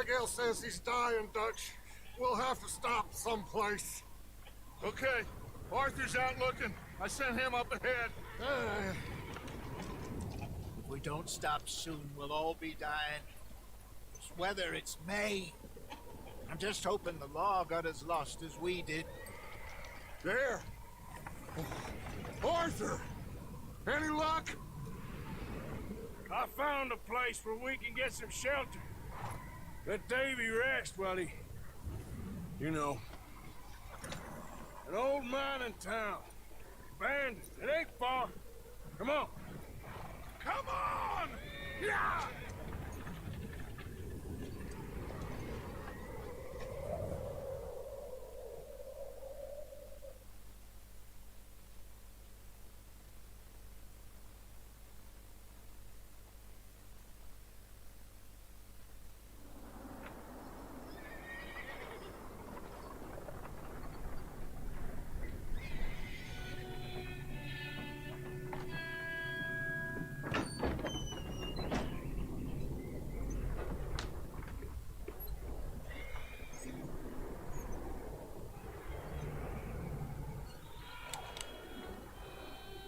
Miguel says he's dying, Dutch. We'll have to stop someplace. Okay, Arthur's out looking. I sent him up ahead. If we don't stop soon, we'll all be dying. It's weather, it's May. I'm just hoping the law got as lost as we did. There! Arthur! Any luck? I found a place where we can get some shelter. Let Davy rest while he... You know. An old mining town. Abandoned. It ain't far. Come on. Come on! Yeah!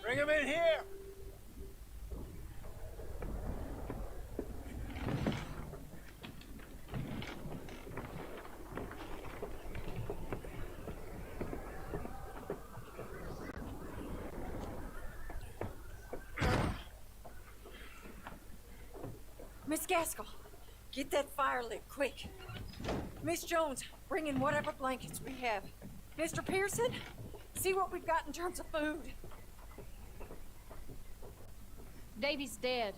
Bring him in here! Miss Gaskell, get that fire lit, quick. Miss Jones, bring in whatever blankets we have. Mr. Pearson, see what we've got in terms of food. Davy's dead.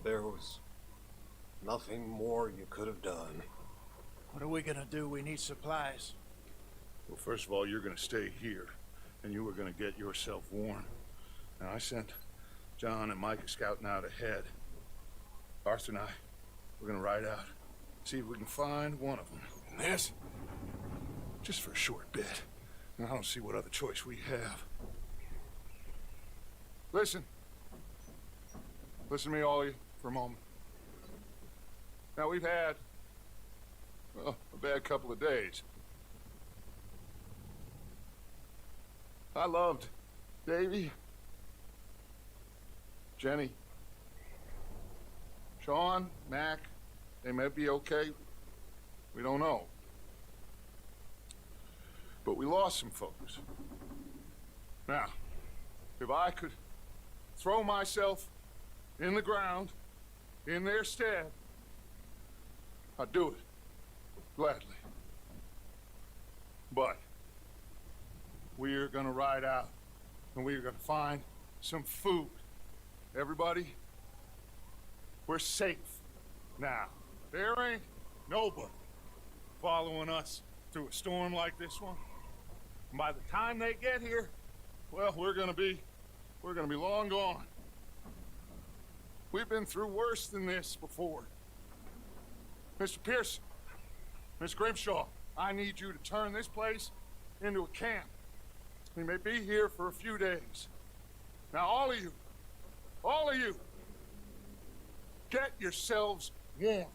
There was nothing more you could have done. What are we gonna do? We need supplies. Well, first of all, you're gonna stay here, and you were gonna get yourself warm. Now, I sent John and Micah scouting out ahead. Arthur and I, we're gonna ride out, see if we can find one of them. And this, just for a short bit. And I don't see what other choice we have. Listen. Listen to me, all of you, for a moment. Now, we've had, well, a bad couple of days. I loved Davy, Jenny, Sean, Mac. They may be okay. We don't know. But we lost some folks. Now, if I could throw myself in the ground, in their stead, I'd do it, gladly. But we're gonna ride out, and we're gonna find some food. Everybody, we're safe now. There ain't nobody following us through a storm like this one. And by the time they get here, well, we're gonna be long gone. We've been through worse than this before. Mr. Pearson, Miss Grimshaw, I need you to turn this place into a camp. We may be here for a few days. Now, all of you, get yourselves warm.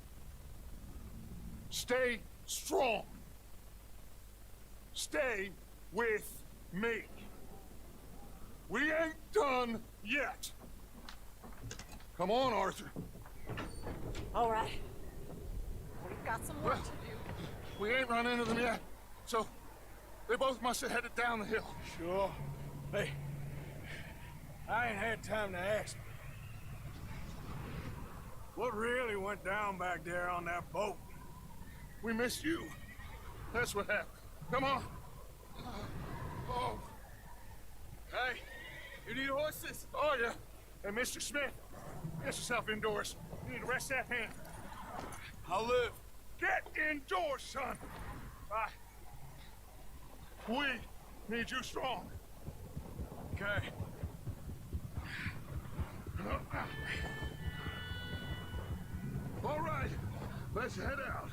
Stay strong. Stay with me. We ain't done yet. Come on, Arthur. All right. We've got some work to do. We ain't run into them yet, so they both must have headed down the hill. Sure. Hey, I ain't had time to ask. What really went down back there on that boat? We missed you. That's what happened. Come on. Oh. Hey, you need horses? Oh, yeah. Hey, Mr. Smith, get yourself indoors. You need to rest that hand. I'll live. Get indoors, son. We need you strong. Okay. All right, let's head out.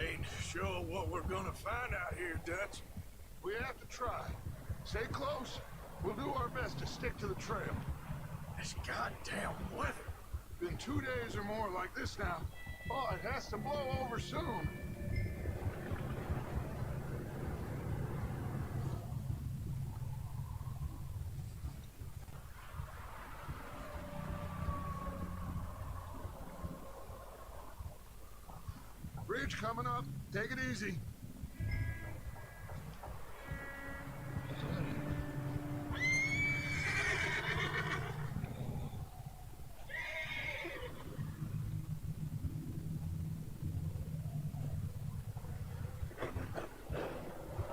Ain't sure what we're gonna find out here, Dutch. We have to try. Stay close. We'll do our best to stick to the trail. This goddamn weather. Been 2 days or more like this now. Oh, it has to blow over soon. Bridge coming up. Take it easy.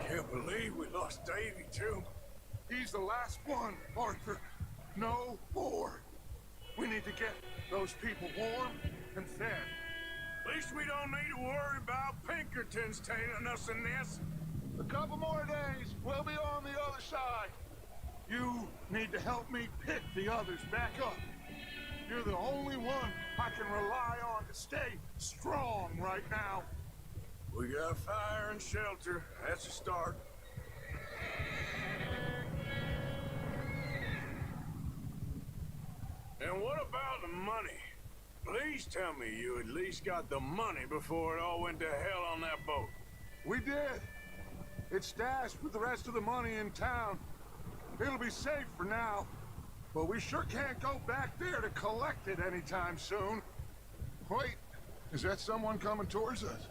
Can't believe we lost Davy, too. He's the last one, Arthur. No more. We need to get those people warm and fed. At least we don't need to worry about Pinkertons tailing us in this. A couple more days, we'll be on the other side. You need to help me pick the others back up. You're the only one I can rely on to stay strong right now. We got fire and shelter. That's a start. And what about the money? Please tell me you at least got the money before it all went to hell on that boat. We did. It's stashed with the rest of the money in town. It'll be safe for now. But we sure can't go back there to collect it anytime soon. Wait, is that someone coming towards us?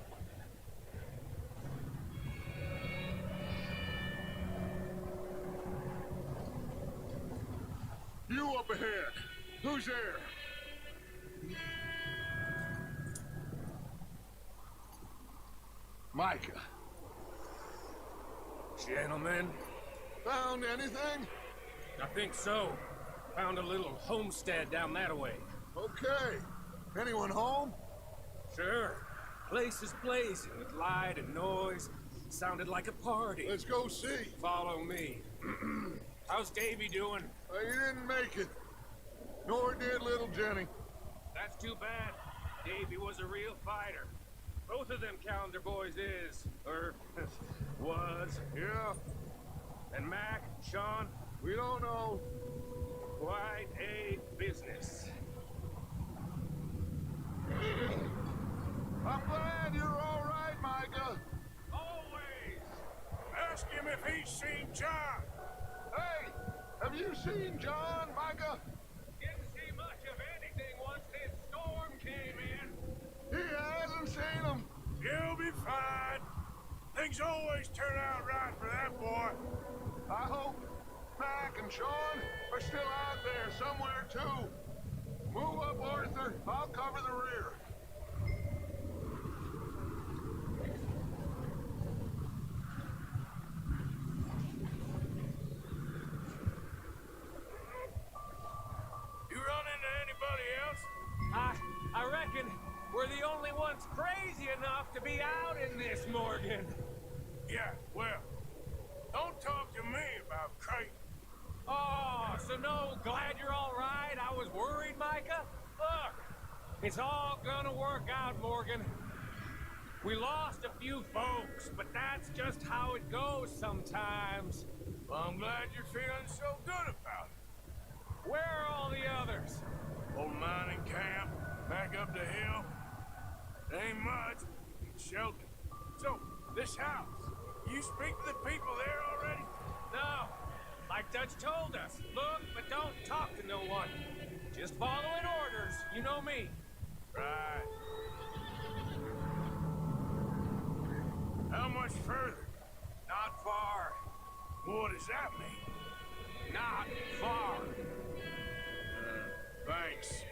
You up ahead. Who's there? Micah. Gentlemen, Found anything? I think so. Found a little homestead down that way. Okay. Anyone home? Sure. Place is blazing with light and noise. Sounded like a party. Let's go see. Follow me. How's Davy doing? He didn't make it. Nor did little Jenny. That's too bad. Davy was a real fighter. Both of them calendar boys is, or was. Yeah, And Mac, Sean, we don't know. quite a business. I'm glad you're all right, Micah. Always. Ask him if he's seen John. Hey, have you seen John, Micah? Didn't see much of anything once this storm came in. He hasn't seen him. You'll be fine. Things always turn out right for that boy. I hope Mac and Sean are still out there somewhere, too. Move up, Arthur. I'll cover the rear. You run into anybody else? I reckon we're the only ones crazy enough to be out in this, Morgan. Yeah, well, don't talk to me about Creighton. Oh, so no, glad you're all right. I was worried, Micah. Look, it's all gonna work out, Morgan. We lost a few folks, but that's just how it goes sometimes. Well, I'm glad you're feeling so good about it. Where are all the others? Old mining camp, back up the hill. Ain't much. It's shelter. So, this house, you speak to the people there already? No, like Dutch told us. Look, but don't talk to no one. Just following orders. You know me. Right. How much further? Not far. What does that mean? Not far. Thanks.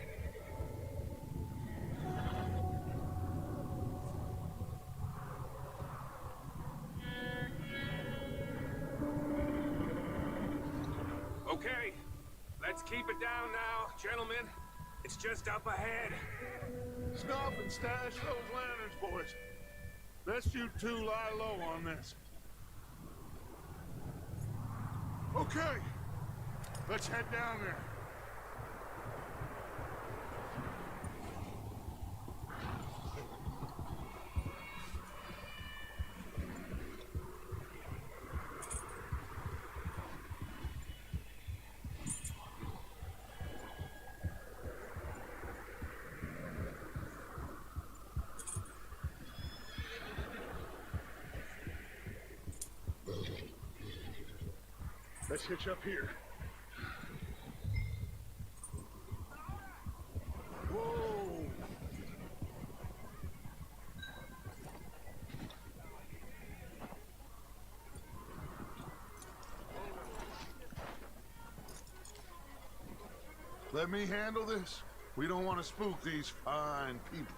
Okay, let's keep it down now, gentlemen. It's just up ahead. Snuff and stash those lanterns, boys. Best you two lie low on this. Okay, let's head down there. Let's hitch up here. Whoa! Let me handle this. We don't want to spook these fine people.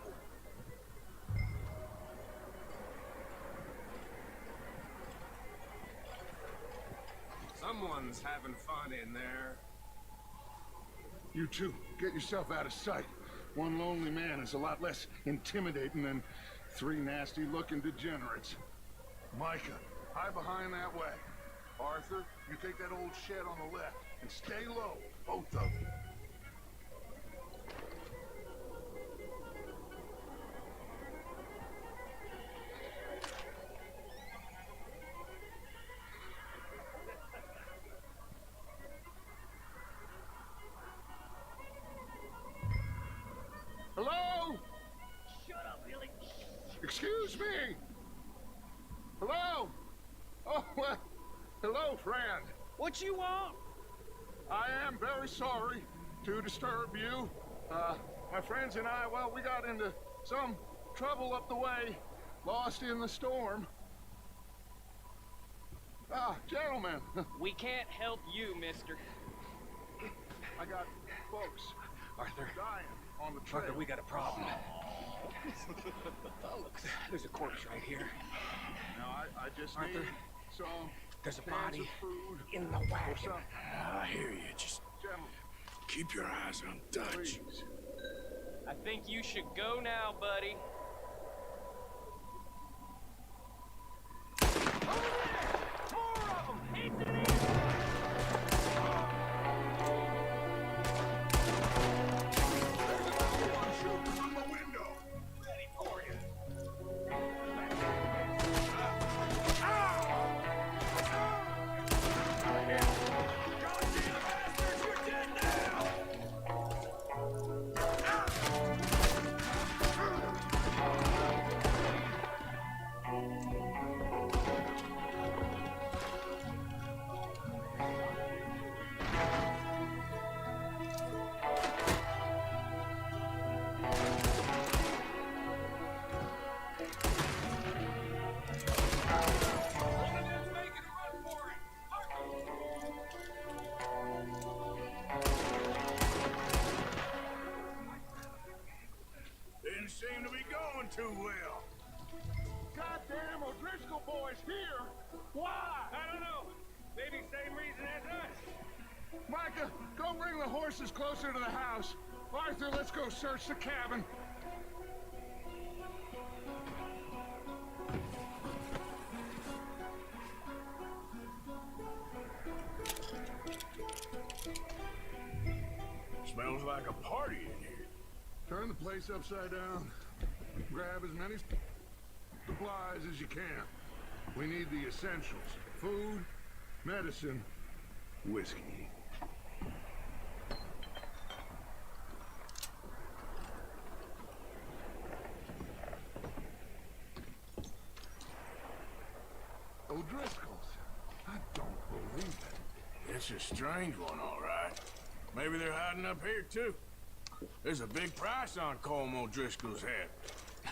Someone's having fun in there. You two, get yourself out of sight. One lonely man is a lot less intimidating than three nasty-looking degenerates. Micah, hide behind that way. Arthur, you take that old shed on the left and stay low, both of you. Hello? Shut up, Billy. Excuse me? Hello? Oh, well, hello, friend. What you want? I am very sorry to disturb you. My friends and I, well, we got into some trouble up the way, lost in the storm. Ah, gentlemen, We can't help you, mister. I got folks Arthur. dying on the trail. Arthur, we got a problem. Oh, look, there's a corpse right here. Now, I just Arthur, need some there's a cans body of food in the or wagon. something. I hear you. Just Gentlemen, keep your eyes on Dutch. please. I think you should go now, buddy. Over there! More of them! Hasten in! From the window. Ready for you. Didn't seem to be going too well. Goddamn O'Driscoll boys here. Why? I don't know. Maybe same reason as us. Micah, go bring the horses closer to the house. Arthur, let's go search the cabin. Smells like a party in here. Turn the place upside down. Grab as many supplies as you can. We need the essentials. Food, medicine, whiskey. O'Driscoll's. I don't believe it. It's a strange one, all right. Maybe they're hiding up here, too. There's a big price on Colm O'Driscoll's head.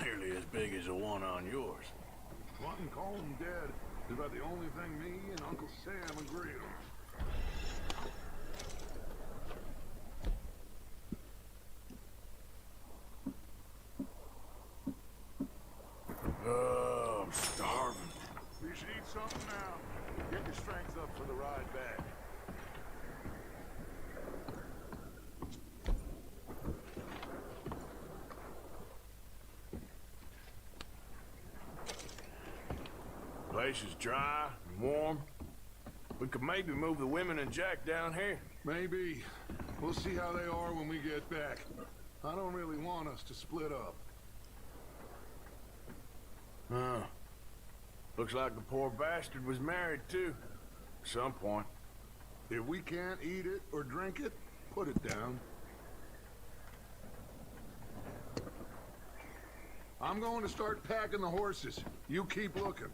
Nearly as big as the one on yours. Wanting Colm dead is about the only thing me and Uncle Sam agree on. Oh, I'm starving. You should eat something now. Get your strength up for the ride back. Place is dry and warm. We could maybe move the women and Jack down here. Maybe. We'll see how they are when we get back. I don't really want us to split up. Huh. Looks like the poor bastard was married, too. At some point. If we can't eat it or drink it, put it down. I'm going to start packing the horses. You keep looking.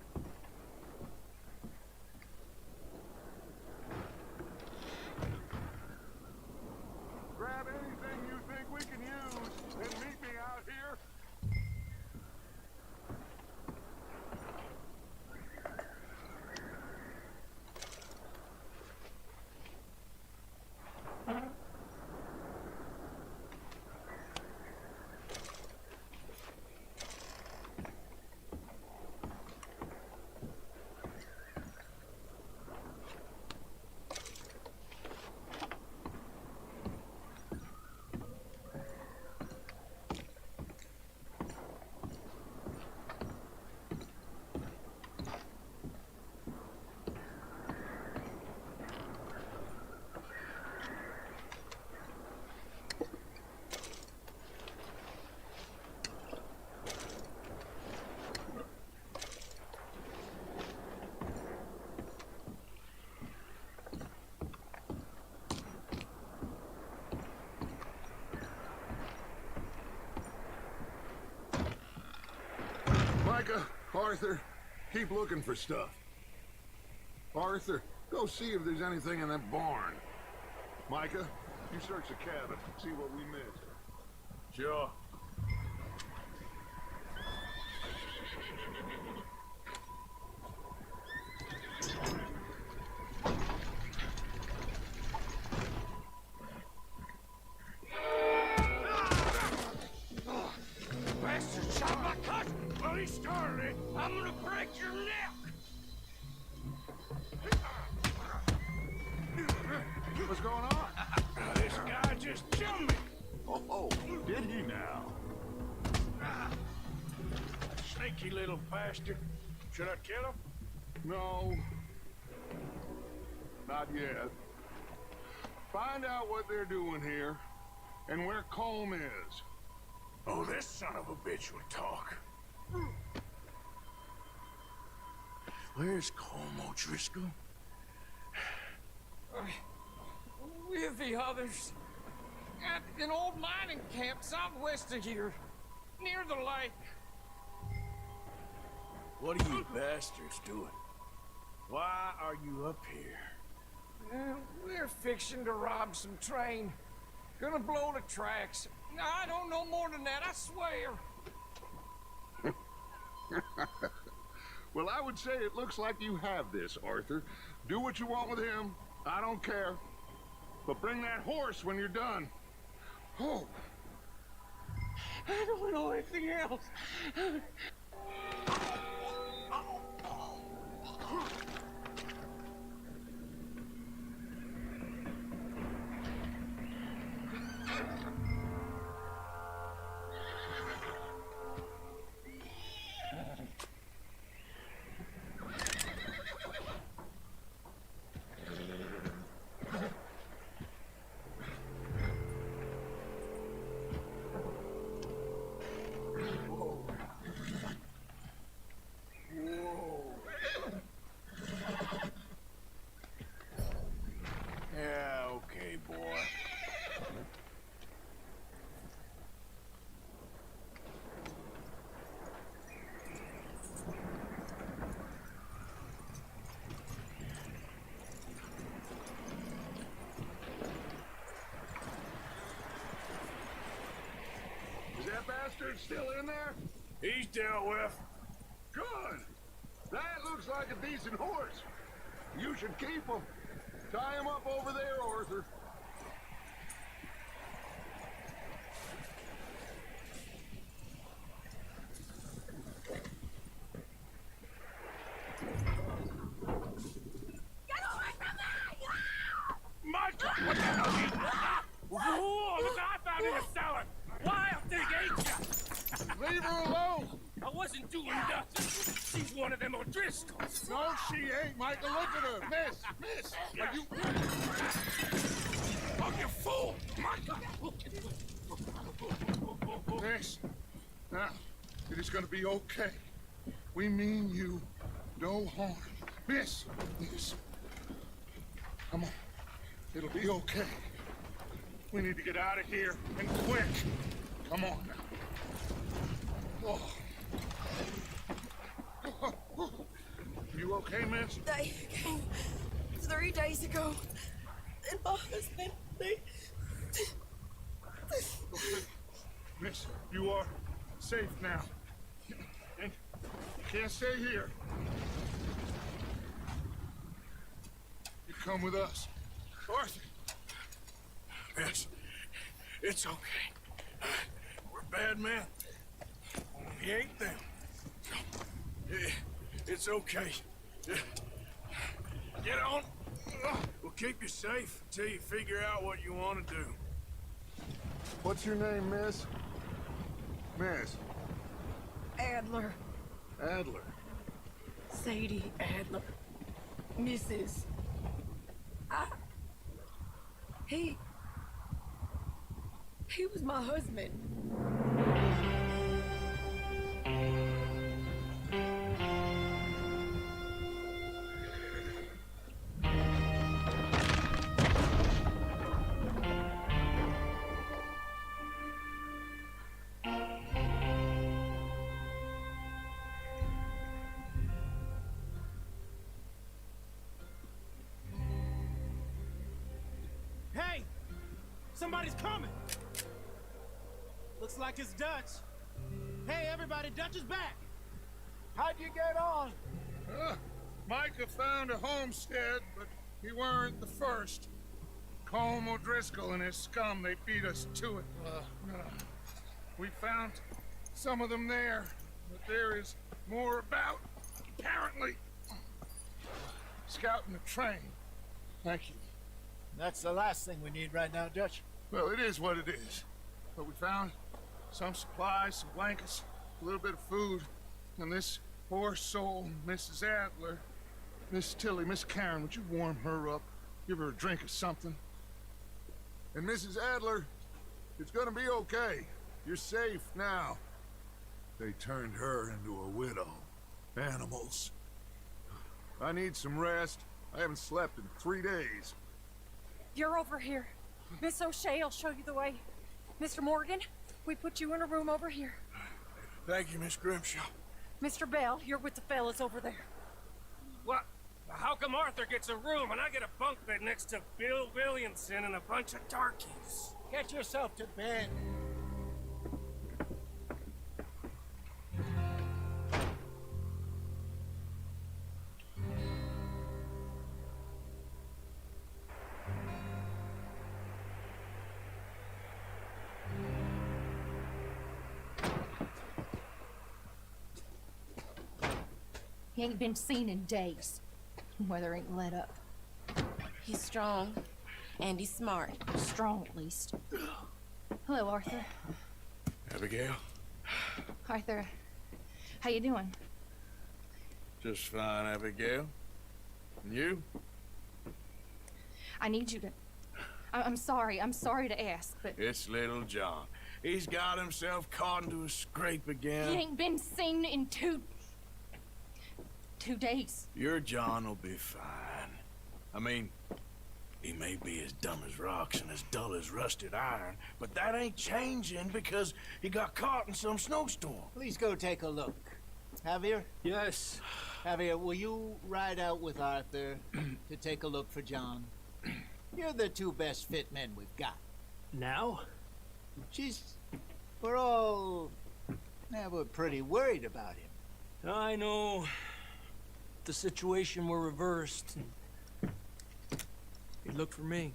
Arthur, keep looking for stuff. Arthur, go see if there's anything in that barn. Micah, you search the cabin, see what we missed. Sure. Bastard shot my cousin! Well, he started it. I'm gonna break your neck! What's going on? This guy just jumped me. Oh, did he now? Sneaky little bastard. Should I kill him? No. Not yet. Find out what they're doing here and where Colm is. Oh, this son of a bitch will talk. Where's Colm O'Driscoll? With the others. At an old mining camp southwest of here. Near the lake. What are you bastards doing? Why are you up here? We're fixing to rob some train. Gonna blow the tracks. I don't know more than that, I swear. Well, I would say it looks like you have this, Arthur. Do what you want with him. I don't care. But bring that horse when you're done. Oh. I don't know anything else. Yeah, okay, boy. Is that bastard still in there? He's dealt with. Good. That looks like a decent horse. You should keep him. Tie him up over there, Arthur. Michael! What the hell? Whoa, look, I found in the cellar. Wild thing, ain't ya? Leave her alone. I wasn't doing nothing. She's one of them O'Driscolls. No, she ain't, Michael. Look at her. Miss. Are you... Oh, you fool! Michael! Miss. Now, it is gonna be okay. We mean you no harm. Miss. Come on. It'll be okay. We need to get out of here, and quick. Come on now. Oh. You okay, miss? They came 3 days ago. And my husband, Miss, you are safe now. And you can't stay here. You come with us. Arthur! Yes, it's okay. We're bad men. We ain't them. It's okay. Get on. We'll keep you safe until you figure out what you want to do. What's your name, miss? Miss. Adler. Adler. Sadie Adler. Mrs. He was my husband. Somebody's coming! Looks like it's Dutch. Hey, everybody, Dutch is back! How'd you get on? Micah found a homestead, but he weren't the first. Colm O'Driscoll and his scum, they beat us to it. We found some of them there, but there is more about, apparently. Scouting the train. Thank you. That's the last thing we need right now, Dutch. Well, it is what it is. But we found some supplies, some blankets, a little bit of food, and this poor soul, Mrs. Adler, Miss Tilly, Miss Karen, would you warm her up? Give her a drink or something? And Mrs. Adler, it's gonna be okay. You're safe now. They turned her into a widow. Animals. I need some rest. I haven't slept in 3 days. You're over here. Miss O'Shea will show you the way. Mr. Morgan, we put you in a room over here. Thank you, Miss Grimshaw. Mr. Bell, you're with the fellas over there. What? How come Arthur gets a room and I get a bunk bed next to Bill Williamson and a bunch of darkies? Get yourself to bed. He ain't been seen in days. Weather ain't let up. He's strong, and he's smart. Strong, at least. Hello, Arthur. Abigail? Arthur, how you doing? Just fine, Abigail. And you? I need you to... I'm sorry to ask, but... It's little John. He's got himself caught into a scrape again. He ain't been seen in two days. Your John will be fine. I mean, he may be as dumb as rocks and as dull as rusted iron, but that ain't changing because he got caught in some snowstorm. Please go take a look. Javier? Yes. Javier, will you ride out with Arthur to take a look for John? You're the two best fit men we've got. Now? We're pretty worried about him. I know. The situation were reversed. He looked for me.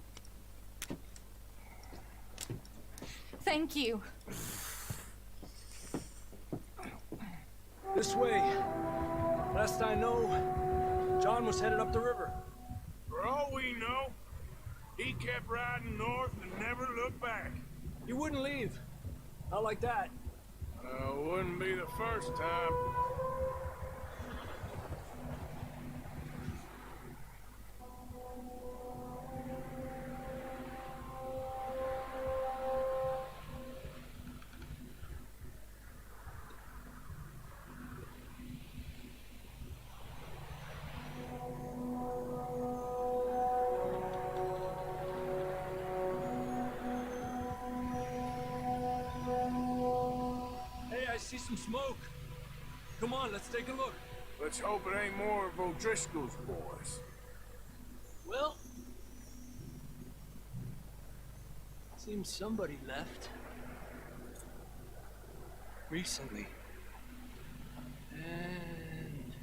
Thank you. This way. Last I know, John was headed up the river. For all we know, he kept riding north and never looked back. He wouldn't leave. Not like that. Wouldn't be the first time. See some smoke. Come on, let's take a look. Let's hope it ain't more of O'Driscoll's boys. Well, seems somebody left. Recently. And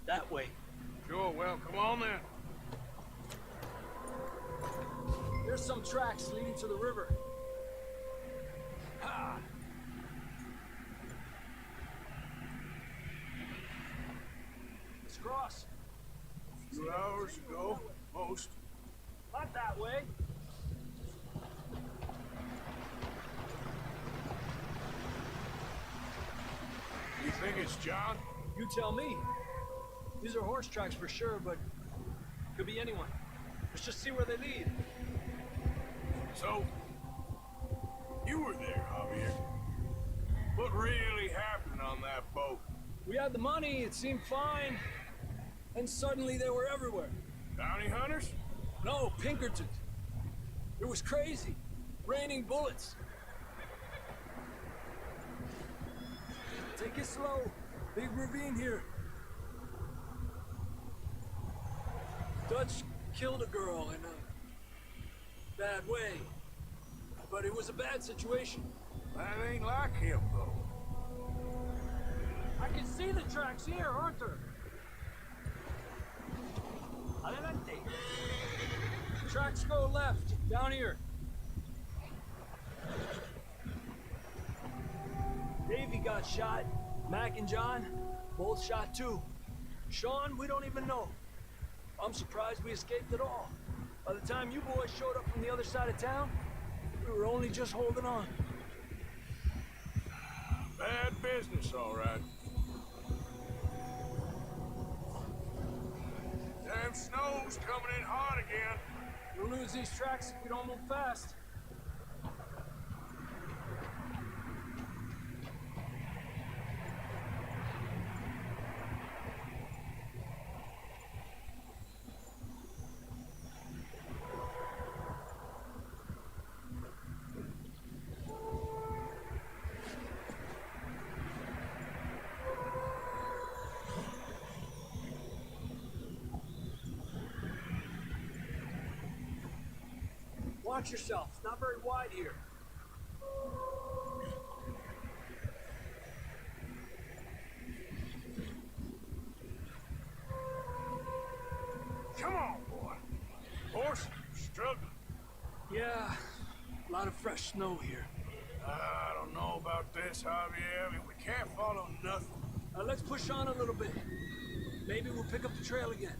that way. Sure, well, come on then. There's some tracks leading to the river. Ha! Cross. 2 hours ago, most. Not that way. You think it's John? You tell me. These are horse tracks for sure, but could be anyone. Let's just see where they lead. So, you were there, Javier. What really happened on that boat? We had the money, it seemed fine. And suddenly they were everywhere. Bounty hunters? No, Pinkertons. It was crazy. Raining bullets. Take it slow. Big ravine here. Dutch killed a girl in a bad way. but it was a bad situation. That ain't like him, though. I can see the tracks here, Arthur. Adelante. Tracks go left, down here. Davey got shot. Mac and John, both shot too. Sean, we don't even know. I'm surprised we escaped at all. By the time you boys showed up from the other side of town, we were only just holding on. Bad business, all right. Damn snow's coming in hard again. We'll lose these tracks if we don't move fast. Watch yourself. It's not very wide here. Come on, boy. Horse, struggling. Yeah, a lot of fresh snow here. I don't know about this, Javier. I mean, we can't follow nothing. Let's push on a little bit. Maybe we'll pick up the trail again.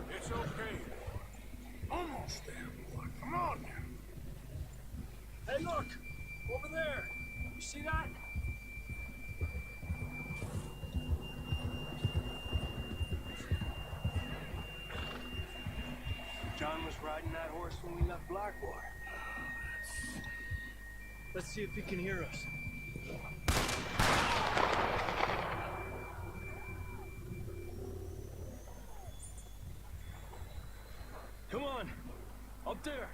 It's okay. Almost there, boy. Come on now. Hey, look! Over there! You see that? John was riding that horse when we left Blackwater. Let's see if he can hear us. Come on! Up there!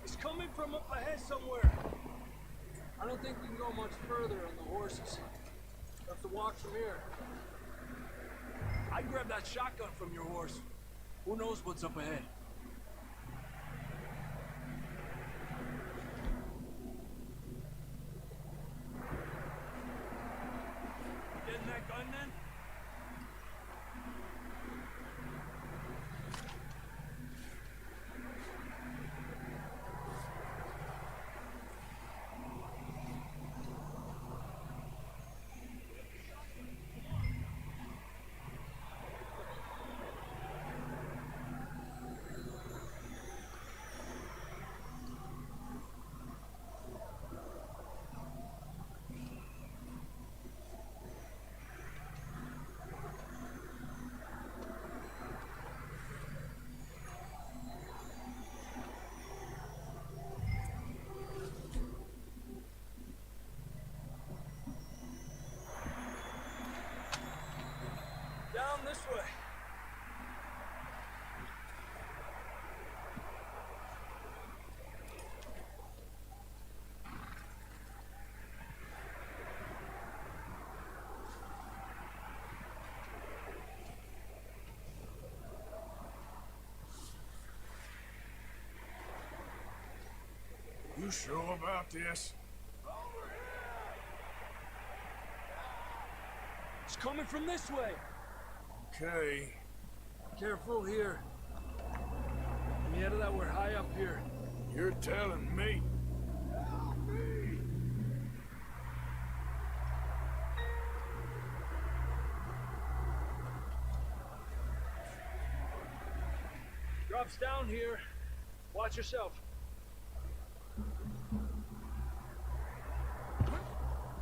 He's coming from up ahead somewhere. I don't think we can go much further on the horses. We'll have to walk from here. I'd grab that shotgun from your horse. Who knows what's up ahead? Getting that gun then? Down this way. You sure about this? It's coming from this way. Okay. Careful here. Let me out of that. We're high up here. You're telling me. Drops down here. Watch yourself.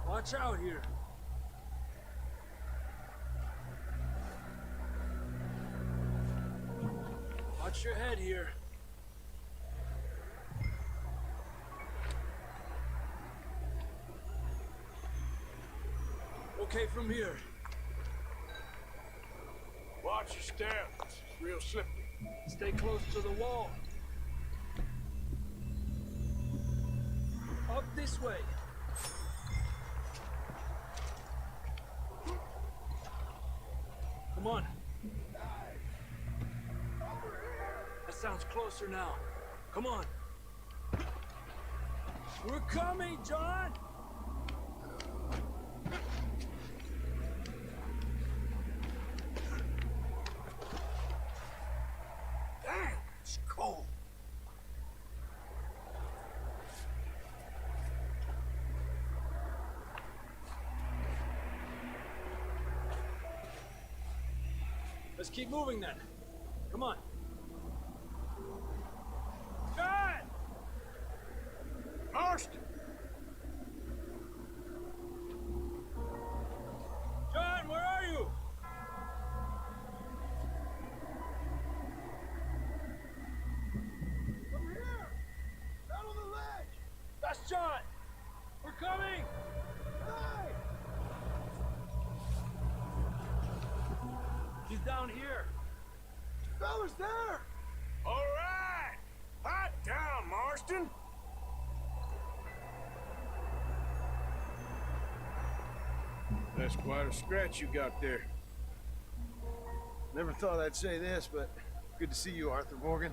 Watch out here. Watch your head here. Okay, from here. Watch your step. It's real slippery. Stay close to the wall. Up this way. Come on. That sounds closer now. Come on. We're coming, John! Dang, it's cold. Let's keep moving then. Come on. John! Marston! John, where are you? Over here! Down on the ledge! That's John! We're coming! Hey! He's down here. Fella's there! All right! Hot down, Marston! That's quite a scratch you got there. Never thought I'd say this, but good to see you, Arthur Morgan.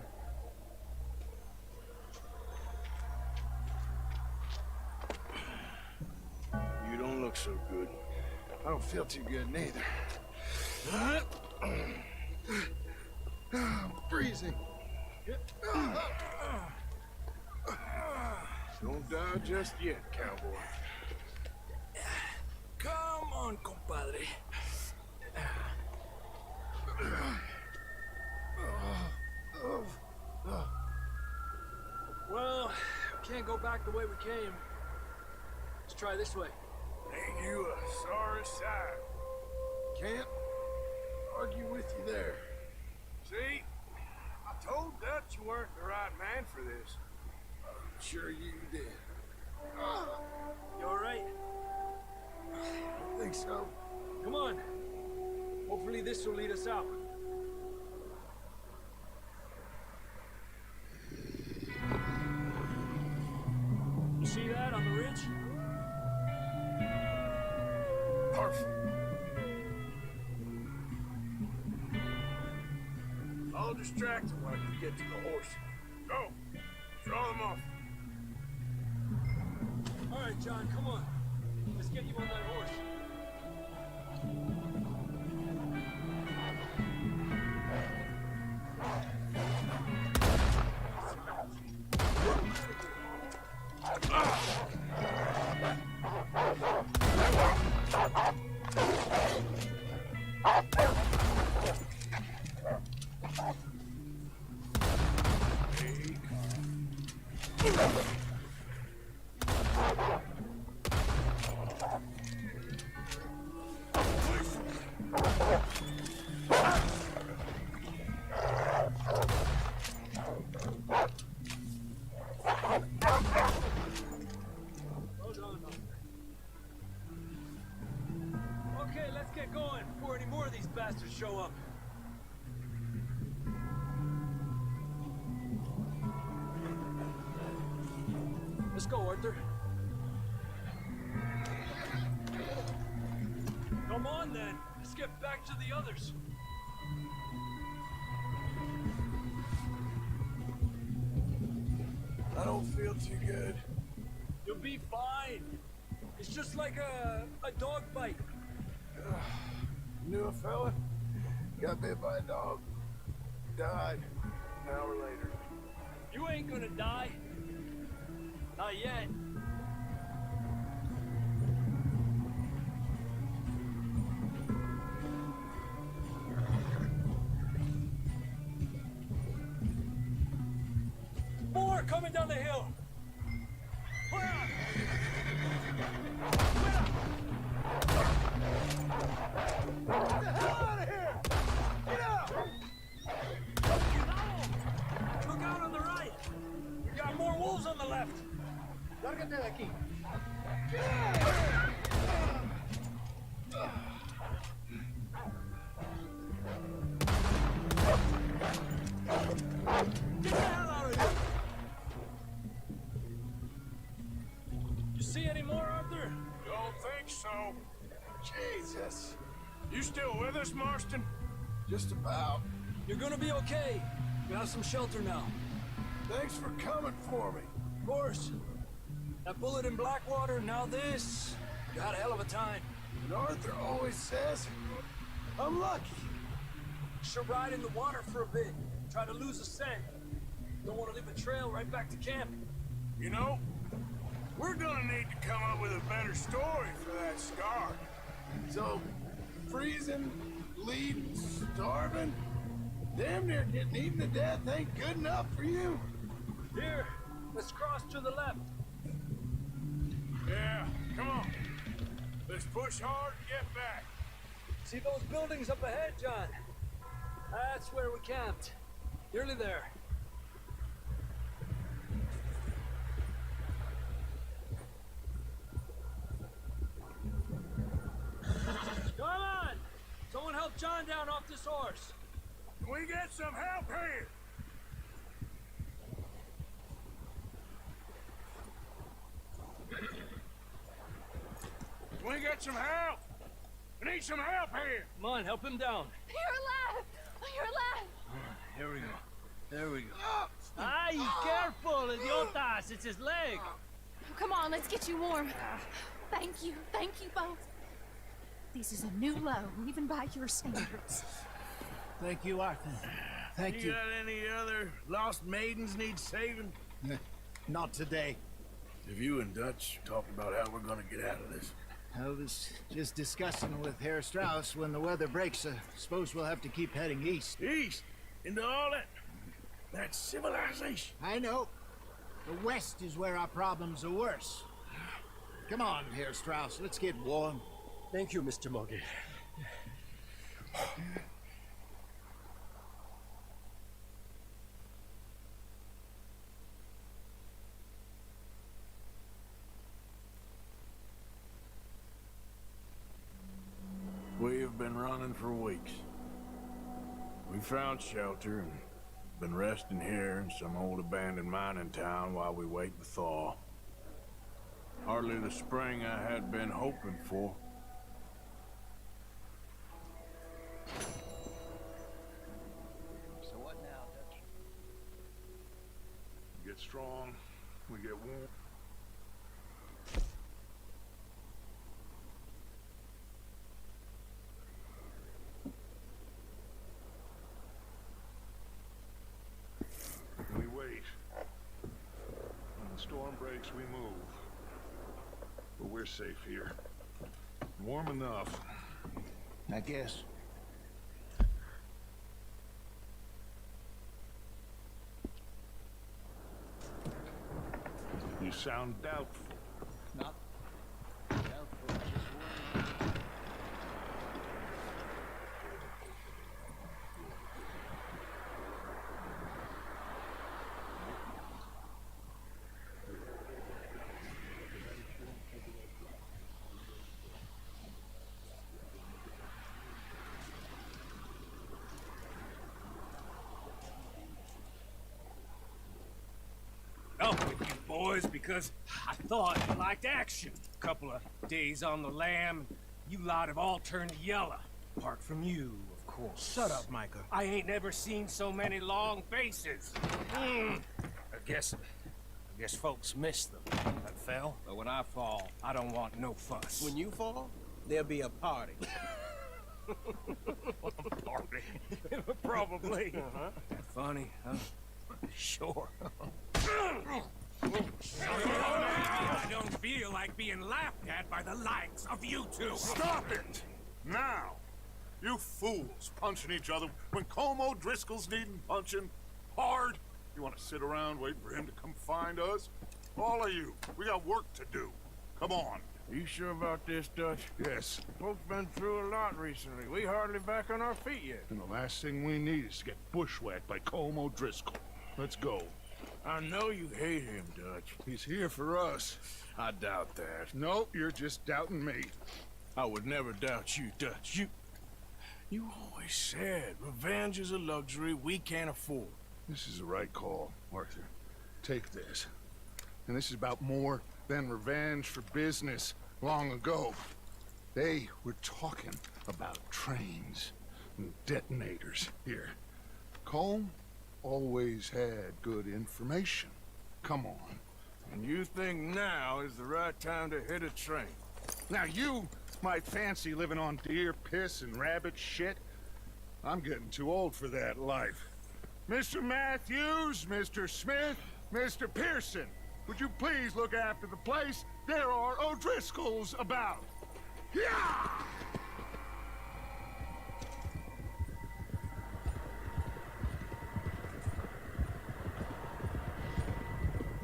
You don't look so good. I don't feel too good neither. I'm freezing. Don't die just yet, cowboy. Come on, compadre. Well, we can't go back the way we came. Let's try this way. Ain't you a sorry sight? Can't argue with you there. See? I told Dutch you weren't the right man for this. Sure you did. You all right? I think so. Come on. Hopefully this will lead us out. You see that on the ridge? Perfect. I'll distract him while you get to the horse. Go. Draw them off. All right, John, come on. Let's get you on that horse. Okay, let's get going before any more of these bastards show up. Let's go, Arthur. Come on, then. Let's get back to the others. I don't feel too good. You'll be fine. It's just like a dog bite. Knew a fella? Got bit by a dog. Died an hour later. You ain't gonna die. Not yet. More coming down the hill. Get the hell out of here! Get out! Look out on the right. We got more wolves on the left. Lárgate de aquí. Get out of here! so. Jesus. You still with us, Marston? Just about. You're gonna be okay. You have some shelter now. Thanks for coming for me. Of course. That bullet in Blackwater, now this. You had a hell of a time. And Arthur always says, I'm lucky. Should ride in the water for a bit. Try to lose a scent. Don't want to leave a trail right back to camp. You know, we're gonna need to come up with a better story for that scar. So, freezing, bleeding, starving, damn near getting eaten to death ain't good enough for you. Here, let's cross to the left. Yeah, come on. Let's push hard and get back. See those buildings up ahead, John? That's where we camped. Nearly there. Come on! Someone help John down off this horse. Can we get some help here? Can we get some help? We need some help here. Come on, help him down. You're alive! You're alive! Here we go. There we go. Ay, careful, idiotas! It's his leg. Come on, let's get you warm. Thank you both. This is a new low, even by your standards. Thank you, Arthur. Thank you. Got any other lost maidens need saving? Not today. Have you and Dutch talked about how we're gonna get out of this? I was just discussing with Herr Strauss when the weather breaks. Suppose we'll have to keep heading east. East? Into all that civilization? I know. The west is where our problems are worse. Come on, Herr Strauss, let's get warm. Thank you, Mr. Morgan. We've been running for weeks. We found shelter and been resting here in some old abandoned mining town while we wait to thaw. Hardly the spring I had been hoping for. So what now, Dutch? We get strong, we get warm. We wait. When the storm breaks, we move. But we're safe here. Warm enough. I guess. You sound doubtful. Not doubtful, just worried. Up with you boys because I thought you liked action. Couple of days on the lam, you lot have all turned yellow. Apart from you, of course. Shut up, Micah. I ain't never seen so many long faces. I guess folks miss them. That fell. But when I fall, I don't want no fuss. When you fall, there'll be a party. Party. Probably. Funny, huh? Sure. I don't feel like being laughed at by the likes of you two. Stop it! Now! You fools punching each other when Como Driscoll's needing punching hard. You want to sit around waiting for him to come find us? All of you, we got work to do. Come on. Are you sure about this, Dutch? Yes. Folks been through a lot recently. We hardly back on our feet yet. And the last thing we need is to get bushwhacked by Como Driscoll. Let's go. I know you hate him, Dutch. He's here for us. I doubt that. No, you're just doubting me. I would never doubt you, Dutch. You always said revenge is a luxury we can't afford. This is the right call, Arthur. Take this. And this is about more than revenge for business long ago. They were talking about trains and detonators here. Colm always had good information. Come on. And you think now is the right time to hit a train? Now you might fancy living on deer piss and rabbit shit. I'm getting too old for that life. Mr. Matthews, Mr. Smith, Mr. Pearson, would you please look after the place? There are O'Driscolls about. Yeah!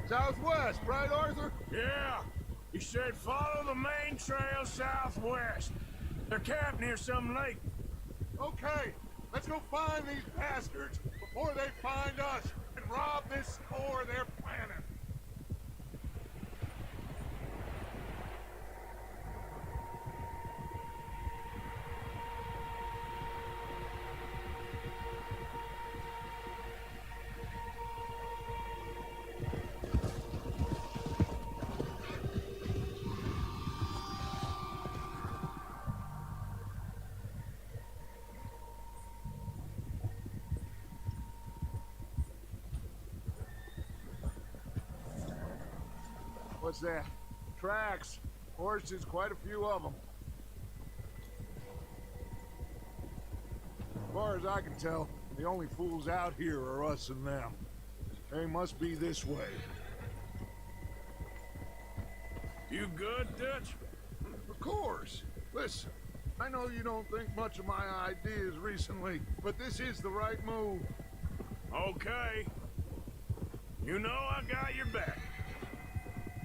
Southwest, right, Arthur? Yeah. He said follow the main trail southwest. They're camped near some lake. Okay, let's go find these bastards before they find us and rob this store they're planning. What's that? Tracks. Horses, quite a few of them. As far as I can tell, the only fools out here are us and them. They must be this way. You good, Dutch? Of course. Listen, I know you don't think much of my ideas recently, but this is the right move. Okay. You know I got your back.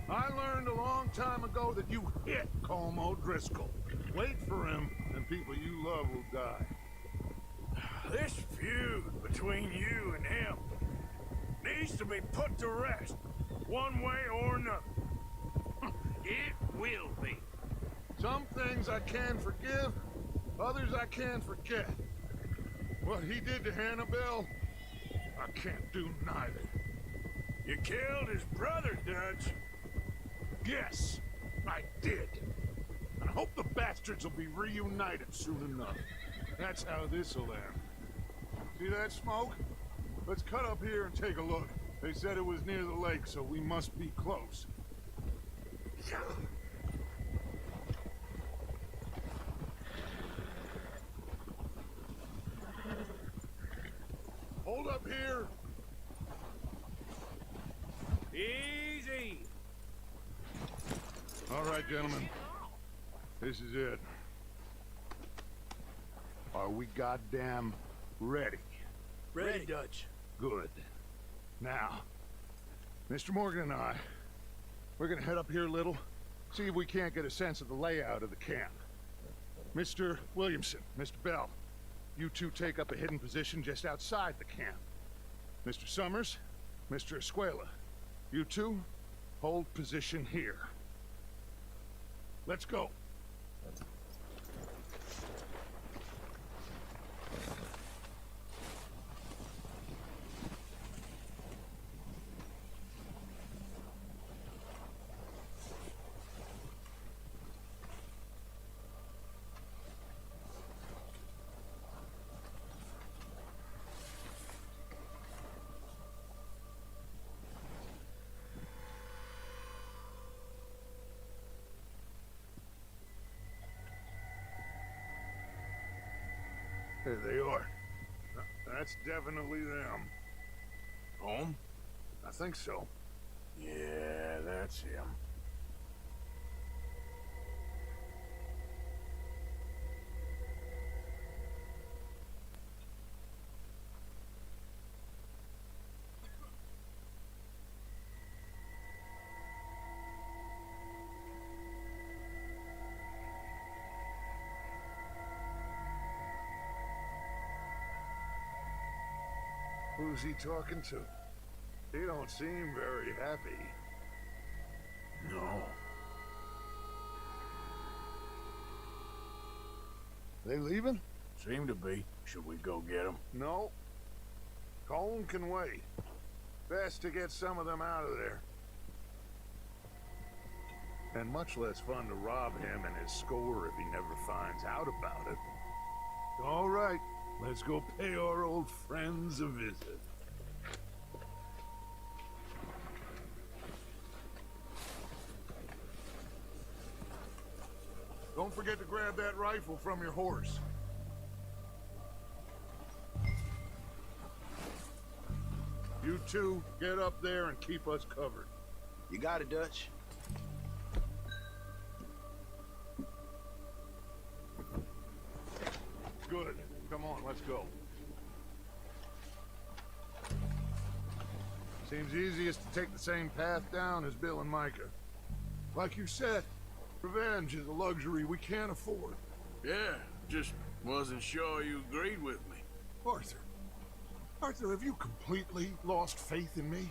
I learned a long time ago that you hit Colm O'Driscoll. Wait for him, and people you love will die. This feud between you and him needs to be put to rest, one way or another. It will be. Some things I can forgive, others I can't forget. What he did to Hannibal, I can't do neither. You killed his brother, Dutch. Yes, I did. I hope the bastards will be reunited soon enough. That's how this'll end. See that smoke? Let's cut up here and take a look. They said it was near the lake, so we must be close. Hold up here. Easy. All right, gentlemen. This is it. Are we goddamn ready? Ready, Dutch. Good. Now, Mr. Morgan and I, we're gonna head up here a little, see if we can't get a sense of the layout of the camp. Mr. Williamson, Mr. Bell, you two take up a hidden position just outside the camp. Mr. Summers, Mr. Escuela, you two hold position here. Let's go. There they are. That's definitely them. Home? I think so. Yeah, that's him. Who's he talking to? He don't seem very happy. No. They leaving? Seem to be. Should we go get them? No. Colm can wait. Best to get some of them out of there. and much less fun to rob him and his score if he never finds out about it. All right, let's go pay our old friends a visit. Don't forget to grab that rifle from your horse. You two, get up there and keep us covered. You got it, Dutch. Good. Come on, let's go. Seems easiest to take the same path down as Bill and Micah. Like you said, revenge is a luxury we can't afford. Yeah, just wasn't sure you agreed with me. Arthur, have you completely lost faith in me?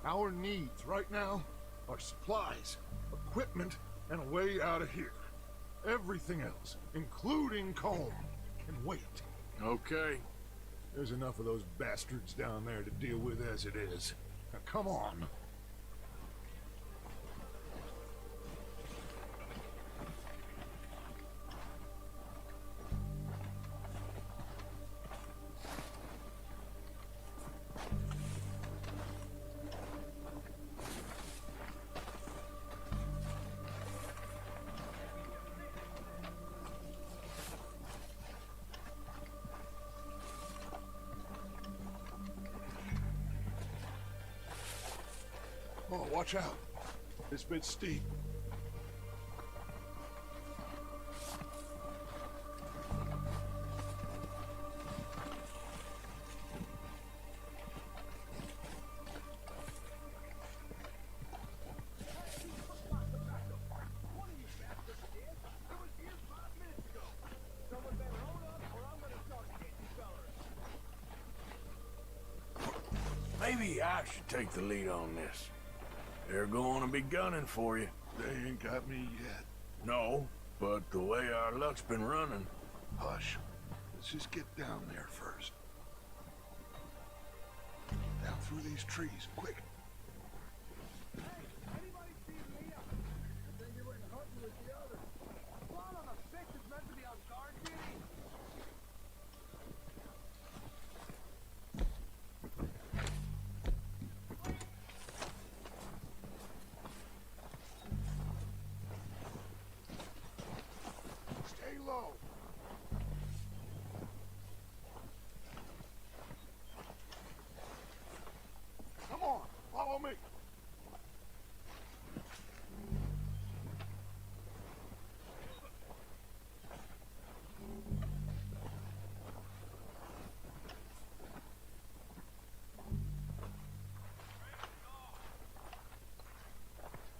Our needs right now are supplies, equipment, and a way out of here. Everything else, including Colm, can wait. Okay. There's enough of those bastards down there to deal with as it is. Now come on. Oh, watch out. This bit's steep. Maybe I should take the lead on this. They're going to be gunning for you. They ain't got me yet. No, but the way our luck's been running. Hush. Let's just get down there first. Down through these trees, quick. Stay low. Come on, follow me.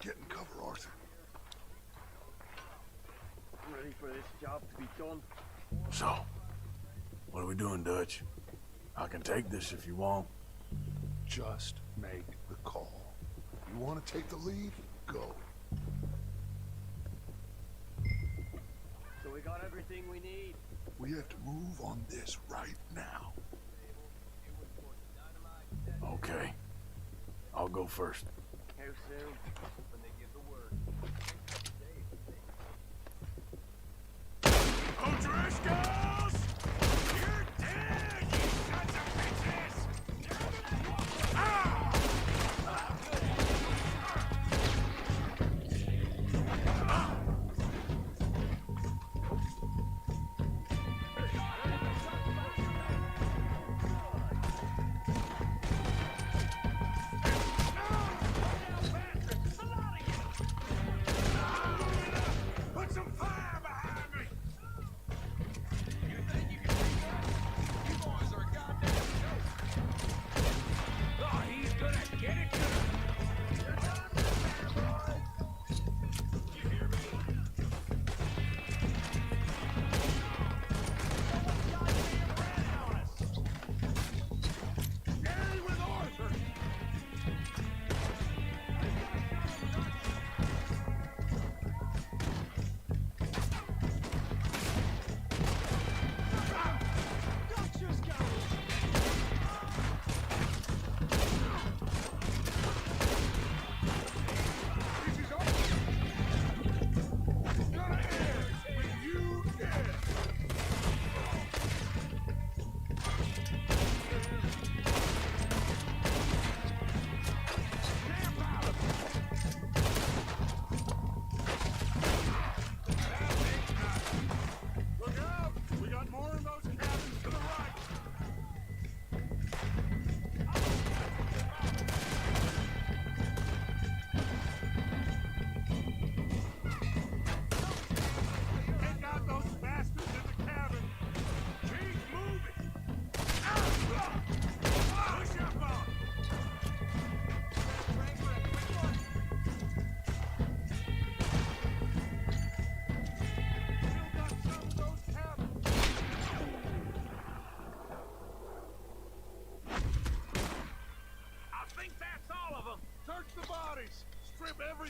Get in cover, Arthur. Ready for this job to be done. So, what are we doing, Dutch? I can take this if you want. Just make the call. You want to take the lead? Go. So we got everything we need. We have to move on this right now. Okay. I'll go first. How soon? When they give the word. O'Driscolls! You're dead, you sons of bitches!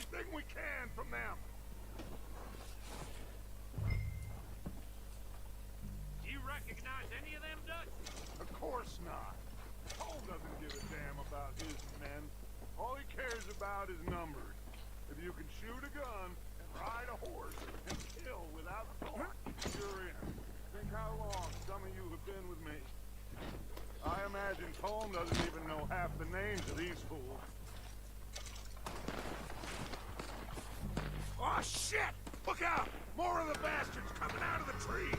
everything we can from them. Do you recognize any of them, Dutch? Of course not. Cole doesn't give a damn about his men. All he cares about is numbers. If you can shoot a gun and ride a horse and kill without thought, you're in. Think how long some of you have been with me. I imagine Colm doesn't even know half the names of these fools. Oh, shit! Look out! More of the bastards coming out of the trees!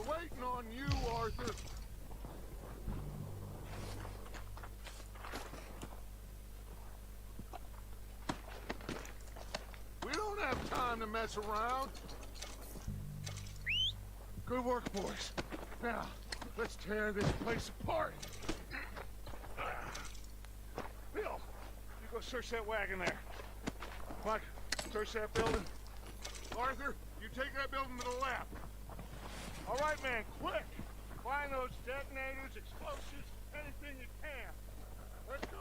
Waiting on you, Arthur. We don't have time to mess around. Good work, boys. Now, let's tear this place apart. Bill, you go search that wagon there. Mike, search that building. Arthur, you take that building to the left. All right, man, quick! Find those detonators, explosives, anything you can. Let's go!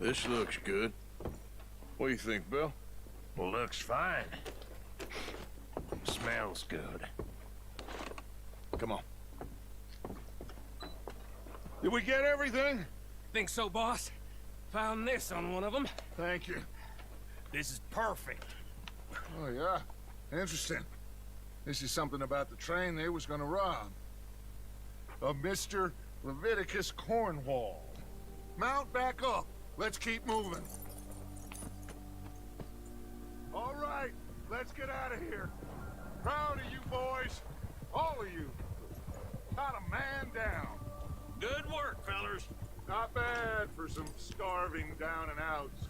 This looks good. What do you think, Bill? Well, looks fine. Smells good. Come on. Did we get everything? Think so, boss? Found this on one of them. Thank you. This is perfect. Oh, yeah? Interesting. This is something about the train they was gonna rob. Of Mr. Leviticus Cornwall. Mount back up. Let's keep moving. All right, let's get out of here. Proud of you boys. All of you. Not a man down. Good work, fellers. Not bad for some starving down and outs.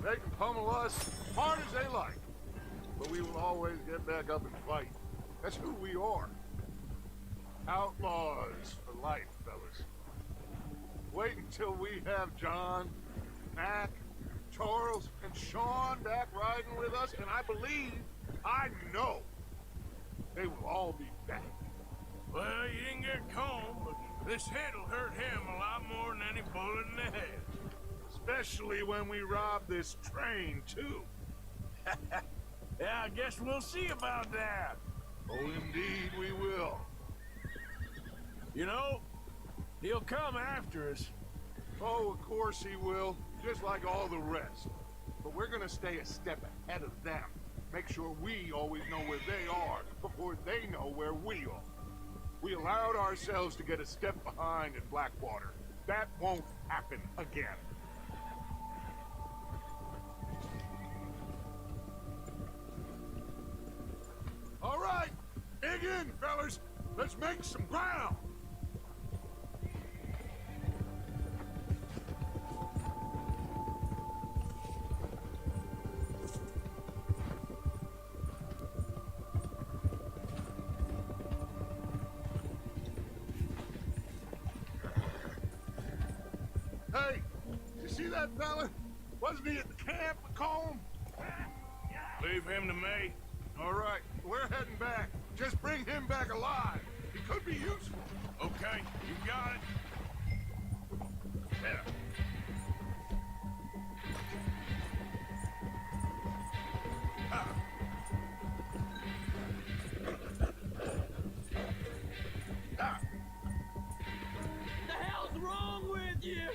They can pummel us hard as they like, but we will always get back up and fight. That's who we are. Outlaws for life, fellas. Wait until we have John, Mac, Charles, and Sean back riding with us, and I believe, I know, they will all be back. Well, you didn't get Combe, but this hit'll hurt him a lot more than any bullet in the head. Especially when we rob this train, too. Yeah, I guess we'll see about that. Oh, indeed we will. You know, he'll come after us. Oh, of course he will, just like all the rest. But we're gonna stay a step ahead of them. Make sure we always know where they are before they know where we are. We allowed ourselves to get a step behind in Blackwater. That won't happen again. All right, dig in, fellas. Let's make some ground. Hey, you see that fella? Wasn't he at the camp with Combe? Leave him to me. All right, we're heading back. Just bring him back alive. He could be useful. Okay, you got it. Yeah. The hell's wrong with you?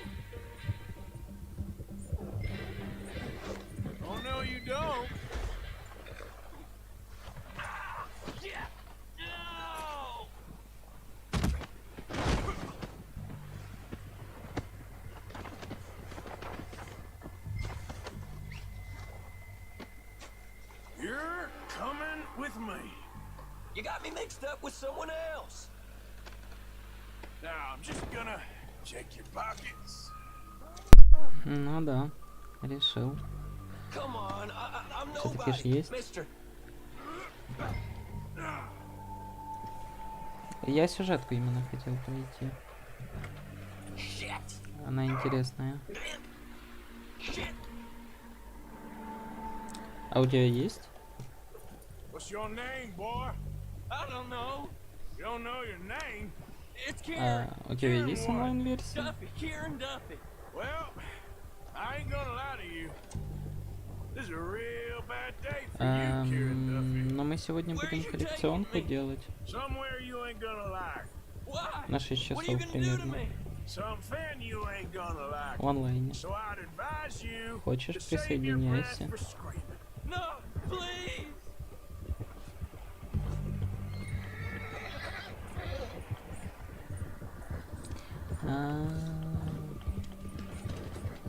Oh, no, you don't. No! You're coming with me. You got me mixed up with someone else. Now, I'm just gonna check your pockets. Ну да, решил. Come on, I'm Все-таки ж nobody, есть. mister. Я сюжетку именно хотел пройти. Shit. Она интересная. Shit. А у тебя есть? What's your name, boy? I don't know. You don't know your name? It's Kieran. У тебя есть онлайн-версия? Duffy, Kieran Duffy. Well, I ain't gonna lie to you. This is a real bad day for you, Kieran Duffy. Но мы сегодня будем коллекционку делать. Somewhere you ain't gonna like. Why? На 6 What are you часов gonna do to примерно. me? Something you ain't gonna like. В онлайне. So I'd advise you Хочешь, to save your breath присоединяйся. for screaming. No, please.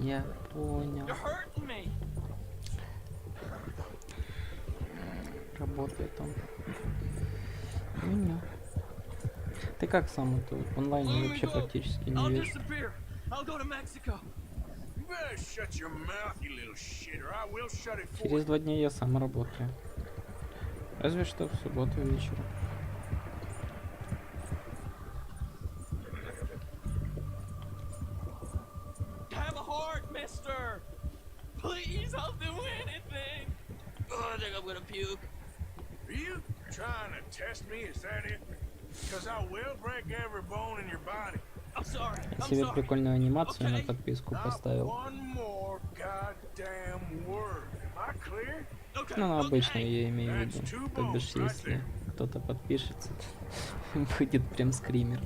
Я понял. You're hurting me. Работает он. Ты как сам это в онлайне Let me вообще go. практически не I'll видишь? disappear. I'll go to Mexico. You better shut your mouth, you little shit, or I will shut it for Через you. 2 дня я сам работаю. Разве что в субботу вечером. Have a heart, mister. Please, I'll do anything. Oh, I think I'm gonna puke. Are you trying to test me? Is that it? Because I will break every bone in your body. Я себе прикольную анимацию на подписку поставил. Ну, на обычную я имею в виду. То бишь, если кто-то подпишется, будет прям скример.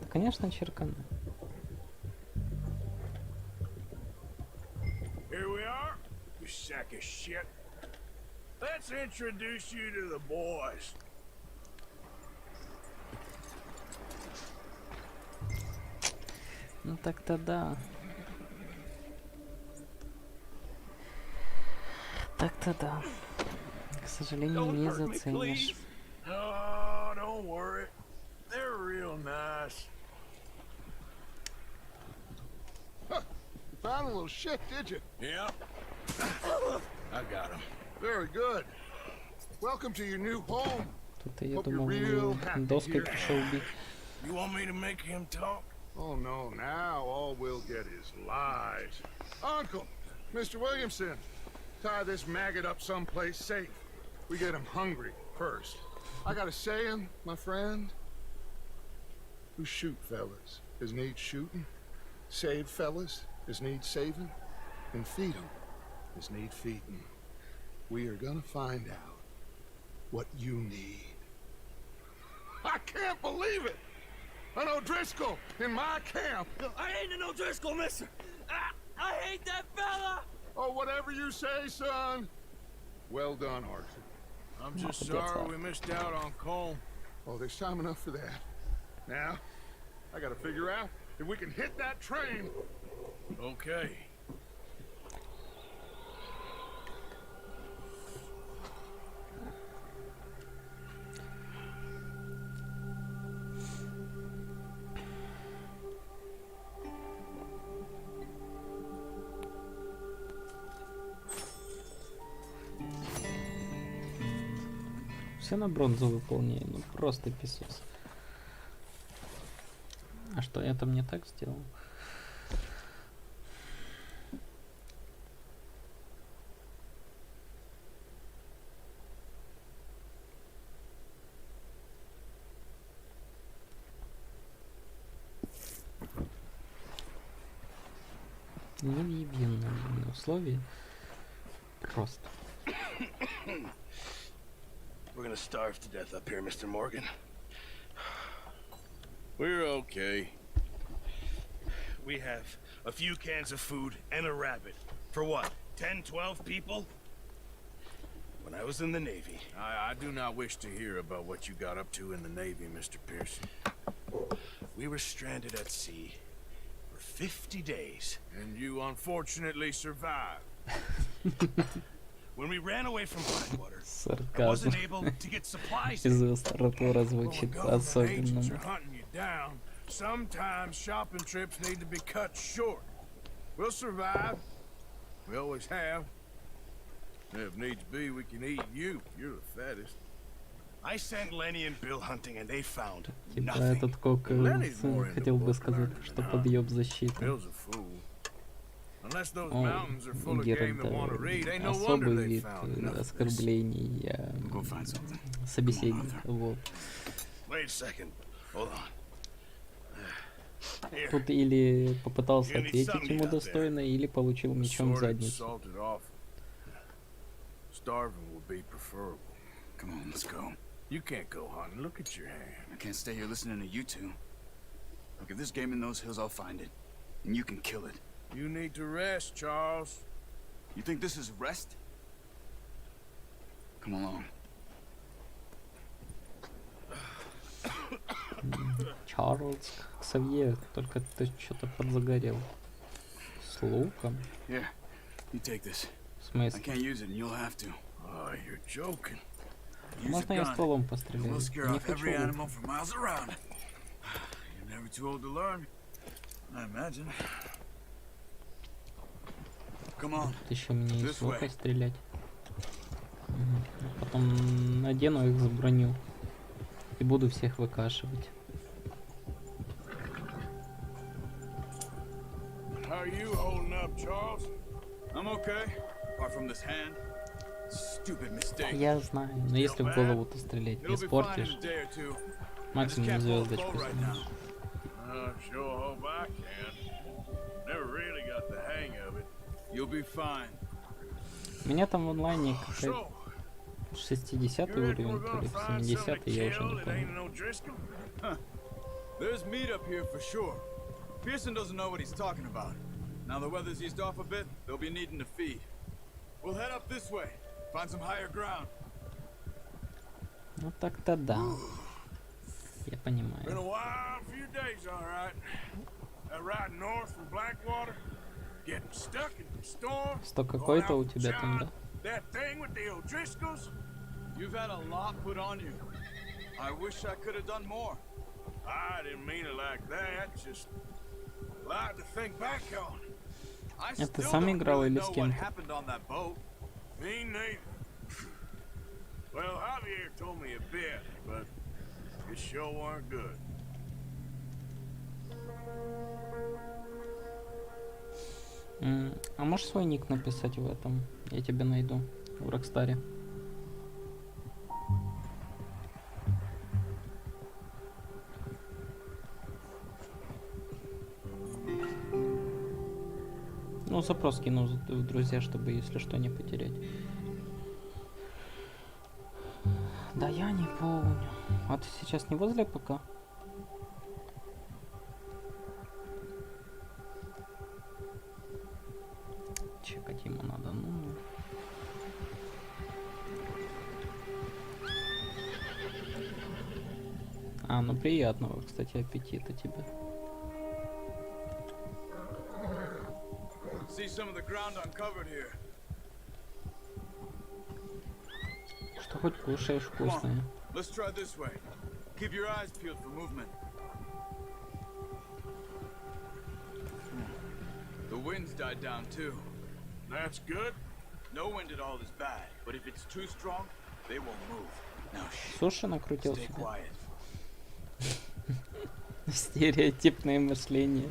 Да, конечно, черкану. Here we are, you sack of shit. Let's introduce you to the boys. Ну так-то да. Так-то да. К сожалению, не заценишь. Oh, don't worry. They're real nice. Huh. You found a little shit, did you? Yep. I got him. Very good. Welcome to your new home. Тут я думал, доской пришел бить. You want me to make him talk? Oh no, now all we'll get is lies. Uncle, Mr. Williamson, tie this maggot up someplace safe. We get him hungry first. I got a saying, my friend. Who shoot fellas as need shooting, save fellas as need saving, and feed them as need feeding. We are gonna find out what you need. I can't believe it! An O'Driscoll in my camp! I ain't an O'Driscoll, mister! I hate that fella! Oh, whatever you say, son. Well done, Arthur. I'm just sorry we missed out on Cole. Oh, there's time enough for that. Now, I gotta figure out if we can hit that train. Okay. Все на бронзу выполняю, ну просто писос. А что, я там не так сделал? Невъебенные условия. Просто. We're gonna starve to death up here, Mr. Morgan. We're okay. We have a few cans of food and a rabbit. For what, 10, 12 people? When I was in the Navy... I do not wish to hear about what you got up to in the Navy, Mr. Pearson. We were stranded at sea for 50 days. And you unfortunately survived. When we ran away from Blackwater, I wasn't able to get supplies. Sometimes shopping trips need to be cut short. We'll survive. We always have. If needs be, we can eat you. You're the fattest. I sent Lenny and Bill hunting, and they found nothing. Этот кок хотел бы сказать, что подъеб защиты. Bill's a fool. Unless those mountains are full of game that want to read, ain't no wonder особый they вид found nothing. оскорбления собеседника. Вот. Wait a second. Hold on. Here. Тут или попытался ответить ему достойно, или получил мечом в задницу. Salted off. Starving will be preferable. Come on, let's go. You can't go hunting. Look at your hand. I can't stay here listening to you two. Look, if there's game in those hills, I'll find it. And you can kill it. You need to rest, Charles. You think this is rest? Come along. Чарльз, Ксавье, только ты что-то подзагорел. С луком? Yeah, you take this. В смысле? I can't use it, and you'll have to. Oh, you're joking. Можно я стволом постреляю? We'll scare Не off every хочу. animal for miles around. You're never too old to learn, I imagine. Come on. Тут еще мне из лука стрелять. Потом надену их за броню. И буду всех выкашивать. How are you holding up, Charles? I'm okay, apart from this hand. Stupid mistake. Я знаю, но если в голову-то стрелять не испортишь, максимум звездочку снимешь. Sure hope I can. Never really got the hang of it. You'll be fine. У меня там в онлайне какой-то 60 уровень, то ли 70, я уже не помню. There's meat up here for sure. Pearson doesn't know what he's talking about. Now the weather's eased off a bit, they'll be needing to feed. We'll head up this way, find some higher ground. Ну так-то да. Я понимаю. Been a wild few days, all right. That ride north from Blackwater, getting stuck in the storm. Что какой-то у тебя там, да? That thing with the O'Driscolls. You've had a lot put on you. I wish I could have done more. I didn't mean it like that. Just a lot to think back on. Это ты сам играл или с кем-то? Me neither. Well, Javier told me a bit, but it sure weren't good. А можешь свой ник написать в этом? Я тебя найду в Рокстаре. Ну, запрос кину в друзья, чтобы, если что, не потерять. Да я не помню. А ты сейчас не возле ПК? Чекать ему надо, ну... А, ну приятного, кстати, аппетита тебе. Что хоть кушаешь вкусное. Let's try this way. Keep your eyes peeled for movement. The wind's died down too. That's good. No wind at all is bad, but if it's too strong, they won't move. Now, Суши накрутил stay себе. quiet. Стереотипное мышление.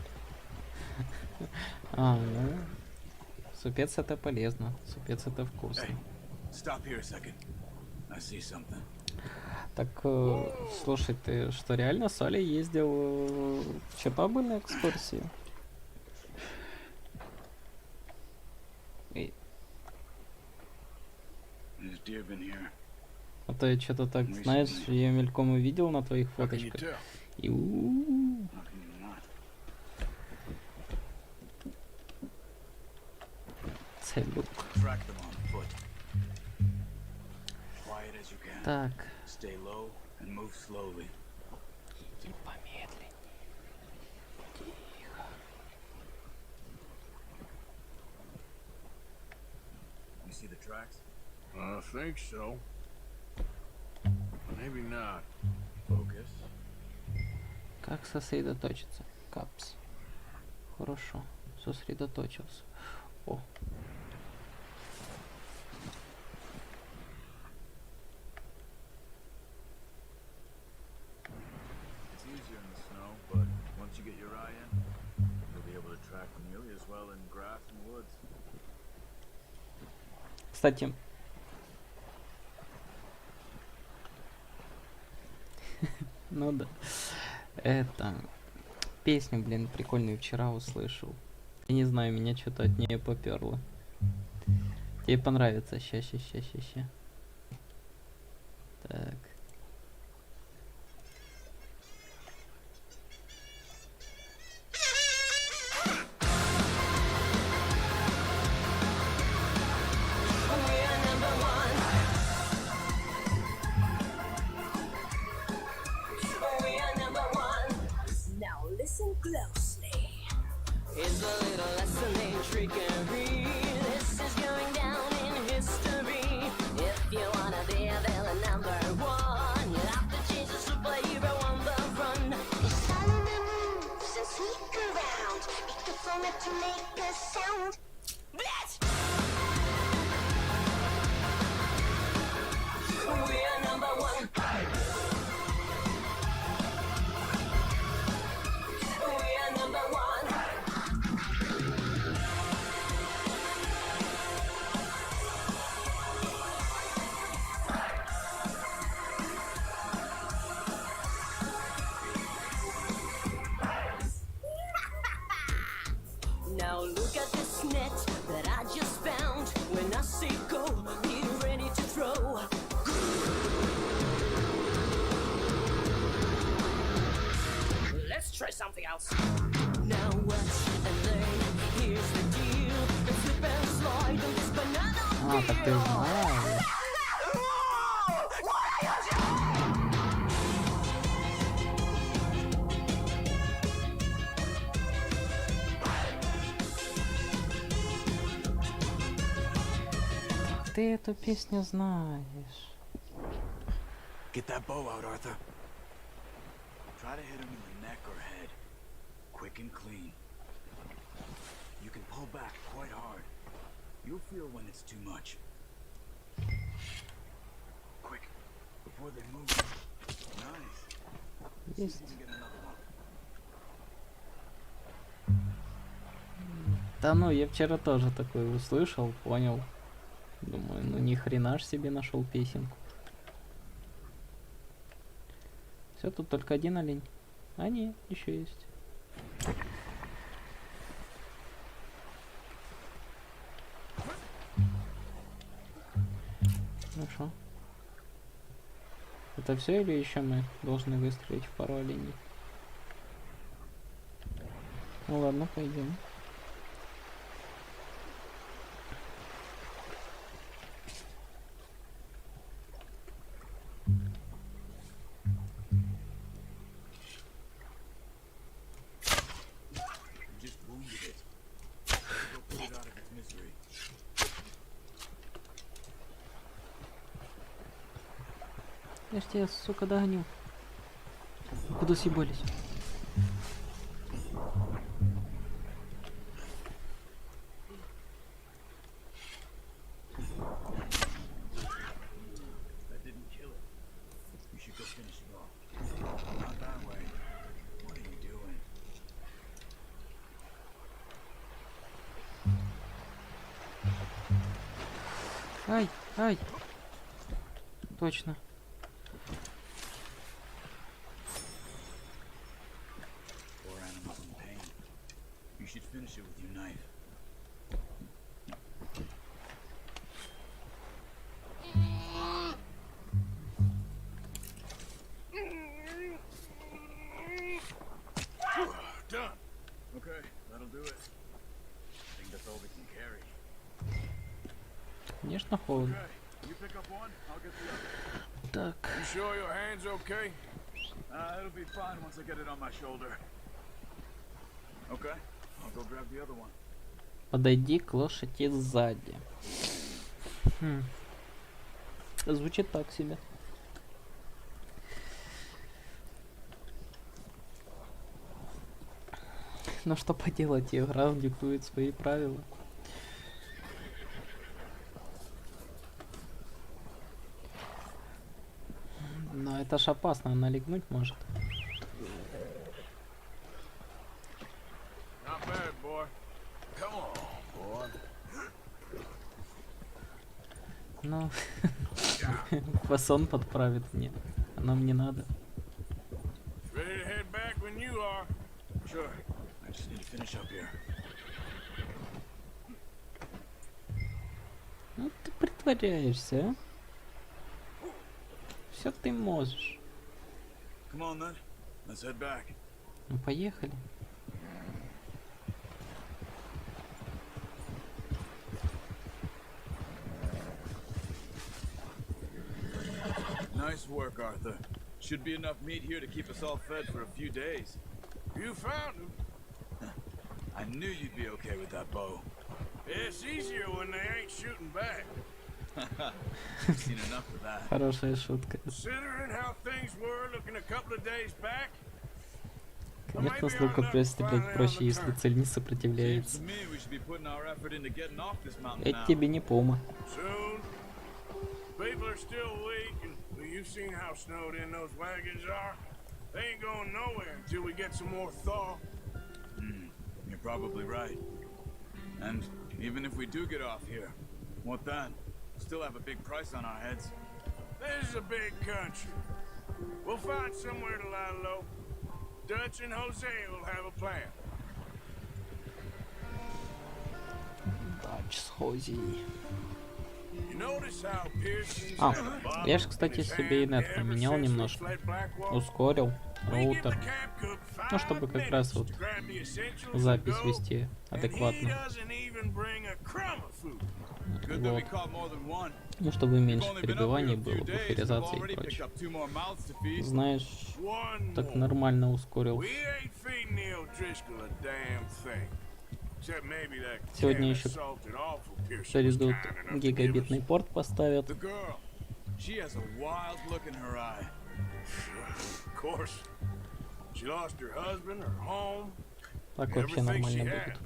А, ну... Супец это полезно. Супец это вкусно. Hey, stop here a second. I see something. Так, слушай, ты что, реально с Олей ездил в Чернобыль на экскурсию? А то я что-то так, знаешь, я мельком увидел на твоих фоточках. И целюк. Так. И помедленнее. Тихо. You see the tracks? I think so. Maybe not. Focus. Как сосредоточиться? Капс. Хорошо. Сосредоточился. О. Кстати, ну да, это песню, блин, прикольную вчера услышал. Я не знаю, меня что-то от нее поперло. Тебе понравится, ща. Так. I'll see. Now watch and learn. Here's the deal. Slip and slide on this banana peel. Так ты знаешь. Ты эту песню знаешь. Get that bow out, Arthur. Try to hit him in the neck or head. Quick and clean. You can pull back quite hard. You'll feel when it's too much. Quick, before they move. Nice. Есть. See if you can get another one. Да ну, я вчера тоже такой услышал, понял. Думаю, ну ни хрена ж себе нашел песенку. Все, тут только один олень. А не, еще есть. Ну что? Это все или еще мы должны выстрелить в пару оленей? Ну ладно, пойдем. Я ж тебя, сука, догоню. Куда съебались? Ай, ай. Точно. Finish it with your knife. Done. Okay, that'll do it. I think that's all we can carry. Конечно, холодно. Okay, you pick up one, I'll get the other. Так. You sure your hand's okay? It'll be fine once I get it on my shoulder. Okay. I'll go grab the other one. Подойди к лошади сзади. Звучит так себе. Но что поделать, игра диктует свои правила. Но это ж опасно, она легнуть может. Ну, фасон подправит мне. А нам не надо. Ну ты притворяешься, а? Все ты можешь. Ну поехали. Nice work, Arthur. Should be enough meat here to keep us all fed for a few days. You found him. I knew you'd be okay with that bow. It's easier when they ain't shooting back. I've seen enough of that. Хорошая шутка. Considering how things were looking a couple of days back. Конечно, с лука стрелять проще, если цель не сопротивляется. Это тебе не пома. People are still weak, and you've seen how snowed in those wagons are. They ain't going nowhere until we get some more thaw. You're probably right. And even if we do get off here, what then? We'll still have a big price on our heads. This is a big country. We'll find somewhere to lie low. Dutch and Jose will have a plan. Dutch с Jose. А, я же, кстати, себе и нет поменял немножко. Ускорил. роутер. Ну, чтобы как раз вот запись вести адекватно. Вот. Ну, чтобы меньше перебиваний было, буферизации и прочее. Знаешь, так нормально ускорил. Сегодня еще придут гигабитный порт поставят. Так вообще нормально будет.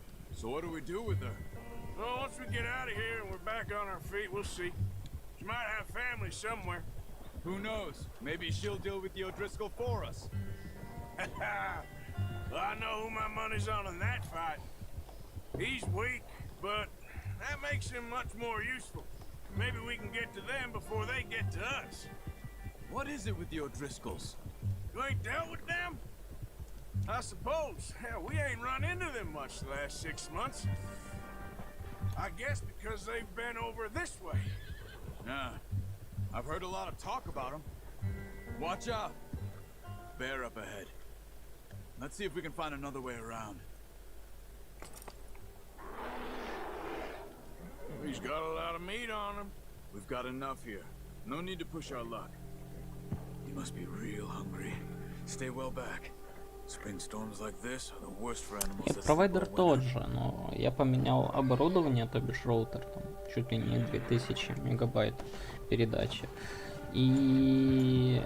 Well, once we get out of here and we're back on our feet, we'll see. She might have family somewhere. Who knows? Maybe she'll deal with the O'Driscoll for us. Well, I know who my money's on in that fight. He's weak, but that makes him much more useful. Maybe we can get to them before they get to us. What is it with the O'Driscolls? You ain't dealt with them? I suppose. Hell, we ain't run into them much the last 6 months. I guess because they've been over this way. Yeah, I've heard a lot of talk about them. Watch out. Bear up ahead. Let's see if we can find another way around. He's got a lot of meat on him. We've got enough here. No need to push our luck. You must be real hungry. Stay well back. Провайдер тот же, но я поменял оборудование, то бишь роутер, там, чуть ли не 2000 мегабайт передачи. И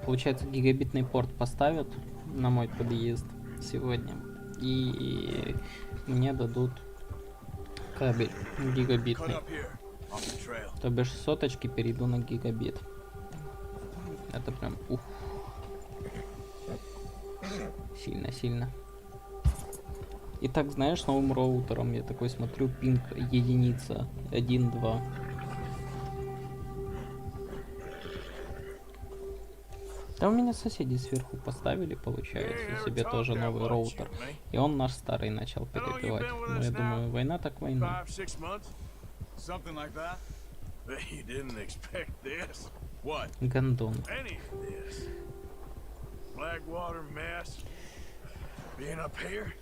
получается, гигабитный порт поставят на мой подъезд сегодня. И мне дадут кабель гигабитный. То бишь с соточки перейду на гигабит. Это прям ух. Сильно. И так, знаешь, новым роутером я такой смотрю, пинг единица, 1-2. Да у меня соседи сверху поставили, получается, себе тоже новый роутер. И он наш старый начал перебивать. Ну, я думаю, война так война. Гондон. Blackwater mess. Being up here?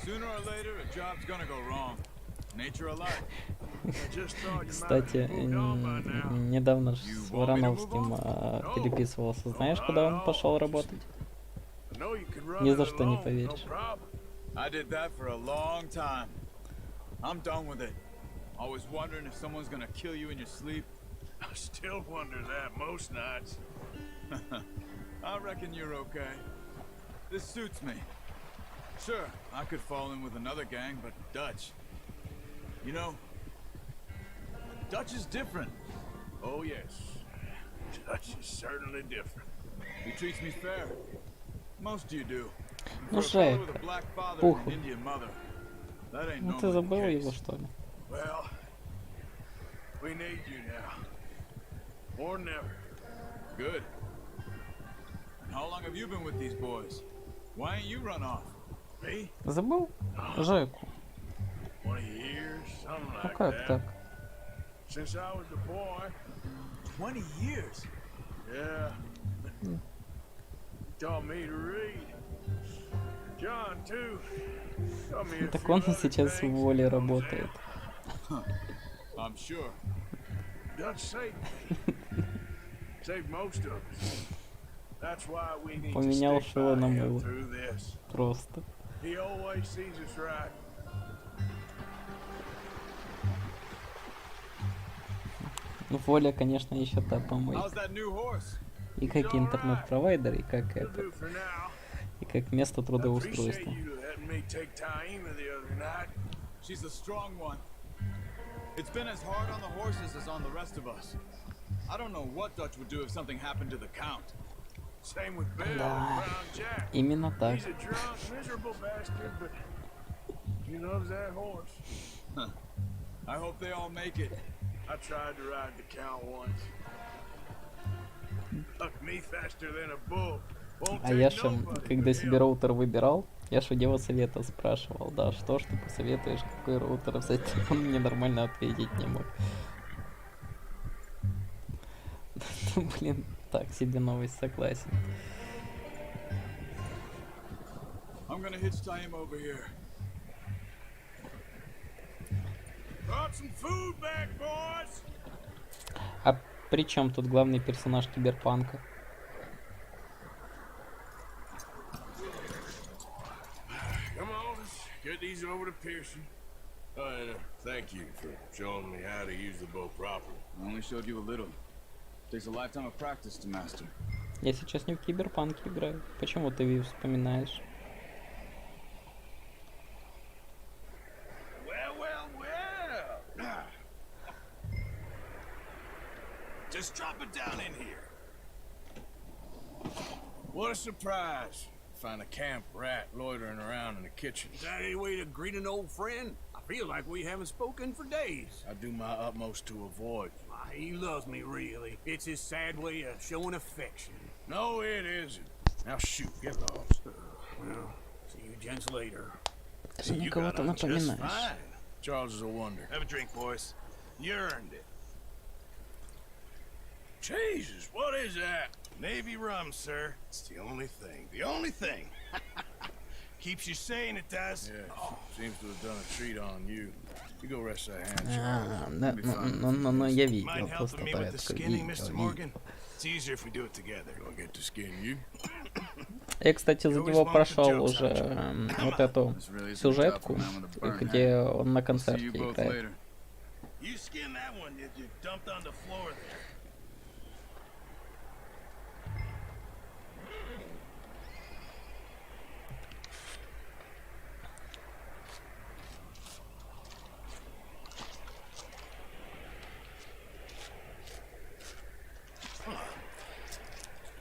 Sooner or later a job's gonna go wrong. Nature alive. Кстати, недавно с Вороновским переписывался. Знаешь, куда он пошел работать? Ни за что не поверишь. I did that for a long time. I'm done with it. Always wondering if someone's gonna kill you in your sleep. I still wonder that most nights. I reckon you're okay. This suits me. Sure, I could fall in with another gang, but Dutch. You know, Dutch is different. Oh yes, Dutch is certainly different. He treats me fair. Most of you do. Ну, Жек, пухлый. Ну ты забыл его, что ли? Well, we need you now. More than ever. Good. And how long have you been with these boys? Why ain't you run off? Me? Забыл Жеку. 20 years, something Ну like как that. так? Since I was a boy. 20 years? Yeah. He taught me to read. John too. Taught me a Так few он other сейчас в things. воле работает. I'm sure. Dutch saved me. Saved most of us. That's why we need to Поменял stick шило by на him мыло. through this. Просто. He always sees us right. Ну, воля, конечно, еще та помойка. How's that new horse? И как интернет-провайдер, и как это. И как место трудоустройства. She's a strong one. It's been as hard on the horses as on the rest of us. I don't know what Dutch would do if something happened to the Count. Same with Bill and Да, Brown Jack. именно так. He's a drunk, miserable bastard, but he loves that horse. I hope they all make it. I tried to ride the Count once. Took me faster than a bull. Won't А я take ж, nobody когда but себе him. роутер выбирал, я ж у него совета спрашивал. Да, что ж ты посоветуешь, какой роутер взять? Он мне нормально ответить не мог. Ну, блин, Так себе новость, согласен. I'm gonna hitch tie him over here. Brought some food back, boys. А при чем тут главный персонаж киберпанка? Come on, let's get these over to Pearson. Oh, and thank you for showing me how to use the bow properly. I only showed you a little. Takes a lifetime of practice to master. Я сейчас не в киберпанке играю. Почему ты ее вспоминаешь? Well. Just drop it down in here. What a surprise. Find a camp rat loitering around in the kitchen. Is that any way to greet an old friend? I feel like we haven't spoken for days. I do my utmost to avoid. Why, he loves me, really. It's his sad way of showing affection. No, it isn't. Now shoot, get lost. Well, see you gents later. Ты мне кого-то напоминаешь. Fine. Charles is a wonder. Have a drink, boys. You earned it. Jesus, what is that? Navy rum, sir. It's the only thing. The only thing. Keeps you sane, it does. Yeah, seems to have done a treat on you. You go rest that hand, Да, но я видел, Mind просто helping me with the порядка skinning, Mr. видео. Morgan? It's easier if we do it together. Do I get to skin you? Я, кстати, за него прошел уже вот эту сюжетку, где он на концерте играет. You skinned that one, you dumped on the floor there.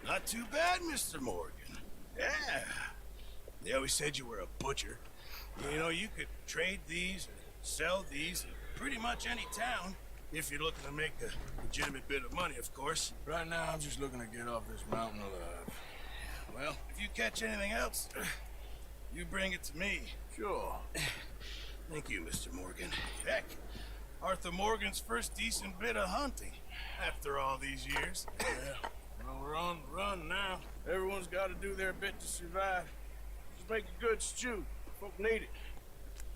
Not too bad, Mr. Morgan. Yeah. They always said you were a butcher. You know, you could trade these, sell these in pretty much any town, if you're looking to make a legitimate bit of money, of course. Right now, I'm just looking to get off this mountain alive. Well, if you catch anything else, you bring it to me. Sure. Thank you, Mr. Morgan. Heck, Arthur Morgan's first decent bit of hunting after all these years. Yeah. Well, we're on the run now. Everyone's got to do their bit to survive. Just make a good stew. Folk need it.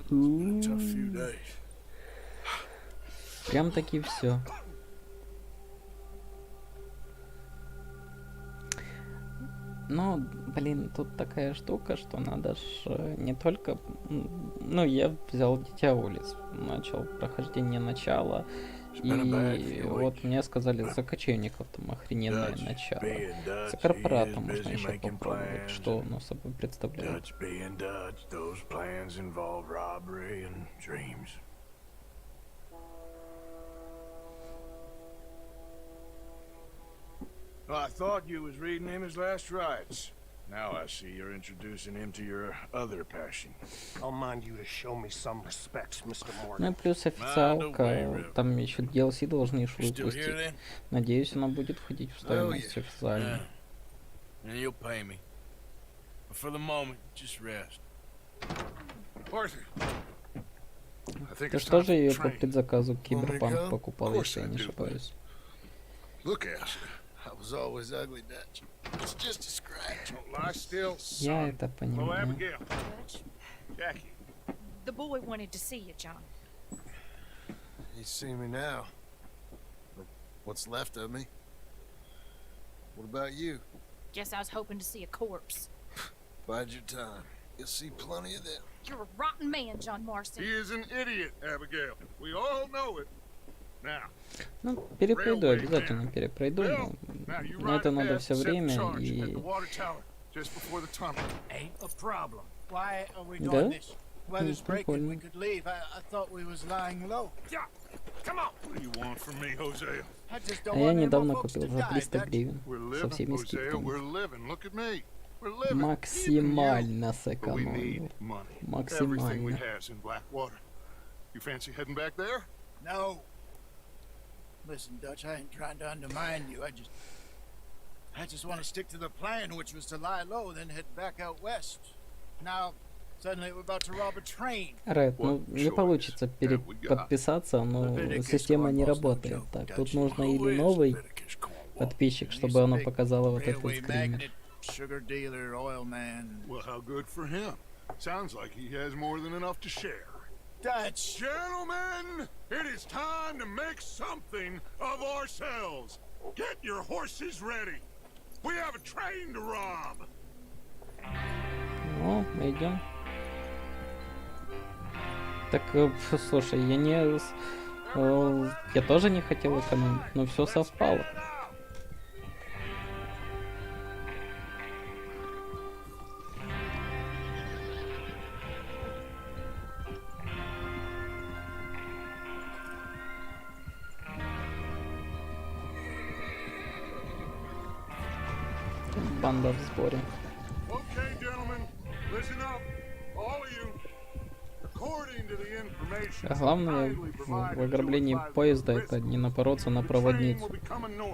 It's been a tough few days. Прям таки все. Ну, блин, тут такая штука, что надо ж не только... Ну, я взял Дитя улиц, начал прохождение начала, и вот мне сказали, закачай, у них там охрененное начало. За корпоратом можно еще попробовать, что оно собой представляет. Well, I thought you was reading him his last rites. Now I see you're introducing him to your other passion. I'll mind you to show me some respects, Mr. Morgan. Ну и плюс официалка, там еще DLC должны еще выпустить. Надеюсь, она будет входить в стоимость официально. And you'll pay me. But for the moment, just rest. Ты же тоже ее по предзаказу Киберпанк покупал, если я не ошибаюсь. Look at you. I was always ugly, Dutch. It's just a scratch. Don't lie still, Я это понимаю. Jackie. The boy wanted to see you, John. You see me now. What's left of me? What about you? Guess I was hoping to see a corpse. Bide your time. You'll see plenty of them. You're a rotten man, John Marston. He is an idiot, Abigail. We all know it. Now. Ну, перепройду, обязательно перепройду, но это надо все время и... Да? Weather's breaking. We could leave. I thought we was lying low. Come on. What do you want from me, Hosea? А я недавно купил за 300 гривен со всеми скидками. Максимально сэкономил. Максимально. No. Listen, Dutch, I ain't trying to undermine you. I just want to stick to the plan, which was to lie low, then head back out west. Now, suddenly we're about to rob a train. Ред, ну не получится подписаться, но система не работает. Так, тут нужно или новый подписчик, чтобы оно показало вот этот скример. Sugar dealer, oil man. Well, how good for him. Sounds like he has more than enough to share. Dutch! Gentlemen, it is time to make something of ourselves. Get your horses ready. We have a train to rob. Ну, идем. Так, слушай, я тоже не хотел экономить, но все совпало. Банда в сборе. А главное в ограблении поезда это не напороться на проводницу.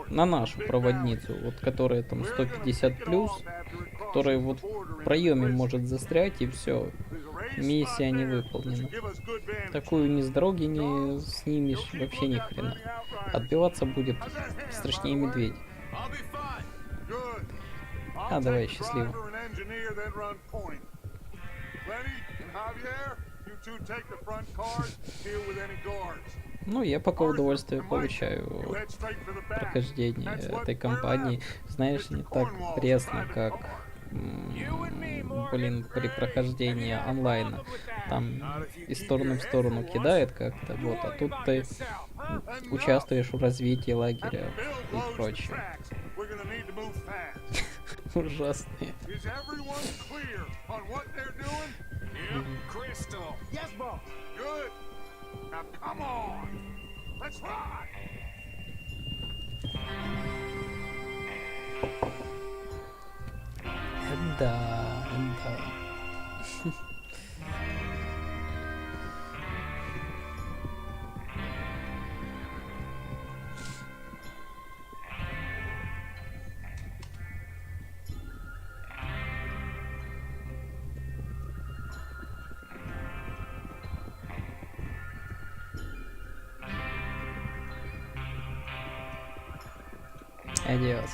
На нашу проводницу, вот которая там 150 плюс, которая вот в проеме может застрять, и все. Миссия не выполнена. Такую ни с дороги не снимешь, вообще ни хрена. Отбиваться будет страшнее медведь. А, давай, счастливо. Ну, я пока удовольствие получаю от прохождения этой кампании. Знаешь, не так пресно, как, блин, при прохождении онлайна. Там из стороны в сторону кидает как-то, вот, а тут ты участвуешь в развитии лагеря и прочее. Ужасные. Crystal. Yes, boss. Good. Now come on. Let's ride. Да. Adios.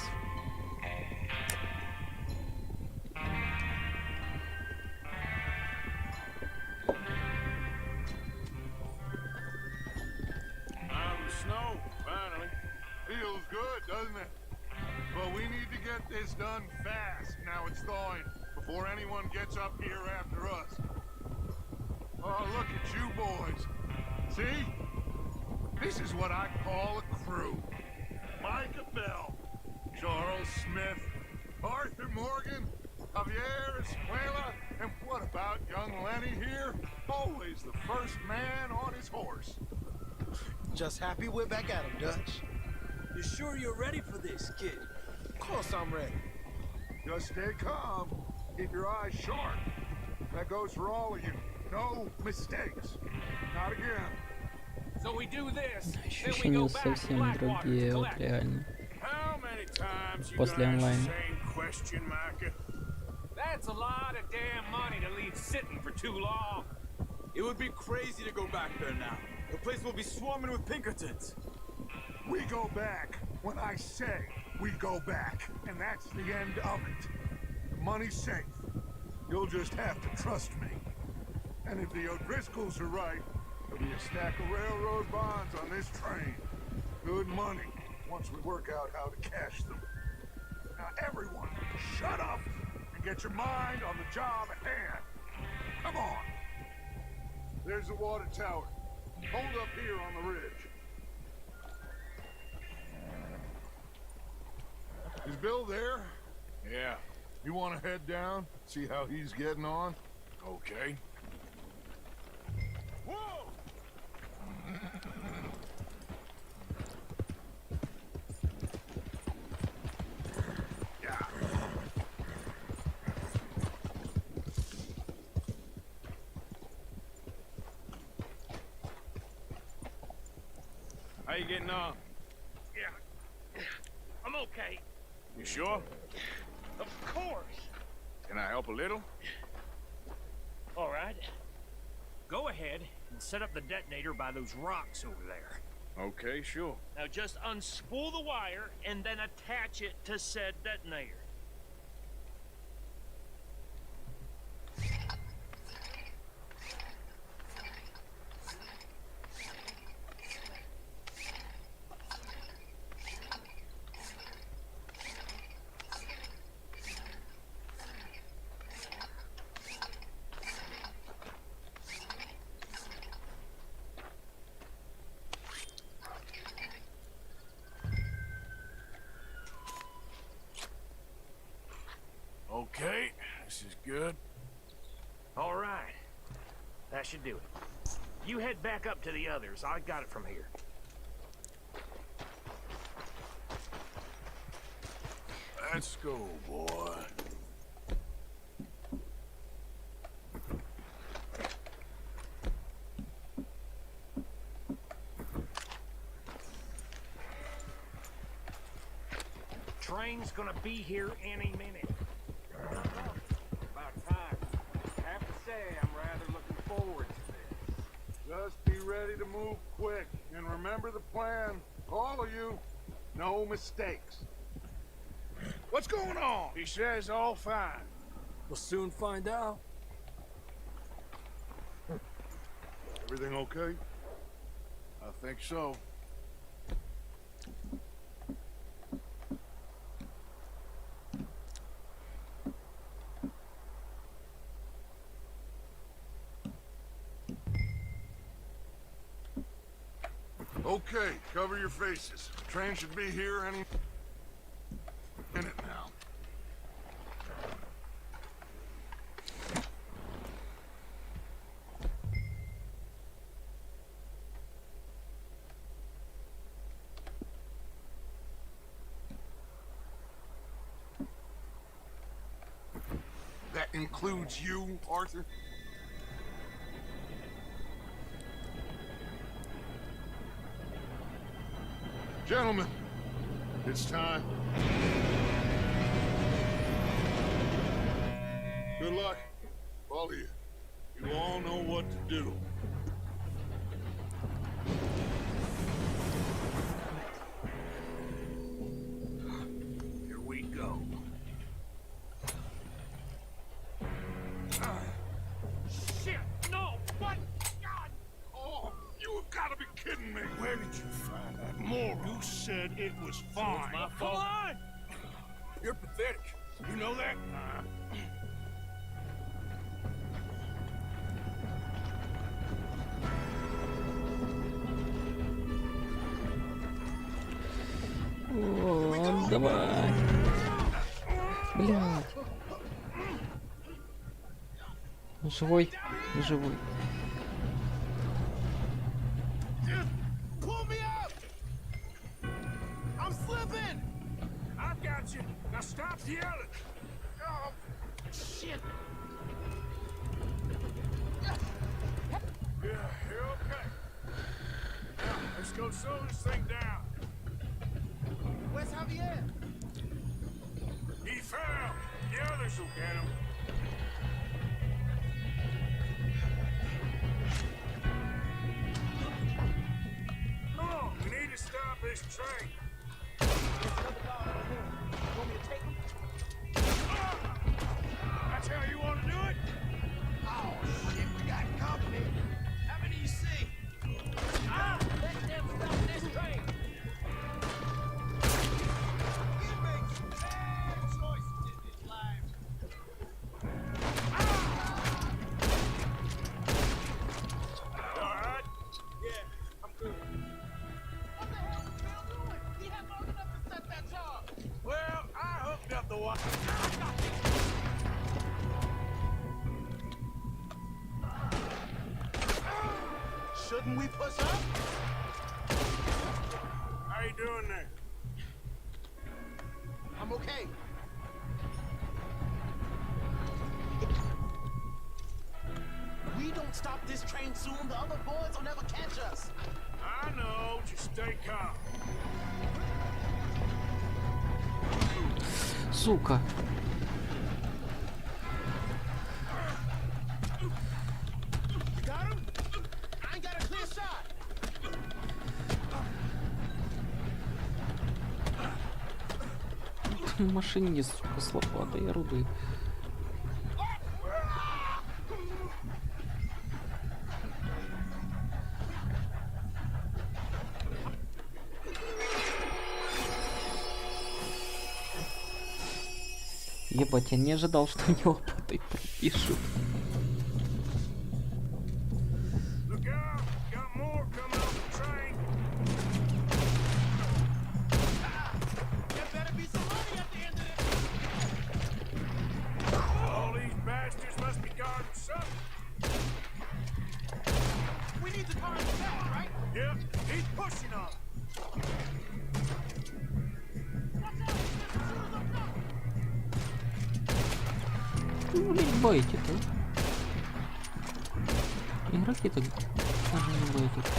Snow, finally. Feels good, doesn't it? But we need to get this done fast. Now it's thawing before anyone gets up here after us. Oh, look at you boys. See? This is what I call a crew. Micah Bell, Charles Smith, Arthur Morgan, Javier Escuela, and what about young Lenny here? Always the first man on his horse. Just happy we're back at him, Dutch. You sure you're ready for this, kid? Of course I'm ready. Just stay calm. Keep your eyes sharp. That goes for all of you. No mistakes. Not again. So we do this, Ощущения совсем другие, вот реально. После онлайна. That's a lot of damn money to leave sitting for too long. It would be crazy to go back there now. The place will be swarming with Pinkertons. We go back when I say we go back, and that's the end of it. The money's safe. You'll just have to trust me. And if the O'Driscolls are right, there'll be a stack of railroad bonds on this train. Good money, once we work out how to cash them. Now everyone, shut up and get your mind on the job at hand. Come on. There's the water tower. Hold up here on the ridge. Is Bill there? Yeah. You want to head down, see how he's getting on? Okay. Whoa! How you getting on? Yeah. I'm okay. You sure? Of course. Can I help a little? All right. Go ahead and set up the detonator by those rocks over there. Okay, sure. Now just unspool the wire and then attach it to said detonator. Okay, this is good. All right. That should do it. You head back up to the others. I got it from here. Let's go, boy. Train's gonna be here any minute. About time. I have to say, I'm rather looking forward to this. Just be ready to move quick, and remember the plan. All of you, no mistakes. What's going on? He says all fine. We'll soon find out. Everything okay? I think so. Okay, cover your faces. Train should be here any minute now. That includes you, Arthur? Gentlemen, it's time. Good luck, all of you. You all know what to do. Here we go. Shit! No! What? God! Oh, you have got to be kidding me. Where did you find that moron? You said it was So fine. it's my Come fault. on! You're pathetic. You know that? О, давай. Блядь. Живой, живой. Pull me up! I'm slipping! I've got you. Now stop yelling. Oh, shit! Yeah, you're okay. Now, let's go slow this thing down. Where's Javier? He fell. The others will get him. Come on, we need to stop this train. That's how you want to do it? Oh, shit, we got company. How many you see? Let them stop this train! We make some bad choices in this life. All right. Yeah, I'm good. What the hell is Bill doing? He had long enough to set that job. Well, I hooked up the wire. Shouldn't we push up? How you doing there? I'm okay. We don't stop this train soon, the other boys will never catch us. I know. Just stay calm. Сука. You got him? I ain't got a clear shot. Машинист, сука, с лопатой орудует. Ебать, я не ожидал, что они лопатой пропишут. Ну, блин, боите-то. Игроки-то даже не бойтесь.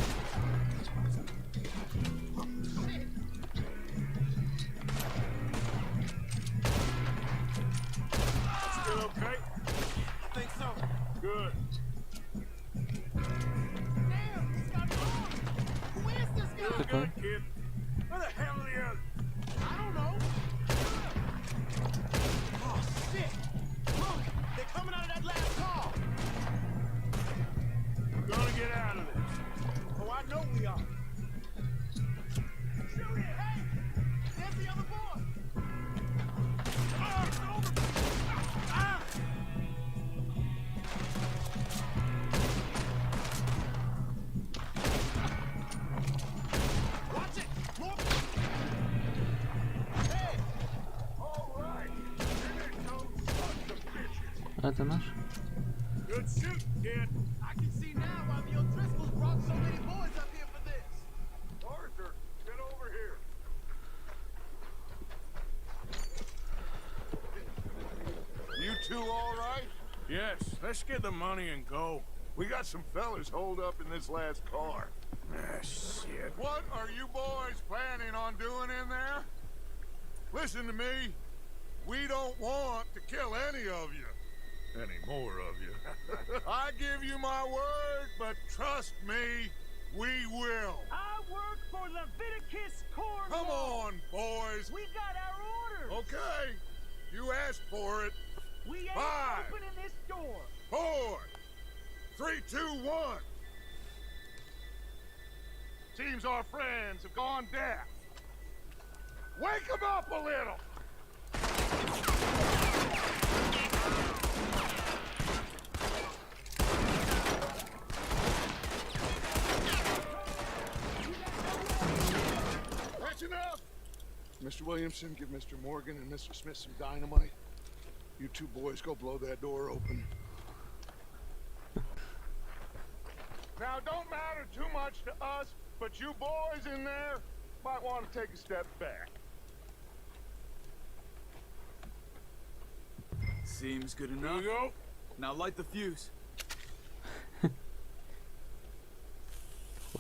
Такой. Это наш? You two all right? Yes, let's get the money and go. We got some fellas holed up in this last car. Ah, shit. What are you boys planning on doing in there? Listen to me. We don't want to kill any of you. Any more of you. I give you my word, but trust me, we will. I work for Leviticus Corps. Come on, boys. We got our orders. Okay. You asked for it. We ain't 5, opening this door. 4, 3, 2, 1. Seems our friends have gone deaf. Wake them up a little. That's enough. Mr. Williamson, give Mr. Morgan and Mr. Smith some dynamite. You two boys go blow that door open. Now, don't matter too much to us, but you boys in there might want to take a step back. Seems good enough. Here we go. Now light the fuse.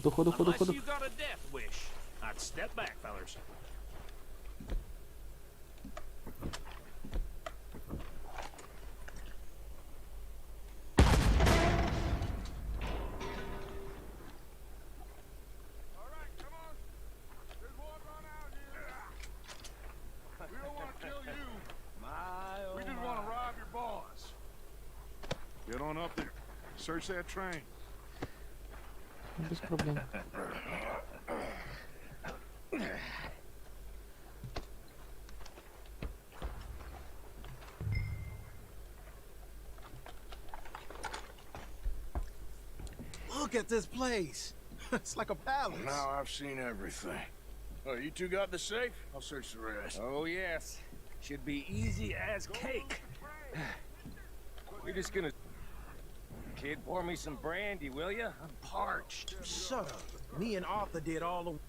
Unless you got a death wish, I'd step back, fellers. Get on up there. Search that train. Без проблем. Look at this place. It's like a palace. Now I've seen everything. Oh, you two got the safe? I'll search the rest. Oh, yes. Should be easy as cake. We're just gonna... Kid, pour me some brandy, will ya? I'm parched. Shut up. Me and Arthur did all the...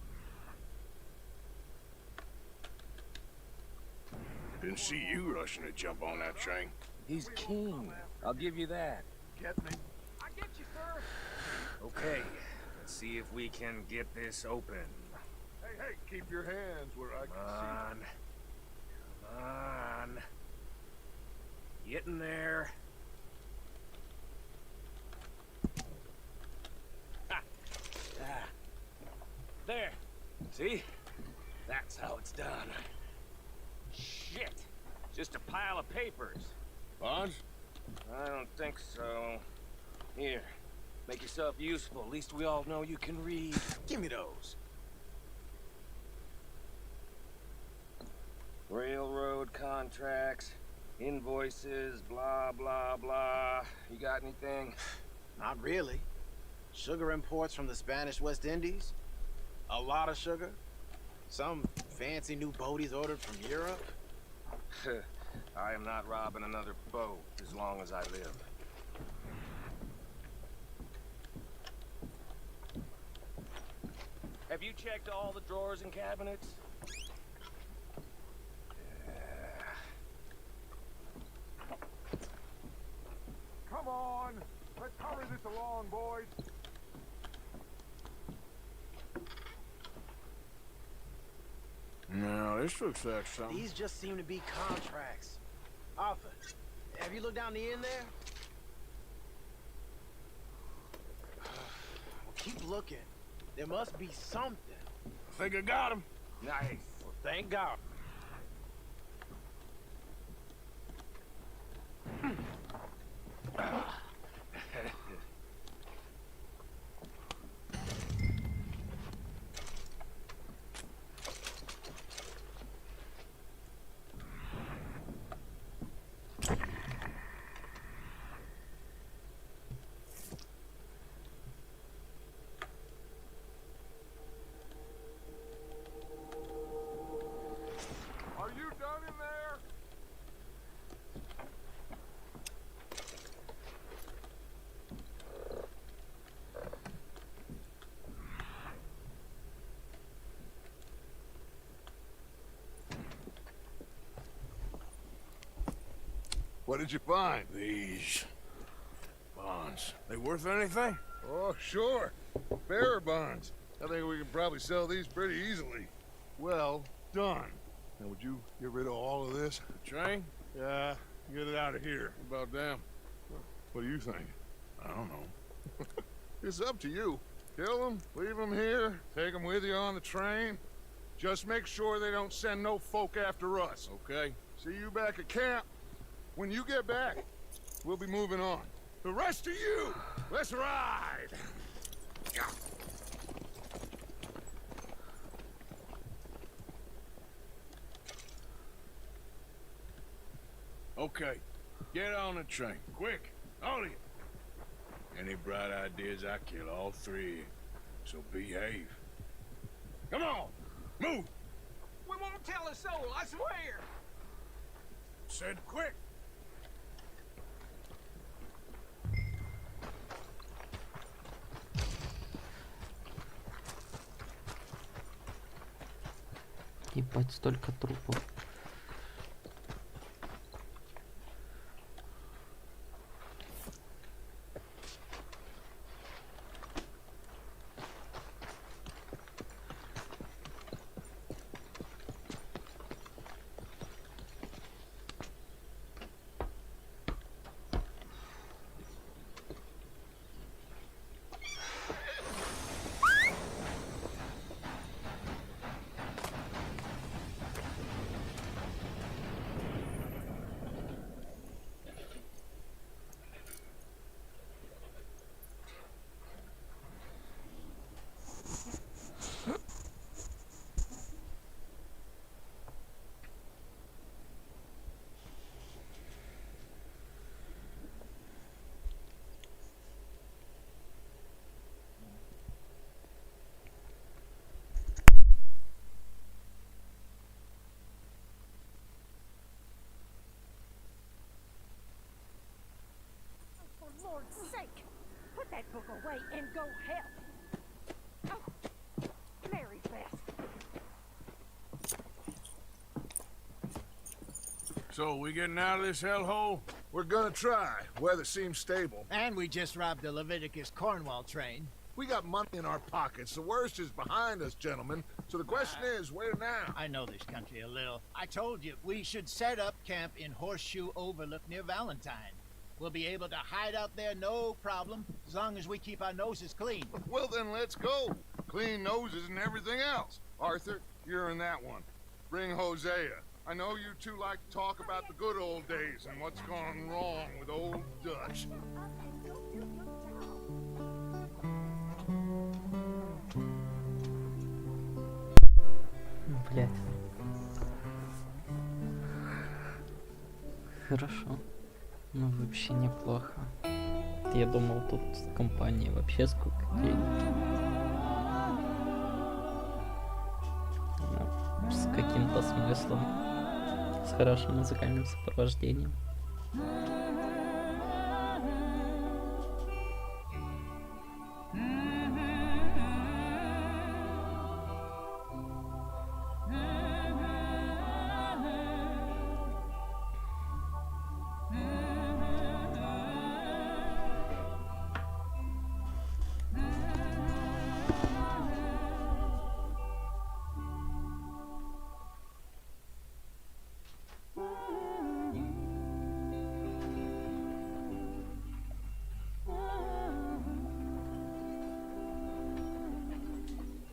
Didn't see you rushing to jump on that train. He's king. I'll give you that. Get me. I get you, sir. Okay, let's see if we can get this open. Hey, keep your hands where I can see. Come on. Get in there. There. See? That's how it's done. shit. Just a pile of papers. Bonds? I don't think so. Here, make yourself useful. At least we all know you can read. Give me those. Railroad contracts, invoices, blah, blah, blah. You got anything? Not really. Sugar imports from the Spanish West Indies. A lot of sugar. Some fancy new boaties ordered from Europe. I am not robbing another boat as long as I live. Have you checked all the drawers and cabinets? Come on, let's hurry this along, boys. No, this looks like something. These just seem to be contracts. Arthur, have you looked down the end there? Well, keep looking. There must be something. I think I got him. Nice. Well, thank God. Are you done in there? What did you find? These bonds. They worth anything? Oh, sure. Bearer bonds. I think we can probably sell these pretty easily. Well done. Now, would you get rid of all of this? The train? Yeah, get it out of here. About them. What do you think? I don't know. It's up to you. Kill them, leave them here, take them with you on the train. Just make sure they don't send no folk after us. Okay. See you back at camp. When you get back, we'll be moving on. The rest of you, let's ride! Okay. Get on the train. Quick. All of you. Any bright ideas, I kill all three. So behave. Come on. Move. We won't tell a soul, I swear. Said quick. Ебать, столько трупов. For Lord's sake, put that book away and go help. Oh, Mary Beth. So, we getting out of this hellhole? We're gonna try. Weather seems stable. And we just robbed the Leviticus Cornwall train. We got money in our pockets. The worst is behind us, gentlemen. So the question is, where now? I know this country a little. I told you, we should set up camp in Horseshoe Overlook near Valentine. We'll be able to hide out there no problem, as long as we keep our noses clean. Well, then let's go. Clean noses and everything else. Arthur, you're in that one. Bring Hosea. I know you two like to talk about the good old days and what's gone wrong with old Dutch. Блять. Хорошо. Ну, вообще неплохо. Я думал, тут компании вообще сколько денег. Ну, с каким-то смыслом. С хорошим музыкальным сопровождением.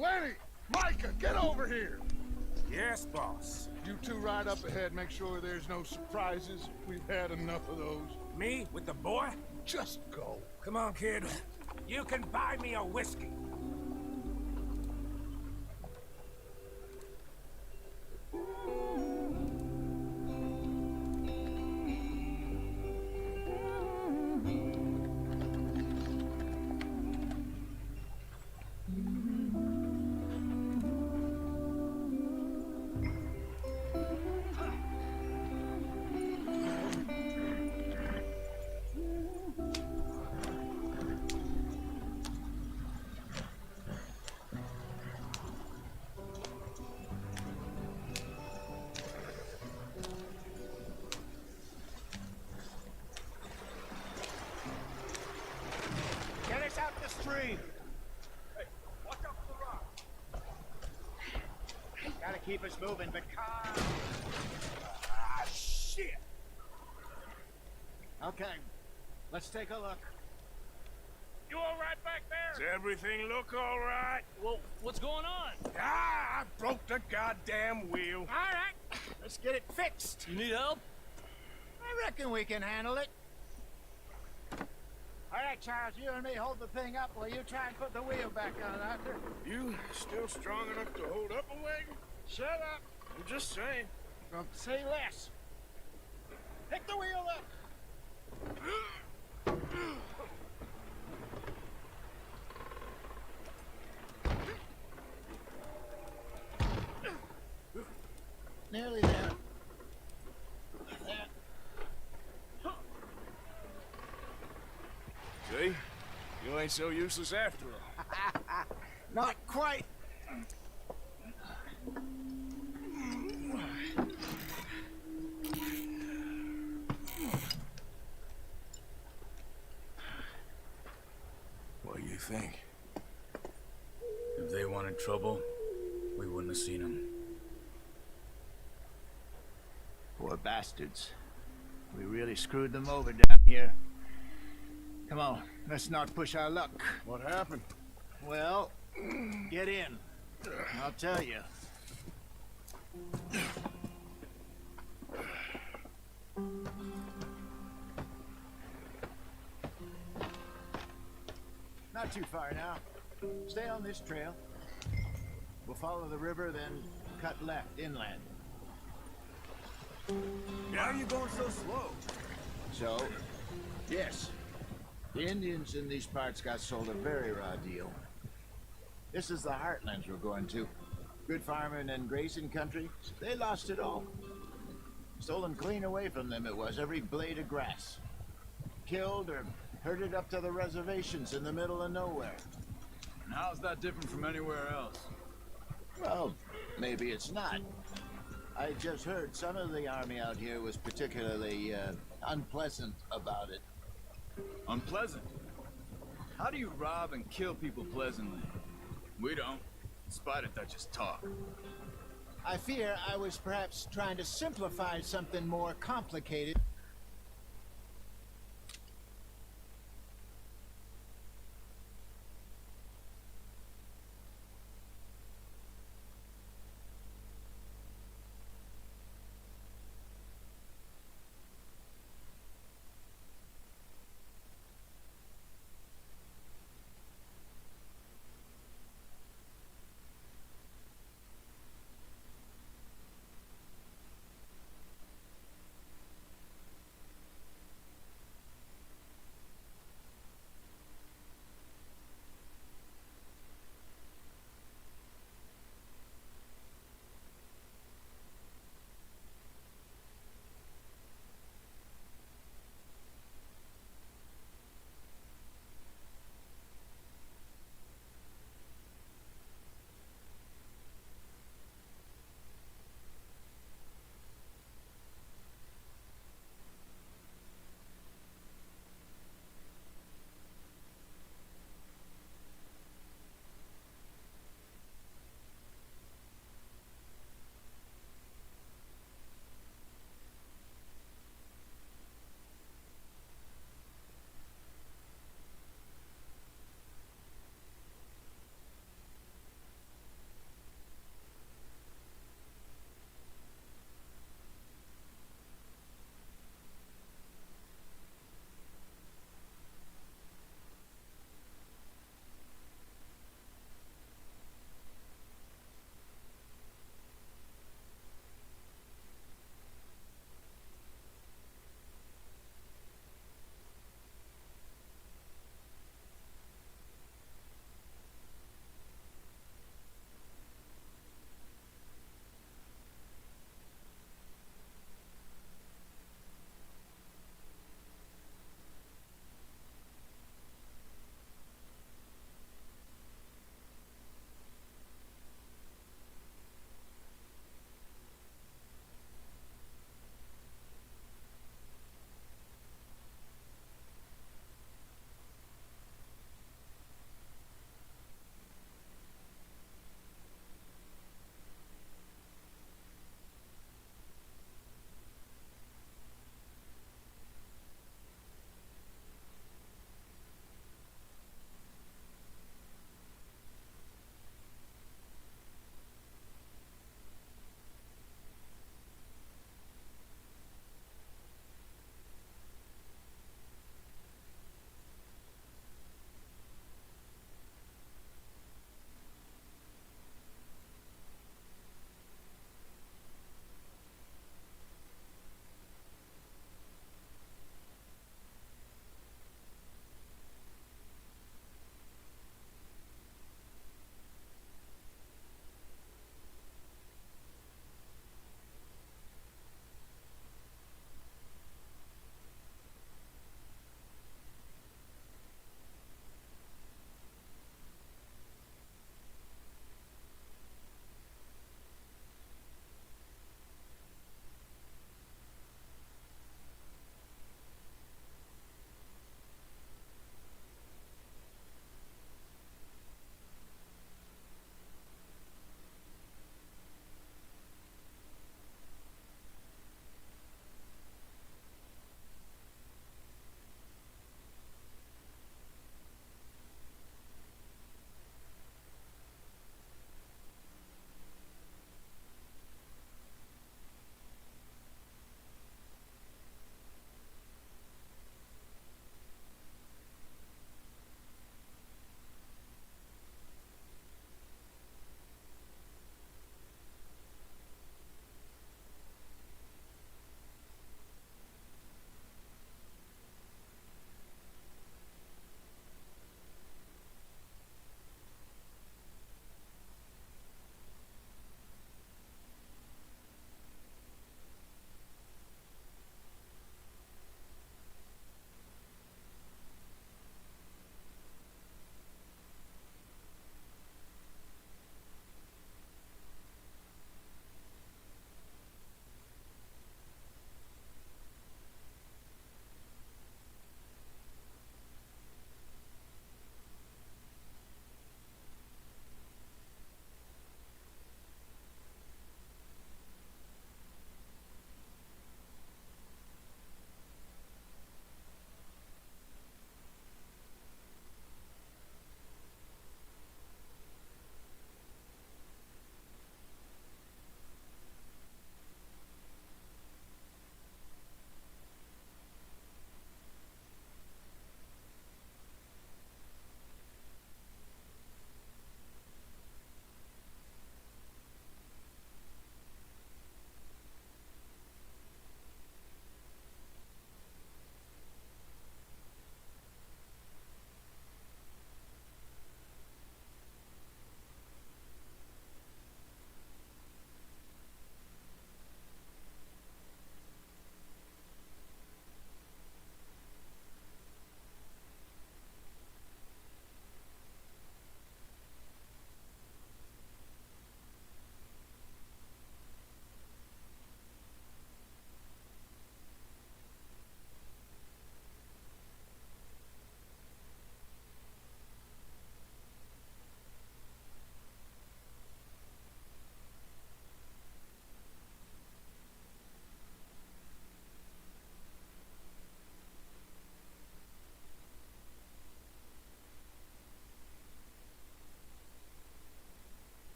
Lenny! Micah, get over here! Yes, boss. You two ride up ahead, make sure there's no surprises. We've had enough of those. Me with the boy? Just go. Come on, kid. You can buy me a whiskey. Get us out the stream. Hey, watch out for the rock. Gotta keep us moving, but calm. Ah, shit. Okay, let's take a look. You all right back there? Does everything look all right? Well, what's going on? Ah, I broke the goddamn wheel. All right, let's get it fixed. You need help? I reckon we can handle it. All right, Charles, you and me hold the thing up while you try and put the wheel back on, Arthur. You still strong enough to hold up a wagon? Shut up. I'm just saying. Don't say less. Pick the wheel up. Nearly there. There. See? You ain't so useless after all. Not quite. What do you think? If they wanted trouble, we wouldn't have seen them. Poor bastards. We really screwed them over down here. Come on, let's not push our luck. What happened? Well, get in. I'll tell you. Not too far now. Stay on this trail. We'll follow the river, then cut left inland. Why are you going so slow? So, yes, the Indians in these parts got sold a very raw deal. This is the heartlands we're going to. Good farming and grazing country, they lost it all. Stolen clean away from them it was, every blade of grass. Killed or herded up to the reservations in the middle of nowhere. And how's that different from anywhere else? Well, maybe it's not. I just heard some of the army out here was particularly unpleasant about it. Unpleasant? How do you rob and kill people pleasantly? We don't, in spite of Dutch's talk. I fear I was perhaps trying to simplify something more complicated.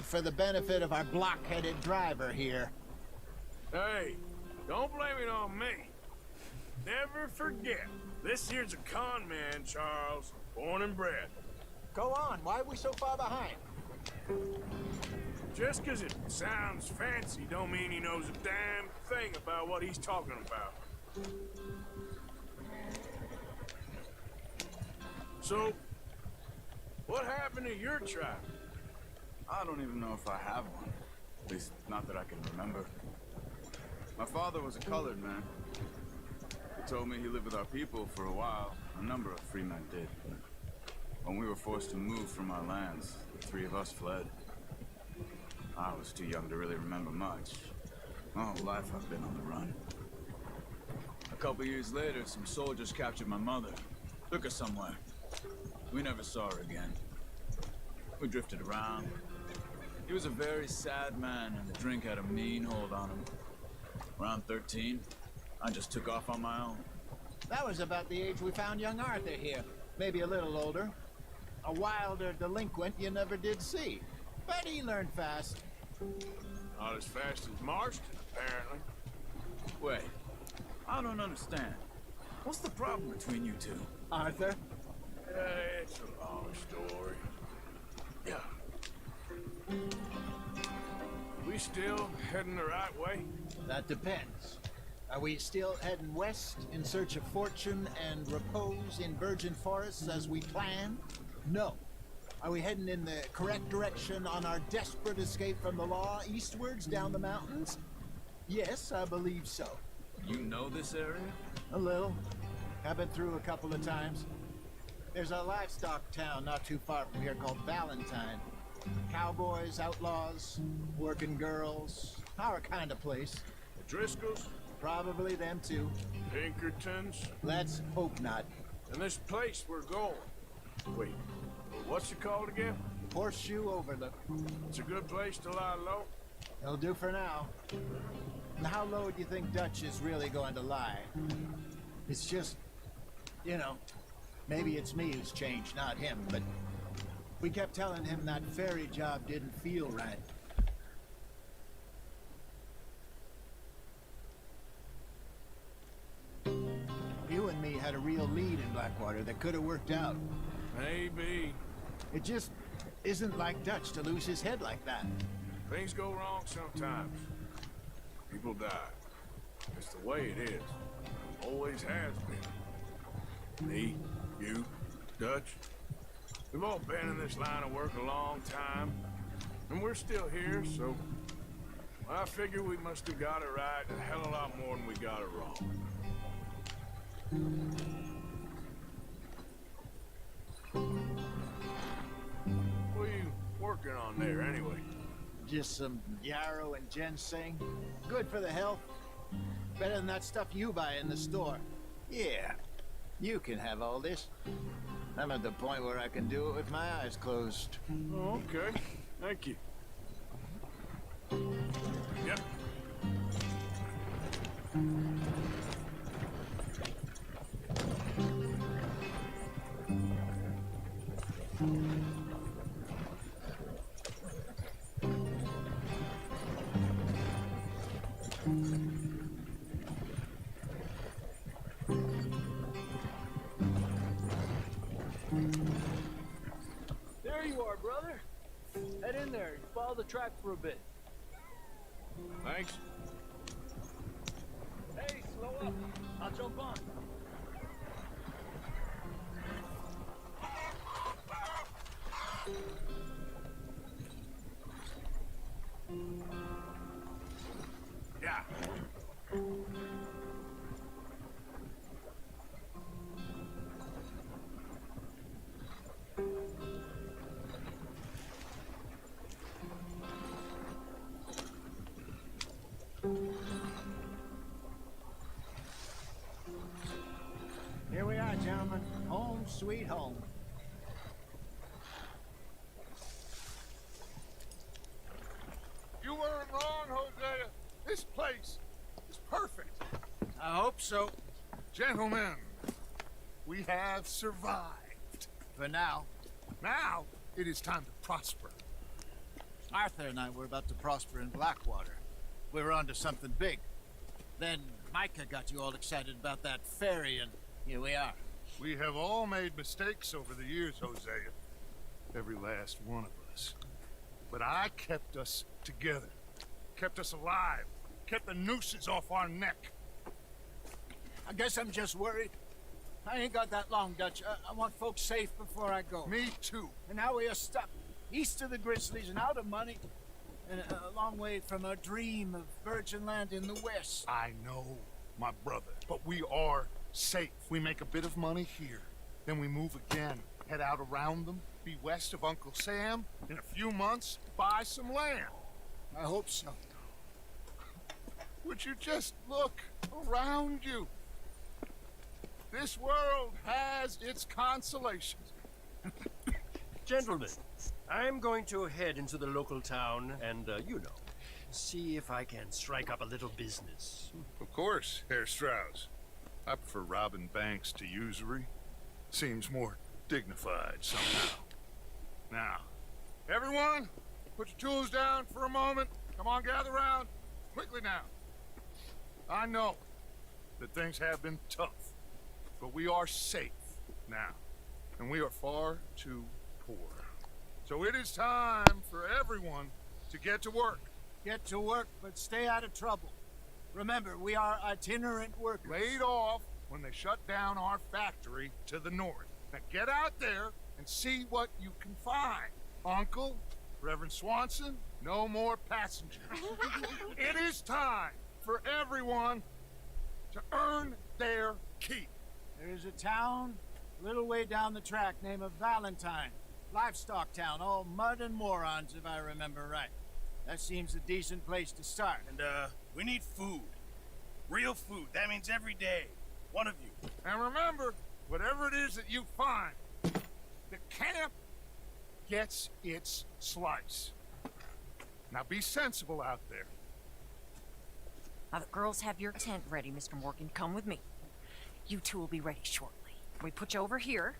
for the benefit of our blockheaded driver here. Hey, don't blame it on me. Never forget, this here's a con man, Charles, born and bred. Go on, why are we so far behind? Just 'cause it sounds fancy don't mean he knows a damn thing about what he's talking about. So, what happened to your tribe? I don't even know if I have one. At least, not that I can remember. My father was a colored man. He told me he lived with our people for a while. A number of free men did. But when we were forced to move from our lands, the three of us fled. I was too young to really remember much. My whole life I've been on the run. A couple years later, some soldiers captured my mother. Took her somewhere. We never saw her again. We drifted around. He was a very sad man, and the drink had a mean hold on him. Around 13, I just took off on my own. That was about the age we found young Arthur here. Maybe a little older. A wilder delinquent you never did see. But he learned fast. Not as fast as Marston, apparently. Wait, I don't understand. What's the problem between you two? Arthur? It's a long story. Yeah. We still heading the right way? That depends. Are we still heading west in search of fortune and repose in virgin forests as we planned? No. Are we heading in the correct direction on our desperate escape from the law eastwards down the mountains? Yes, I believe so. You know this area? A little. I've been through a couple of times. There's a livestock town not too far from here called Valentine. Cowboys, outlaws, working girls, our kind of place. The Driscolls? Probably them too. Pinkertons? Let's hope not. And this place we're going. Wait, what's it called again? Horseshoe Overlook. It's a good place to lie low? It'll do for now. And how low do you think Dutch is really going to lie? It's just, you know, maybe it's me who's changed, not him, but we kept telling him that ferry job didn't feel right. You and me had a real lead in Blackwater that could have worked out. Maybe. It just isn't like Dutch to lose his head like that. Things go wrong sometimes. People die. It's the way it is. Always has been. Me, you, Dutch. We've all been in this line of work a long time. And we're still here, so I figure we must have got it right a hell of a lot more than we got it wrong. What are you working on there, anyway? Just some yarrow and ginseng. Good for the health. Better than that stuff you buy in the store. Yeah, you can have all this. I'm at the point where I can do it with my eyes closed. Oh, okay. Thank you. Yep. There you are, brother. Head in there. Follow the track for a bit. Thanks. Hey, slow up. I'll jump on. Yeah. Here we are, gentlemen. Home sweet home. You weren't wrong, Hosea. This place is perfect. I hope so. Gentlemen, we have survived. For now. Now, it is time to prosper. Arthur and I were about to prosper in Blackwater. We were onto something big. Then Micah got you all excited about that ferry, and here we are. We have all made mistakes over the years, Hosea. Every last one of us. But I kept us together. Kept us alive. Kept the nooses off our neck. I guess I'm just worried. I ain't got that long, Dutch. I want folks safe before I go. Me too. And now we are stuck east of the Grizzlies and out of money, and a long way from our dream of virgin land in the west. I know, my brother, but we are safe. We make a bit of money here, then we move again, head out around them, be west of Uncle Sam, in a few months, buy some land. I hope so. Would you just look around you? This world has its consolations. Gentlemen, I'm going to head into the local town and, see if I can strike up a little business. Of course, Herr Strauss. I prefer robbing banks to usury. Seems more dignified somehow. Now, everyone, put your tools down for a moment. Come on, gather round. Quickly now. I know that things have been tough, but we are safe now, and we are far too poor. So it is time for everyone to get to work. Get to work, but stay out of trouble. Remember, we are itinerant workers. Laid off when they shut down our factory to the north. Now get out there and see what you can find. Uncle, Reverend Swanson, no more passengers. It is time for everyone to earn their keep. There is a town a little way down the track named Valentine. Livestock town, all mud and morons, if I remember right. That seems a decent place to start. And, we need food. Real food. That means every day. One of you. And remember, whatever it is that you find, the camp gets its slice. Now be sensible out there. Now the girls have your tent ready, Mr. Morgan. Come with me. You two will be ready shortly. We put you over here.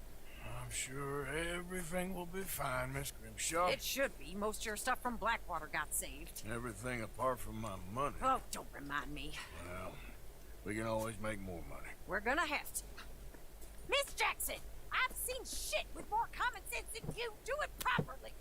I'm sure everything will be fine, Miss Grimshaw. It should be. Most of your stuff from Blackwater got saved. Everything apart from my money. Oh, don't remind me. Well, we can always make more money. We're gonna have to. Miss Jackson, I've seen shit with more common sense than you. Do it properly.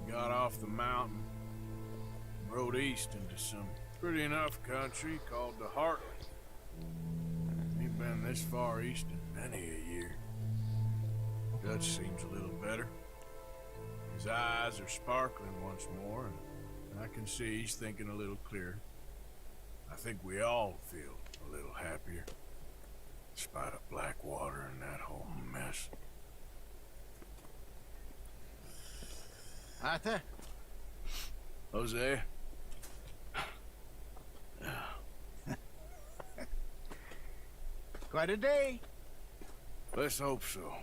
Got off the mountain, rode east into some pretty enough country called the Heartland. Ain't been this far east in many a year. Dutch seems a little better. His eyes are sparkling once more, and I can see he's thinking a little clearer. I think we all feel a little happier, in spite of Blackwater and that whole mess. Arthur? Jose? Quite a day. Let's hope so.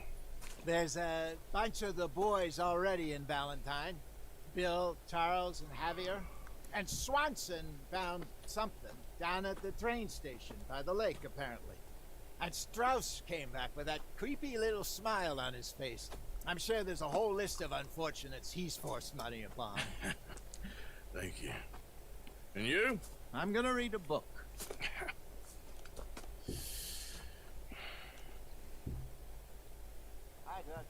There's a bunch of the boys already in Valentine. Bill, Charles, and Javier. And Swanson found something down at the train station by the lake, apparently. And Strauss came back with that creepy little smile on his face. I'm sure there's a whole list of unfortunates he's forced money upon. Thank you. And you? I'm gonna read a book. Hi, Dutch.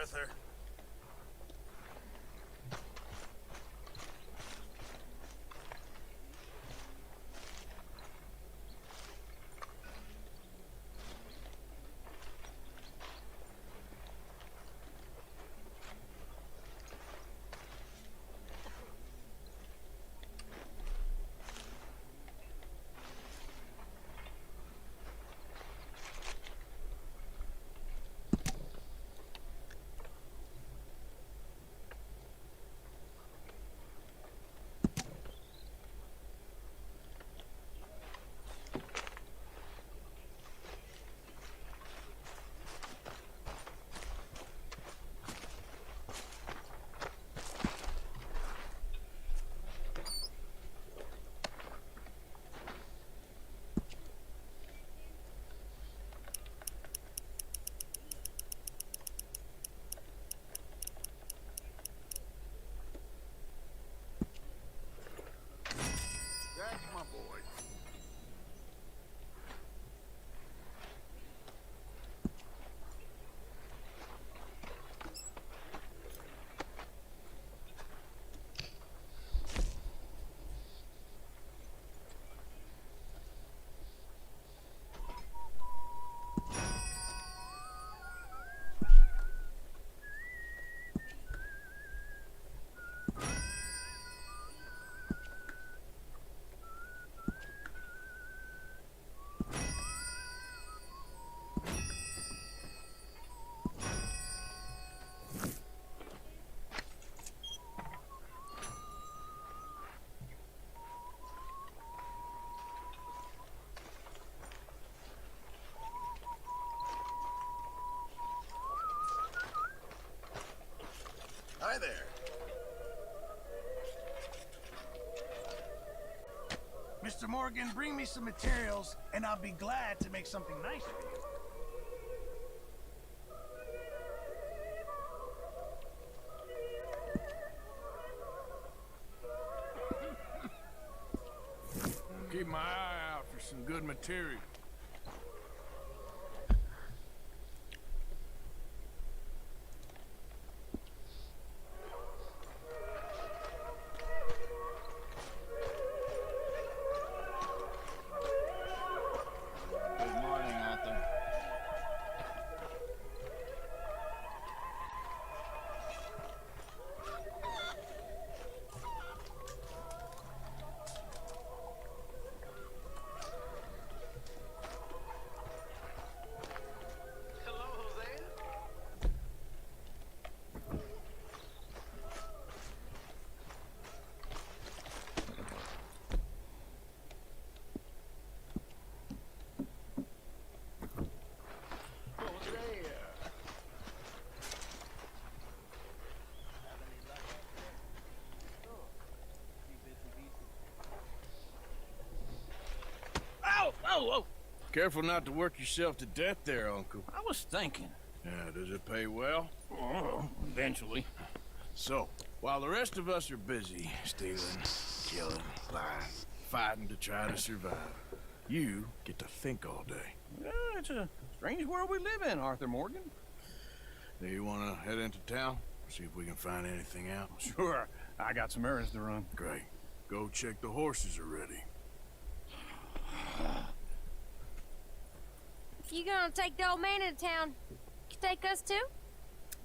Arthur. That's my boy. Hi there. Mr. Morgan, bring me some materials, and I'll be glad to make something nice for you. Keep my eye out for some good material. Good morning, Arthur. Hello, Hosea. Ow! Oh, oh! Careful not to work yourself to death there, Uncle. I was thinking. Yeah, does it pay well? Oh, eventually. So, while the rest of us are busy stealing, killing, lying, fighting to try to survive, you get to think all day. Yeah, it's a strange world we live in, Arthur Morgan. Do you want to head into town? See if we can find anything out? Sure. I got some errands to run. Great. Go check the horses are ready. If you gonna take the old man into town, you take us too?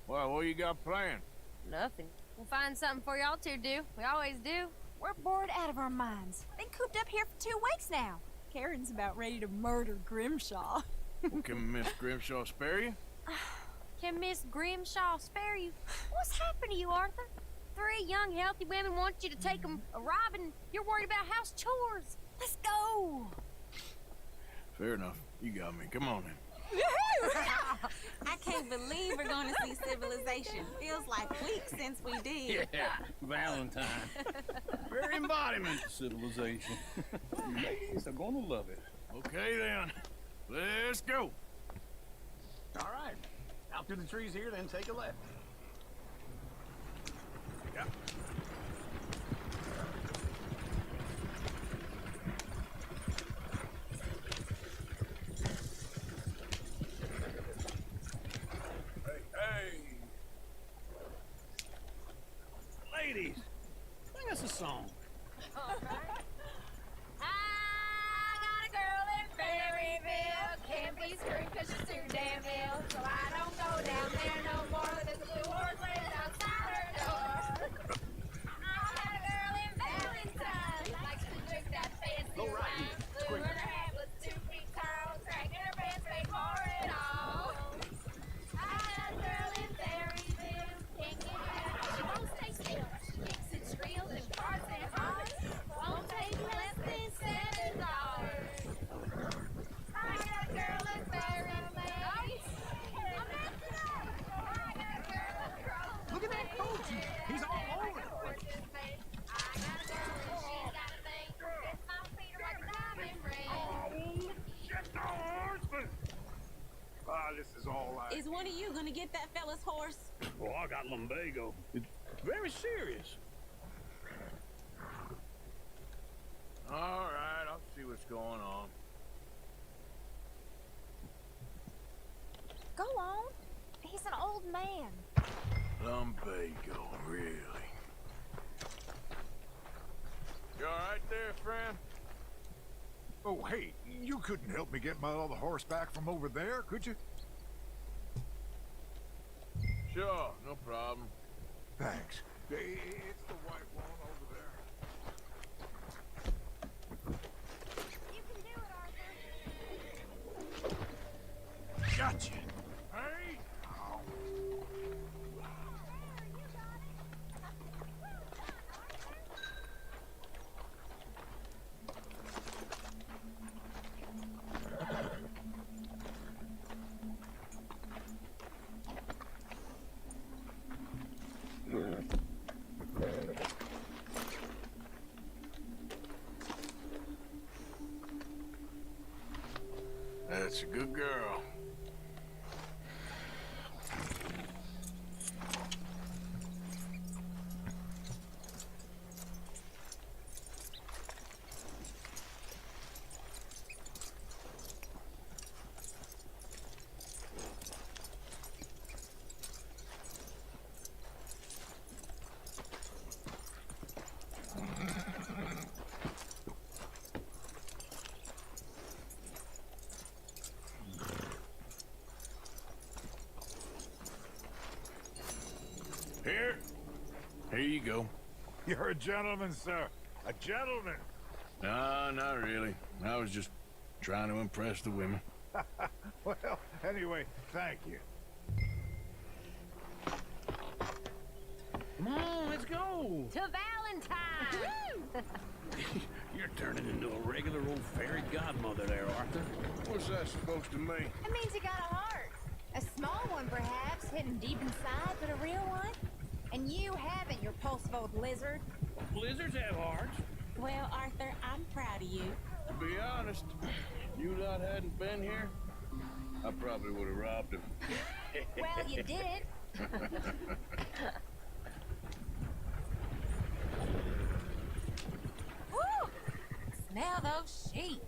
Well, what you got planned? Nothing. We'll find something for y'all to do. We always do. We're bored out of our minds. Been cooped up here for 2 weeks now. Karen's about ready to murder Grimshaw. Well, can Miss Grimshaw spare you? Can Miss Grimshaw spare you? What's happened to you, Arthur? 3 young, healthy women want you to take them a robbing. You're worried about house chores. Let's go. Fair enough. You got me. Come on then. I can't believe we're going to see civilization. Feels like weeks since we did. Yeah, Valentine. Very embodiment of civilization. Ladies are gonna love it. Okay then. Let's go. All right. Out through the trees here, then take a left. Yeah. us a song. I got a girl in Berryville. Can't be screwed 'cause she's too damn ill. So I don't go down there no more. There's a blue horse waiting outside her door. I got a girl in Valentine. Likes to drink that fancy wine. Blue in her hat with 2 feet tall. Dragging her pants, paid for it all. I got a girl in Berryville. Can't get out. She won't stay still. She kicks and squeals and farts and hollers. Won't take less than $7. I got a girl in Berryville. Look at that coach. He's all over the place. Shit, the horseman! Ah, this is all I... Is one of you gonna get that fella's horse? Well, I got lumbago. It's very serious. All right, I'll see what's going on. Go on. He's an old man. Lumbago, really? You all right there, friend? Oh, hey, you couldn't help me get my other horse back from over there, could you? Sure, no problem. Thanks. It's the white one over there. You can do it, Arthur. Gotcha. Hey! That's a good girl. Here you go. You're a gentleman, sir. A gentleman. No, not really. I was just trying to impress the women. Well, anyway, thank you. Come on, let's go. To Valentine. You're turning into a regular old fairy godmother there, Arthur. What's that supposed to mean? It means you got a heart. A small one, perhaps, hidden deep inside, but a real one. And you haven't, you pulse-vote lizard. Lizards have hearts. Well, Arthur, I'm proud of you. To be honest, if you lot hadn't been here, I probably would have robbed him. Well, you did. Woo! Smell those sheep.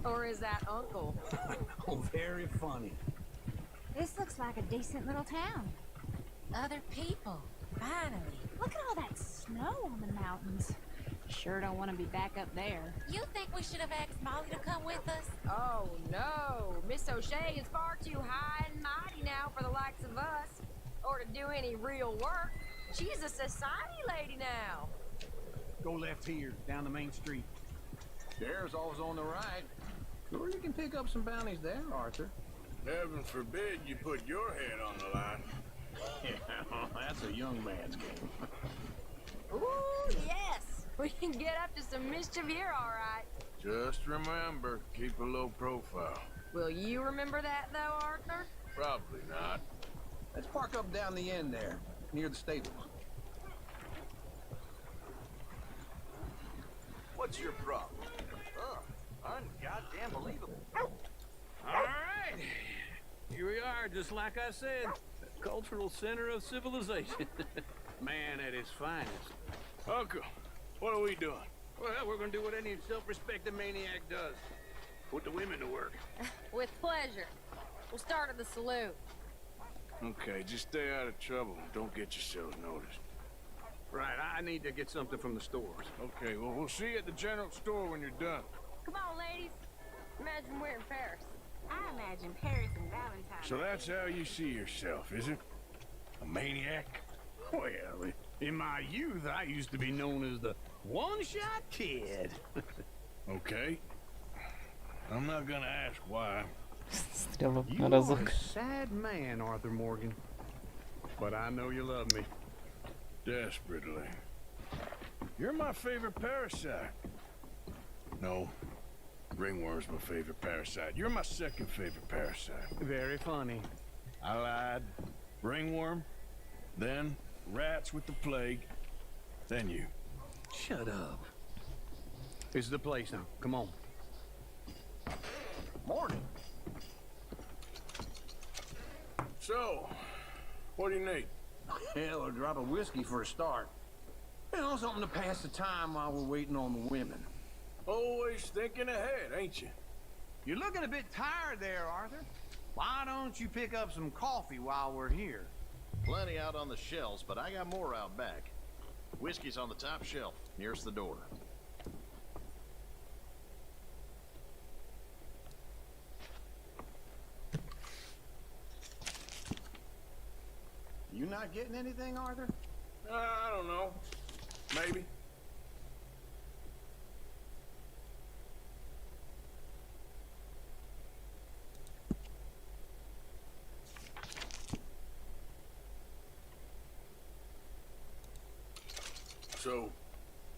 Or is that Uncle? Oh, very funny. This looks like a decent little town. Other people, finally. Look at all that snow on the mountains. Sure don't want to be back up there. You think we should have asked Molly to come with us? Oh, no. Miss O'Shea is far too high and mighty now for the likes of us. Or to do any real work. She's a society lady now. Go left here, down the main street. There's always on the right. Sure, you can pick up some bounties there, Arthur. Heaven forbid you put your head on the line. Yeah, that's a young man's game. Ooh, yes. We can get up to some mischief here, all right. Just remember, keep a low profile. Will you remember that, though, Arthur? Probably not. Let's park up down the end there, near the stables. What's your problem? Oh, ungoddamn believable. All right. Here we are, just like I said. The cultural center of civilization. Man at his finest. Uncle, what are we doing? Well, we're gonna do what any self-respecting maniac does. Put the women to work. With pleasure. We'll start at the saloon. Okay, just stay out of trouble and don't get yourselves noticed. Right, I need to get something from the stores. Okay, well, we'll see you at the general store when you're done. Come on, ladies. Imagine we're in Paris. I imagine Paris and Valentine's. So that's how you see yourself, is it? A maniac? Well, in my youth, I used to be known as the one-shot kid. Okay. I'm not gonna ask why. Стрелок You на are разок. a sad man, Arthur Morgan. But I know you love me. Desperately. You're my favorite parasite. No. Ringworm's my favorite parasite. You're my second favorite parasite. Very funny. I lied. Ringworm, then rats with the plague, then you. Shut up. This is the place now. Come on. Morning. So, what do you need? Hell, a drop of whiskey for a start. You know, something to pass the time while we're waiting on the women. Always thinking ahead, ain't you? You're looking a bit tired there, Arthur. Why don't you pick up some coffee while we're here? Plenty out on the shelves, but I got more out back. Whiskey's on the top shelf, nearest the door. You not getting anything, Arthur? I don't know. Maybe. So,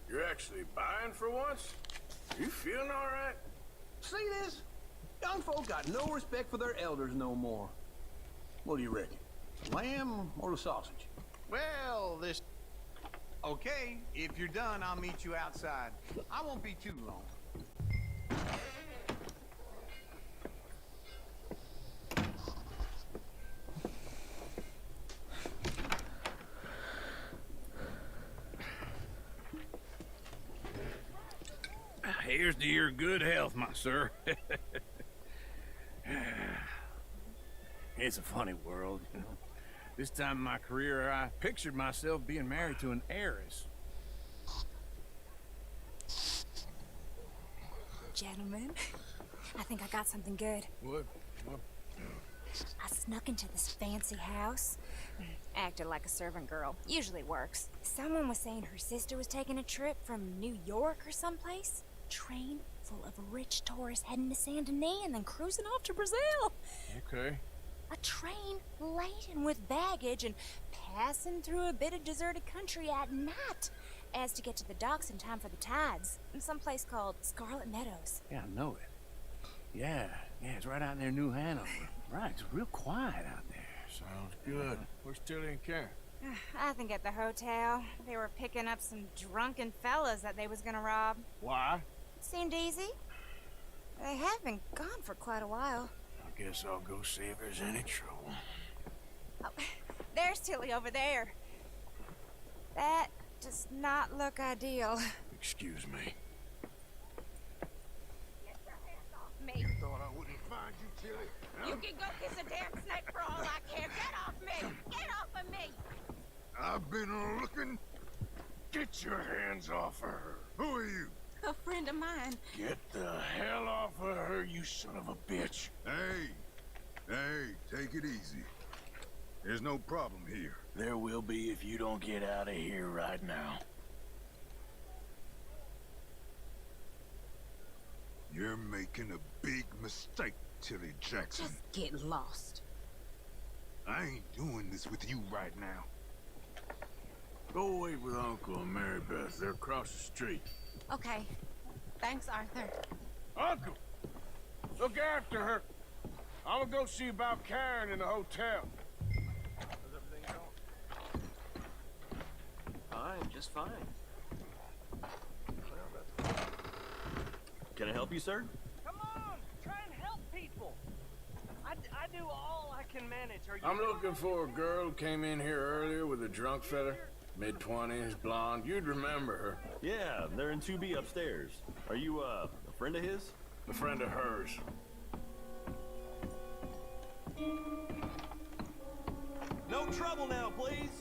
you're actually buying for once? You feeling all right? See this? Young folk got no respect for their elders no more. What do you reckon? The lamb or the sausage? Well, this... Okay, if you're done, I'll meet you outside. I won't be too long. Here's to your good health, my sir. It's a funny world, you know. This time in my career, I pictured myself being married to an heiress. Gentlemen, I think I got something good. What? I snuck into this fancy house. Acted like a servant girl. Usually works. Someone was saying her sister was taking a trip from New York or someplace. Train full of rich tourists heading to Saint Denis and then cruising off to Brazil. Okay. A train laden with baggage and passing through a bit of deserted country at night as to get to the docks in time for the tides in some place called Scarlet Meadows. Yeah, I know it. Yeah, it's right out near New Hanover. Right, it's real quiet out there. Sounds good. Where's Tilly and Karen? I think at the hotel. They were picking up some drunken fellas that they was gonna rob. Why? Seemed easy. They have been gone for quite a while. I guess I'll go see if there's any trouble. Oh, there's Tilly over there. That does not look ideal. Excuse me. Get your hands off me. Thought I wouldn't find you, Tilly. You can go kiss a damn snake for all I care. Get off me! Get off of me! I've been looking. Get your hands off of her. Who are you? A friend of mine. Get the hell off of her, you son of a bitch. Hey, take it easy. There's no problem here. There will be if you don't get out of here right now. You're making a big mistake, Tilly Jackson. Just get lost. I ain't doing this with you right now. Go wait with Uncle and Mary Beth. They're across the street. Okay. Thanks, Arthur. Uncle! Look after her. I'm gonna go see about Karen in the hotel. How's everything going? Fine, just fine. Can I help you, sir? Come on, try and help people. I do all I can manage. Are you? I'm looking for a girl who came in here earlier with a drunk fella. Mid-20s, blonde. You'd remember her. Yeah, they're in 2B upstairs. Are you, a friend of his? A friend of hers. No trouble now, please.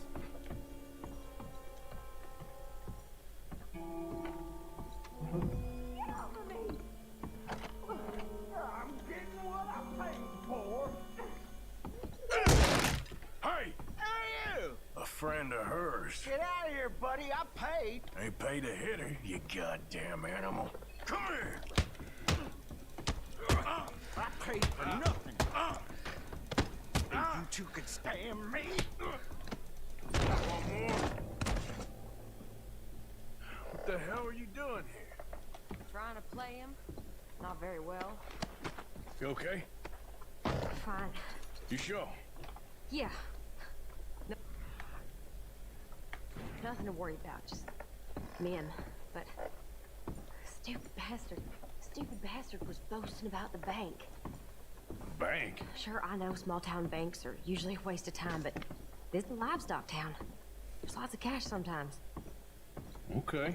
got paid. They paid a hitter, you goddamn animal. Come here! I paid for nothing. And you two could stand me? One more. What the hell are you doing here? Trying to play him. Not very well. You okay? Fine. You sure? Yeah. No. Nothing to worry about. Just men. But stupid bastard was boasting about the bank. Bank? Sure, I know small town banks are usually a waste of time, but this is a livestock town. There's lots of cash sometimes. Okay.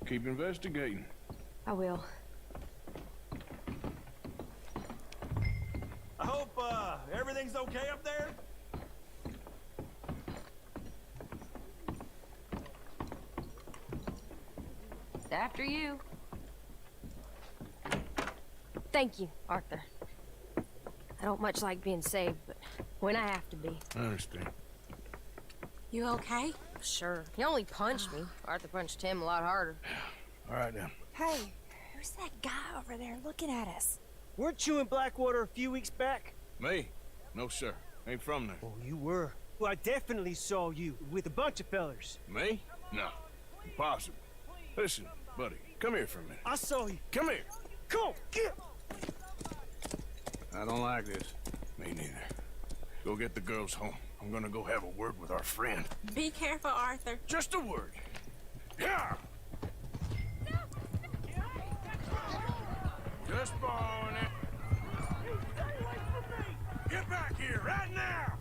Keep investigating. I will. I hope, everything's okay up there? After you. Thank you, Arthur. I don't much like being saved, but when I have to be. I understand. You okay? Sure. He only punched me. Arthur punched him a lot harder. All right, then. Hey, who's that guy over there looking at us? Weren't you in Blackwater a few weeks back? Me? No, sir. Ain't from there. Oh, you were. Well, I definitely saw you with a bunch of fellers. Me? No. Impossible. Listen, buddy, come here for a minute. I saw you. Come here. Come on, get. I don't like this. Me neither. Go get the girls home. I'm gonna go have a word with our friend. Be careful, Arthur. Just a word. Yeah! Just borrowing it. Get back here right now!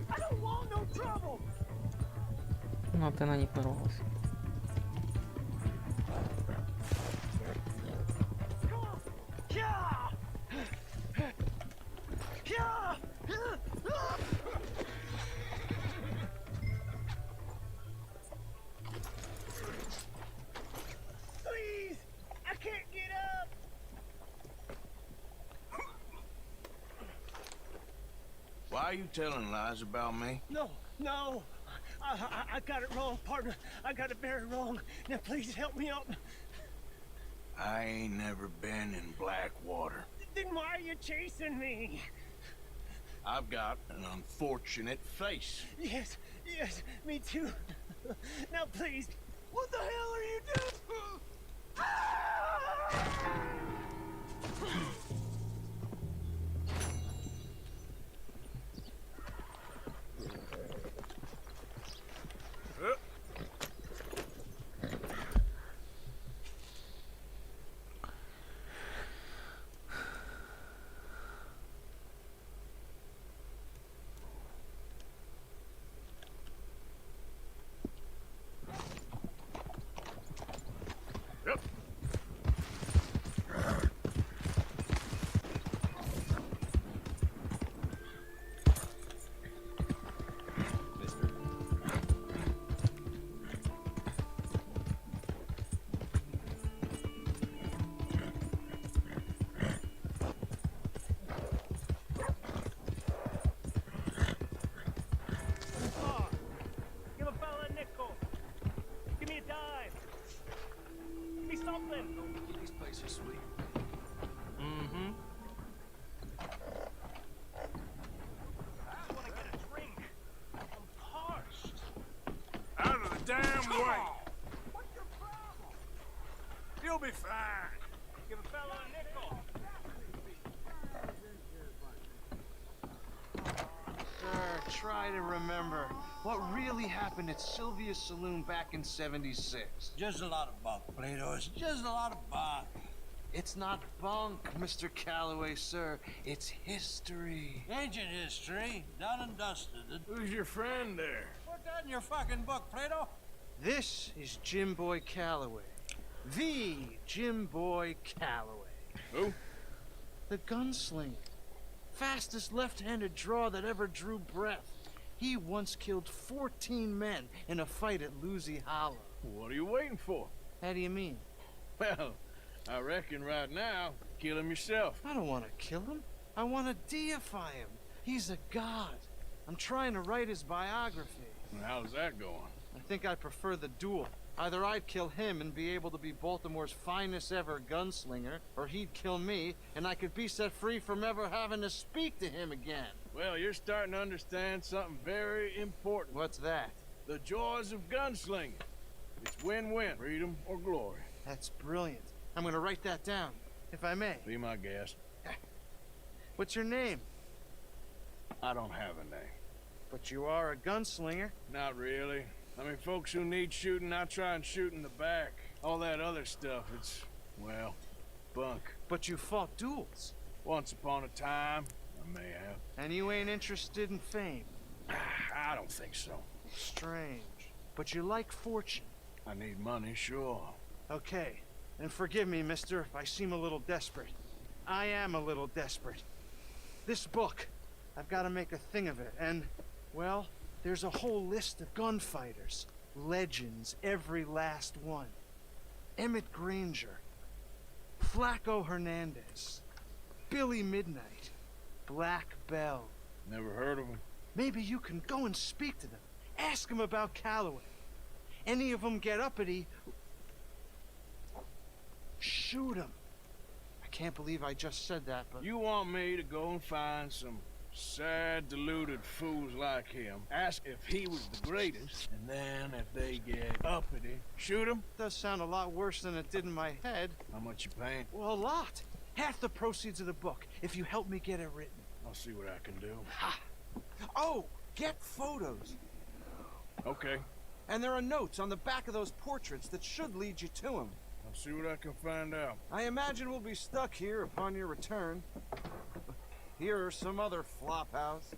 I don't want no trouble. No, ty na nich porwałeś. Please, I can't get up. Why are you telling lies about me? No. I got it wrong, partner. I got it very wrong. Now, please help me out. I ain't never been in Blackwater. Then why are you chasing me? I've got an unfortunate face. Yes, me too. Now, please. What the hell are you doing? These places are sweet. Mm-hmm. I just want to get a drink. I'm parched. Out of the damn way! What's your problem? You'll be fine. Give a fella a nickel. Sir, try to remember what really happened at Sylvia's Saloon back in '76. Just a lot of bunk, Plato. It's just a lot of bunk. It's not bunk, Mr. Calloway, sir. It's history. Ancient history, done and dusted. Who's your friend there? Put that in your fucking book, Plato. This is Jim Boy Calloway. The Jim Boy Calloway. Who? The gunslinger. Fastest left-handed draw that ever drew breath. He once killed 14 men in a fight at Lucy Hollow. What are you waiting for? How do you mean? Well, I reckon right now kill him yourself. I don't want to kill him. I want to deify him. He's a god. I'm trying to write his biography. And how's that going? I think I prefer the duel. Either I'd kill him and be able to be Baltimore's finest ever gunslinger, or he'd kill me and I could be set free from ever having to speak to him again. Well, you're starting to understand something very important. What's that? The joys of gunslinging. It's win-win, freedom or glory. That's brilliant. I'm gonna write that down, if I may. Be my guest. What's your name? I don't have a name. But you are a gunslinger. Not really. I mean, folks who need shooting, I try and shoot in the back. All that other stuff, it's, well, bunk. But you fought duels. Once upon a time, I may have. And you ain't interested in fame. I don't think so. Strange. But you like fortune. I need money, sure. Okay. And forgive me, mister, if I seem a little desperate. I am a little desperate. This book, I've got to make a thing of it, and, well, there's a whole list of gunfighters. Legends, every last one. Emmett Granger. Flaco Hernandez. Billy Midnight. Black Bell. Never heard of him. Maybe you can go and speak to them. Ask them about Calloway. Any of them get uppity, shoot them. I can't believe I just said that, but... You want me to go and find some sad, deluded fools like him, ask if he was the greatest, and then if they get uppity, shoot him? Does sound a lot worse than it did in my head. How much you paying? Well, a lot. Half the proceeds of the book, if you help me get it written. I'll see what I can do. Ha! Oh, get photos. Okay. And there are notes on the back of those portraits that should lead you to him. I'll see what I can find out. I imagine we'll be stuck here upon your return. Here are some other flophouse.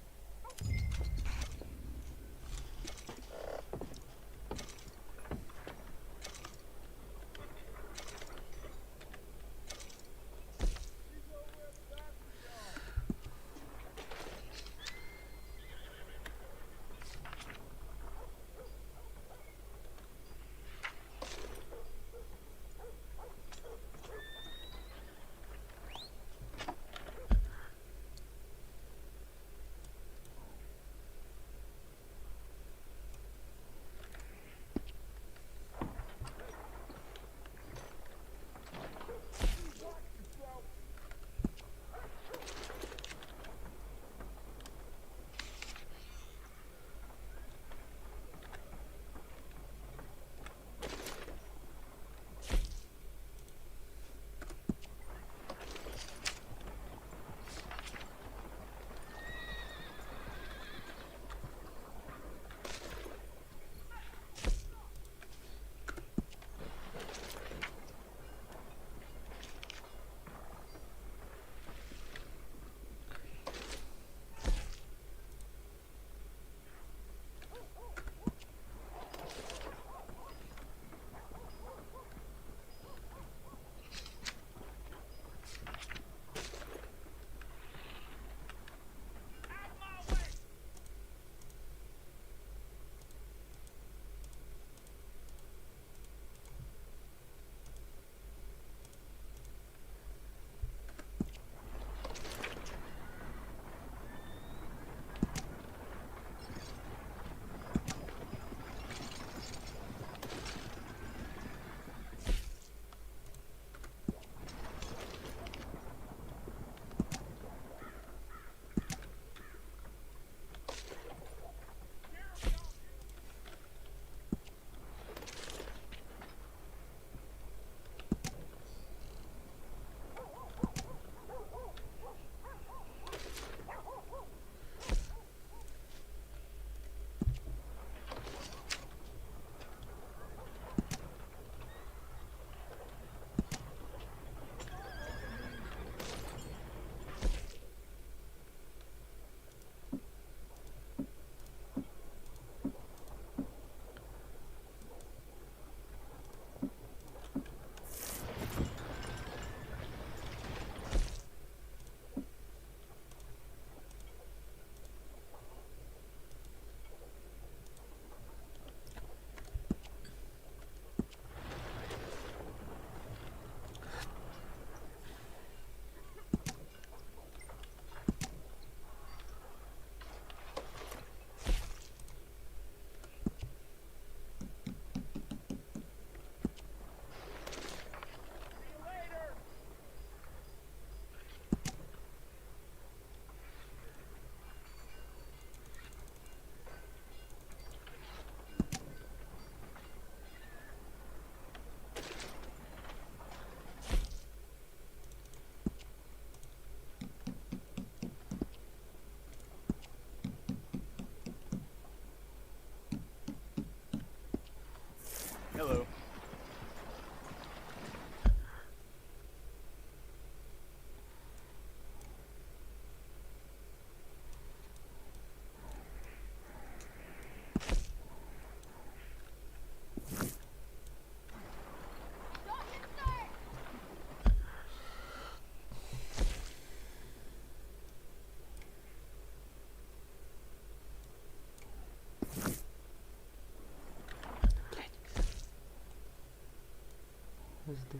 2,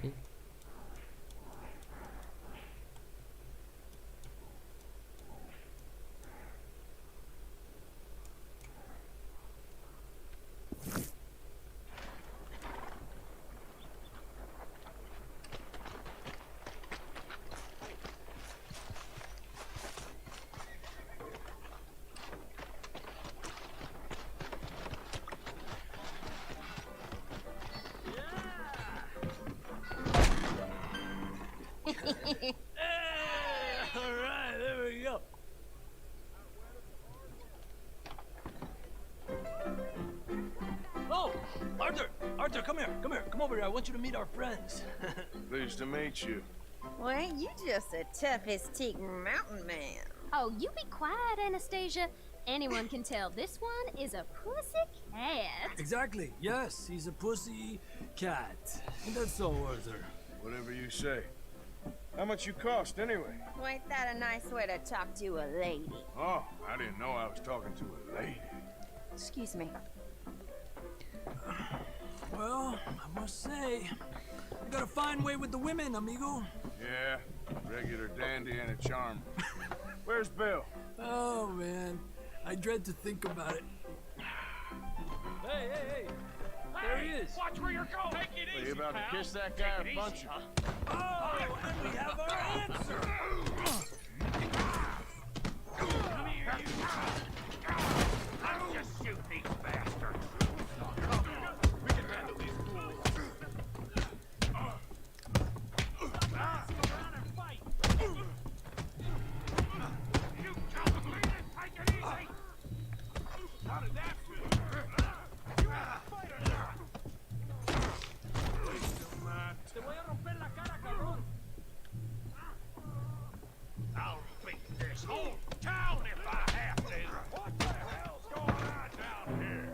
3. All right, there we go. Oh, Arthur, come here, come over here. I want you to meet our friends. Pleased to meet you. Well, ain't you just a tough-as-teak mountain man? Oh, you be quiet, Anastasia. Anyone can tell this one is a pussy cat. Exactly. Yes, he's a pussy cat. That's so, Arthur. Whatever you say. How much you cost, anyway? Well, ain't that a nice way to talk to a lady? Oh, I didn't know I was talking to a lady. Excuse me. Well, I must say, you got a fine way with the women, amigo. Yeah, regular dandy and a charm. Where's Bill? Oh, man. I dread to think about it. Hey! There he is. Watch where you're going. Take it easy, Are you about pal. to kiss that guy Take it or punch easy, him? huh? Oh, and we have our answer. Come here, you. Let's just shoot these bastards. We can handle these fools. Come around and fight. You come, leaders, take it easy. How did that feel? You are a fighter. Te voy a romper la cara, cabrón. I'll beat this whole town if I have to. What the hell's going on down here?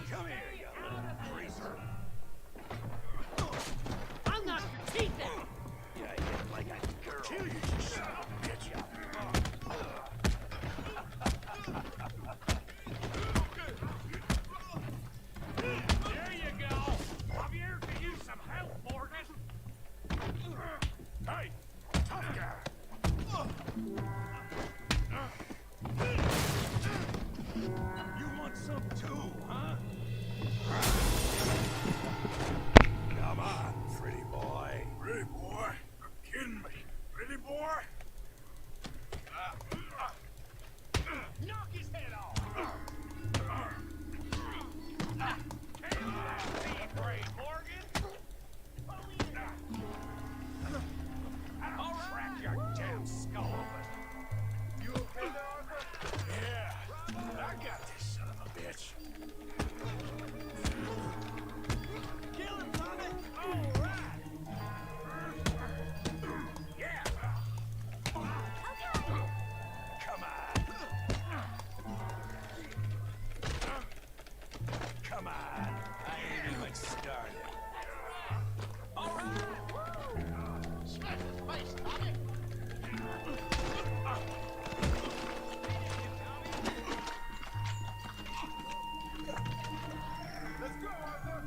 Come here, you little greaser. I'm not teeth out. You hit like a girl. Kill you, son of a bitch. There you go. I'm here to use some help, Morgan. Hey, tough guy. You want some too, huh? Come on, pretty boy. Pretty boy? You're kidding me. Pretty boy? Knock his head off. I'll crack your damn skull open. You okay there, Arthur? Yeah, I got this son of a bitch. Kill him, Tommy. All right. Yeah. Come on. Come on. I ain't even started. All right. Smash his face, Tommy. Let's go, Arthur.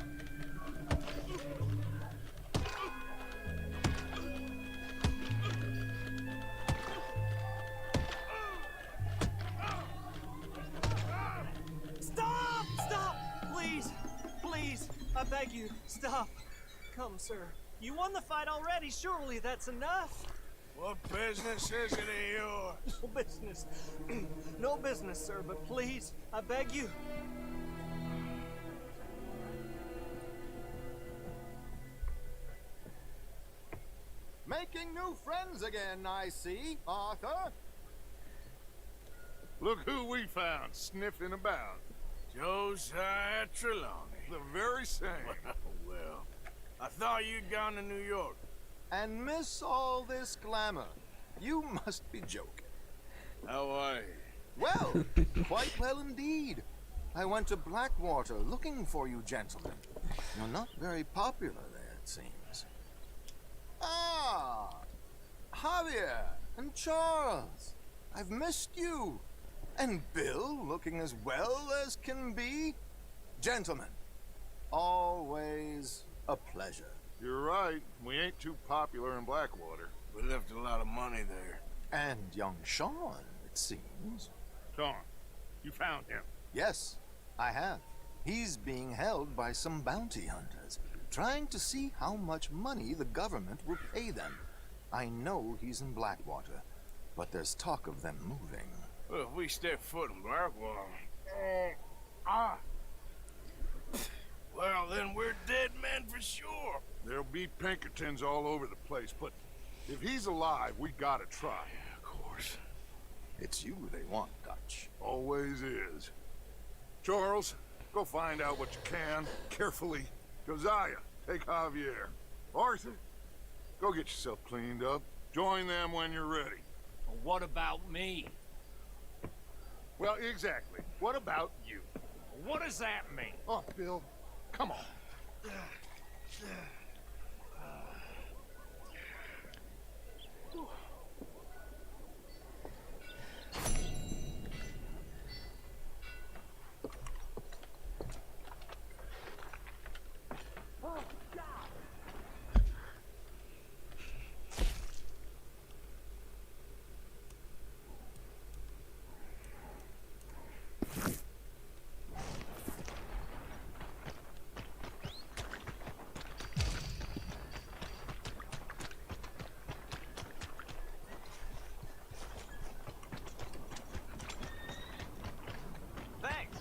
Stop! Stop! Please, I beg you, stop. Come, sir. You won the fight already. Surely that's enough. What business is it of yours? No business. No business, sir, but please, I beg you. Making new friends again, I see, Arthur. Look who we found sniffing about. Josiah Trelawney. The very same. Well, I thought you'd gone to New York. And miss all this glamour. You must be joking. How are you? Well, quite well indeed. I went to Blackwater looking for you gentlemen. You're not very popular there, it seems. Ah, Javier and Charles. I've missed you. And Bill looking as well as can be. Gentlemen, always a pleasure. You're right. We ain't too popular in Blackwater. We left a lot of money there. And young Sean, it seems. Sean, you found him. Yes, I have. He's being held by some bounty hunters, trying to see how much money the government will pay them. I know he's in Blackwater, but there's talk of them moving. Well, if we step foot in Blackwater... Well, then we're dead men for sure. There'll be Pinkertons all over the place, but if he's alive, we gotta try. Of course. It's you they want, Dutch. Always is. Charles, go find out what you can, carefully. Josiah, take Javier. Arthur, go get yourself cleaned up. Join them when you're ready. Well, what about me? Well, exactly. What about you? What does that mean? Oh, Bill, come on. Thanks.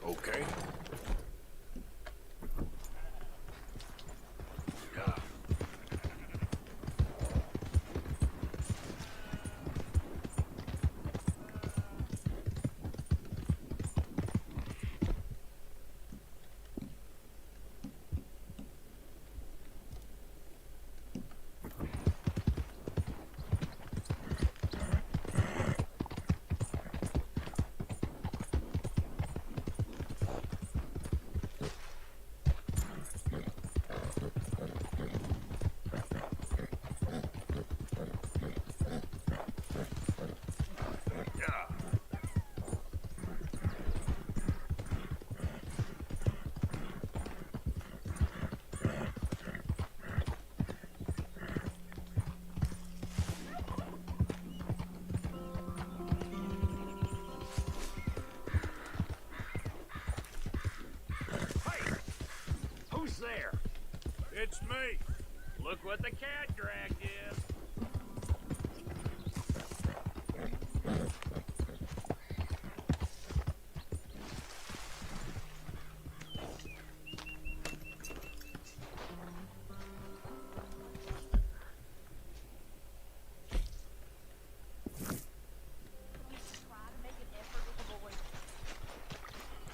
Okay. Who's there? It's me. Look what the cat dragged is.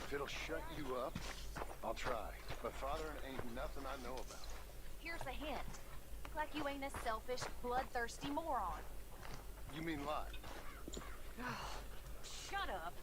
If it'll shut you up, I'll try. But Father ain't nothing I know about. Here's a hint. Look like you ain't a selfish, bloodthirsty moron. You mean lie? Shut up.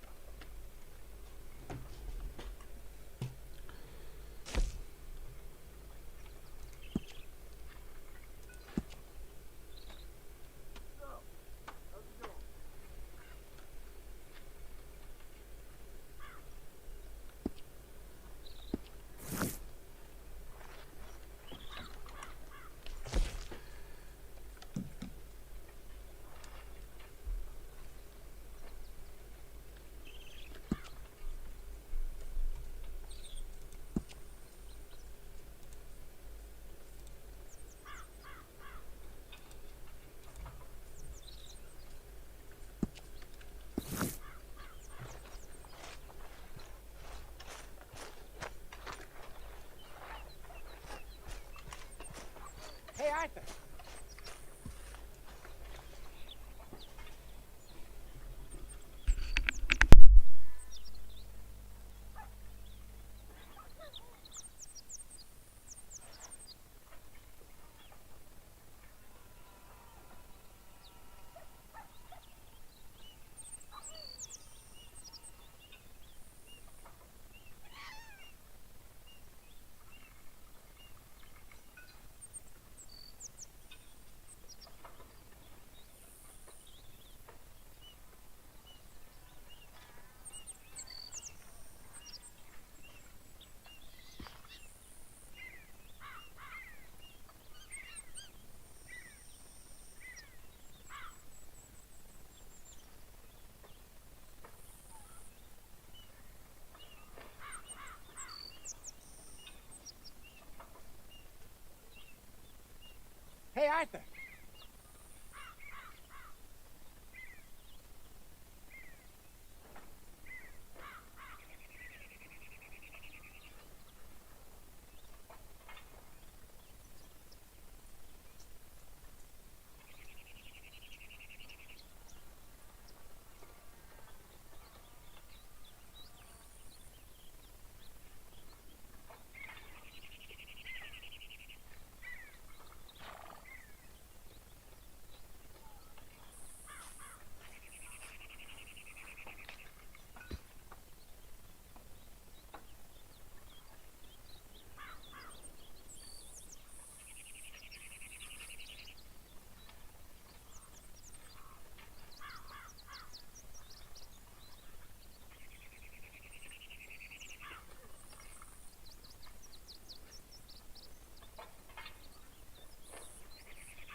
Hey, Arthur.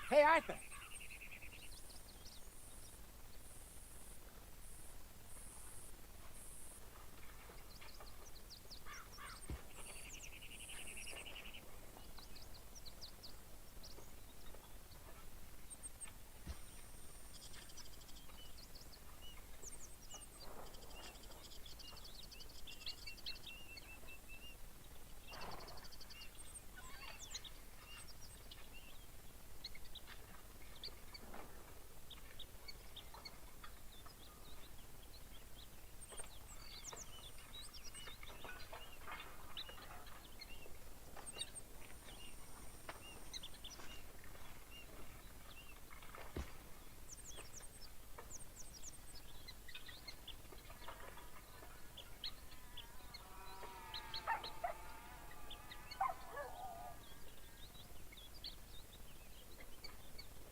Hey, Arthur.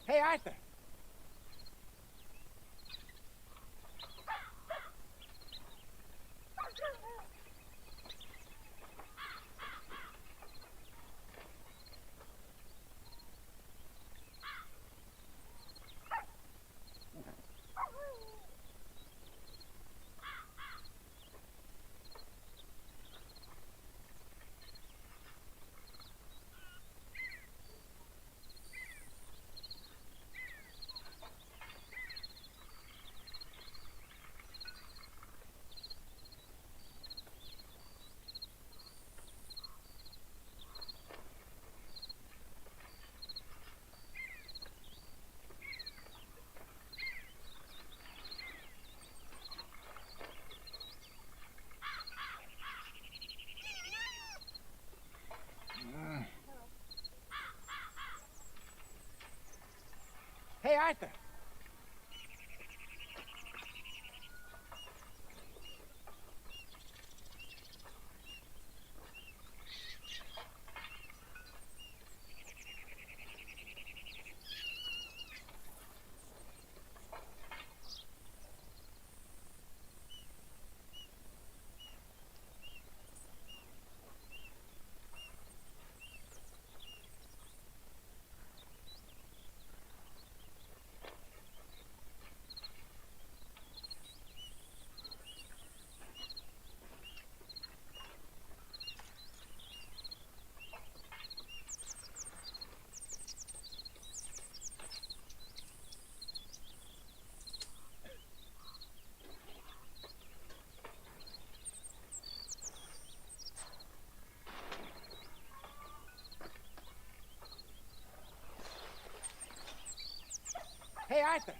Hey, Arthur. Hey, Arthur. Hey, Arthur.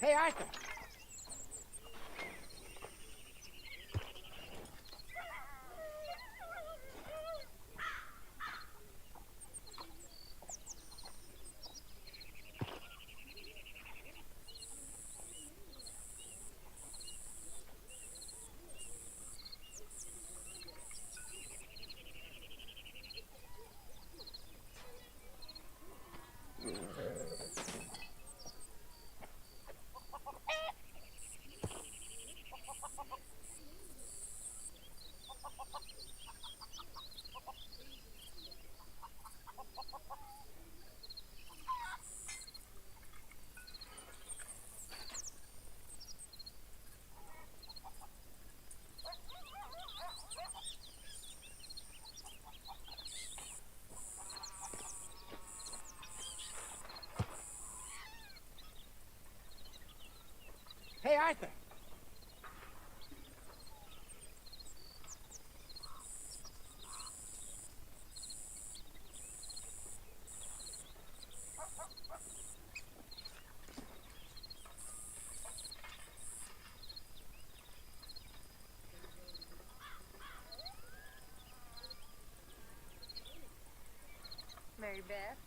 Hey, Arthur. Hey, Arthur. Mary Beth.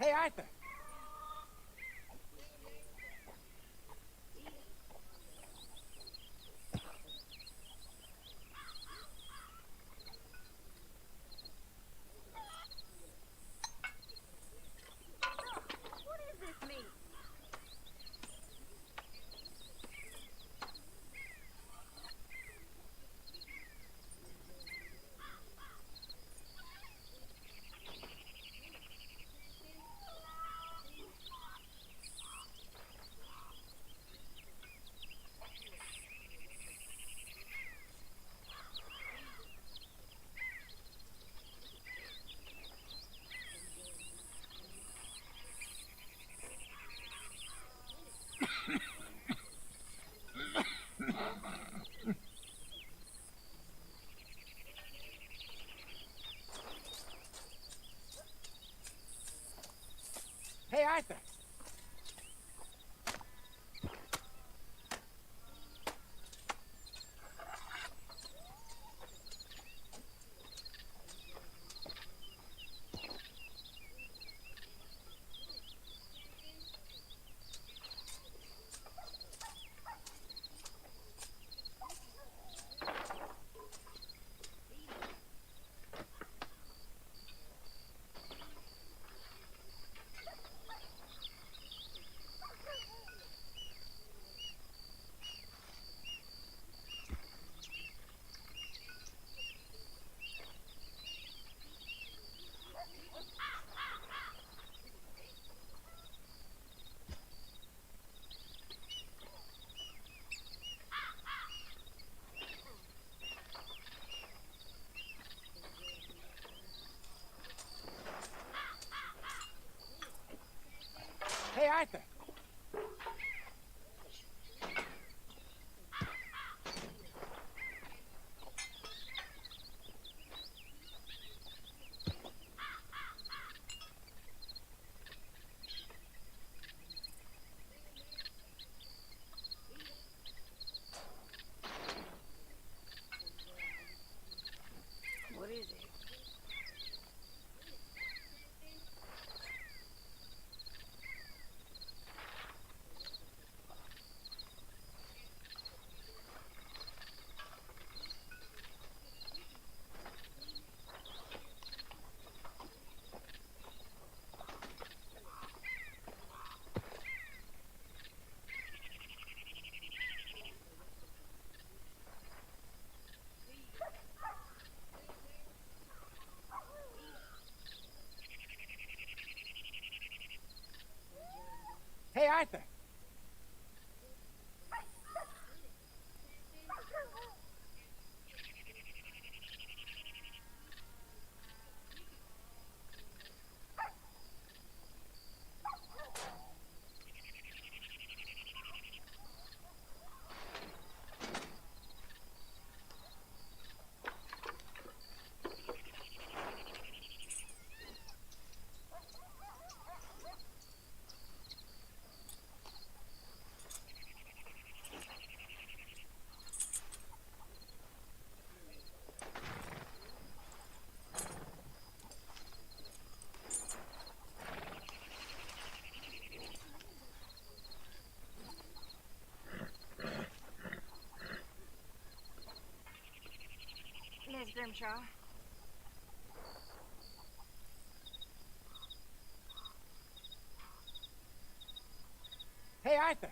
Hey, Arthur. What does this mean? Hey, Arthur. Hey, Arthur. What is it? Shaw. Hey, Arthur.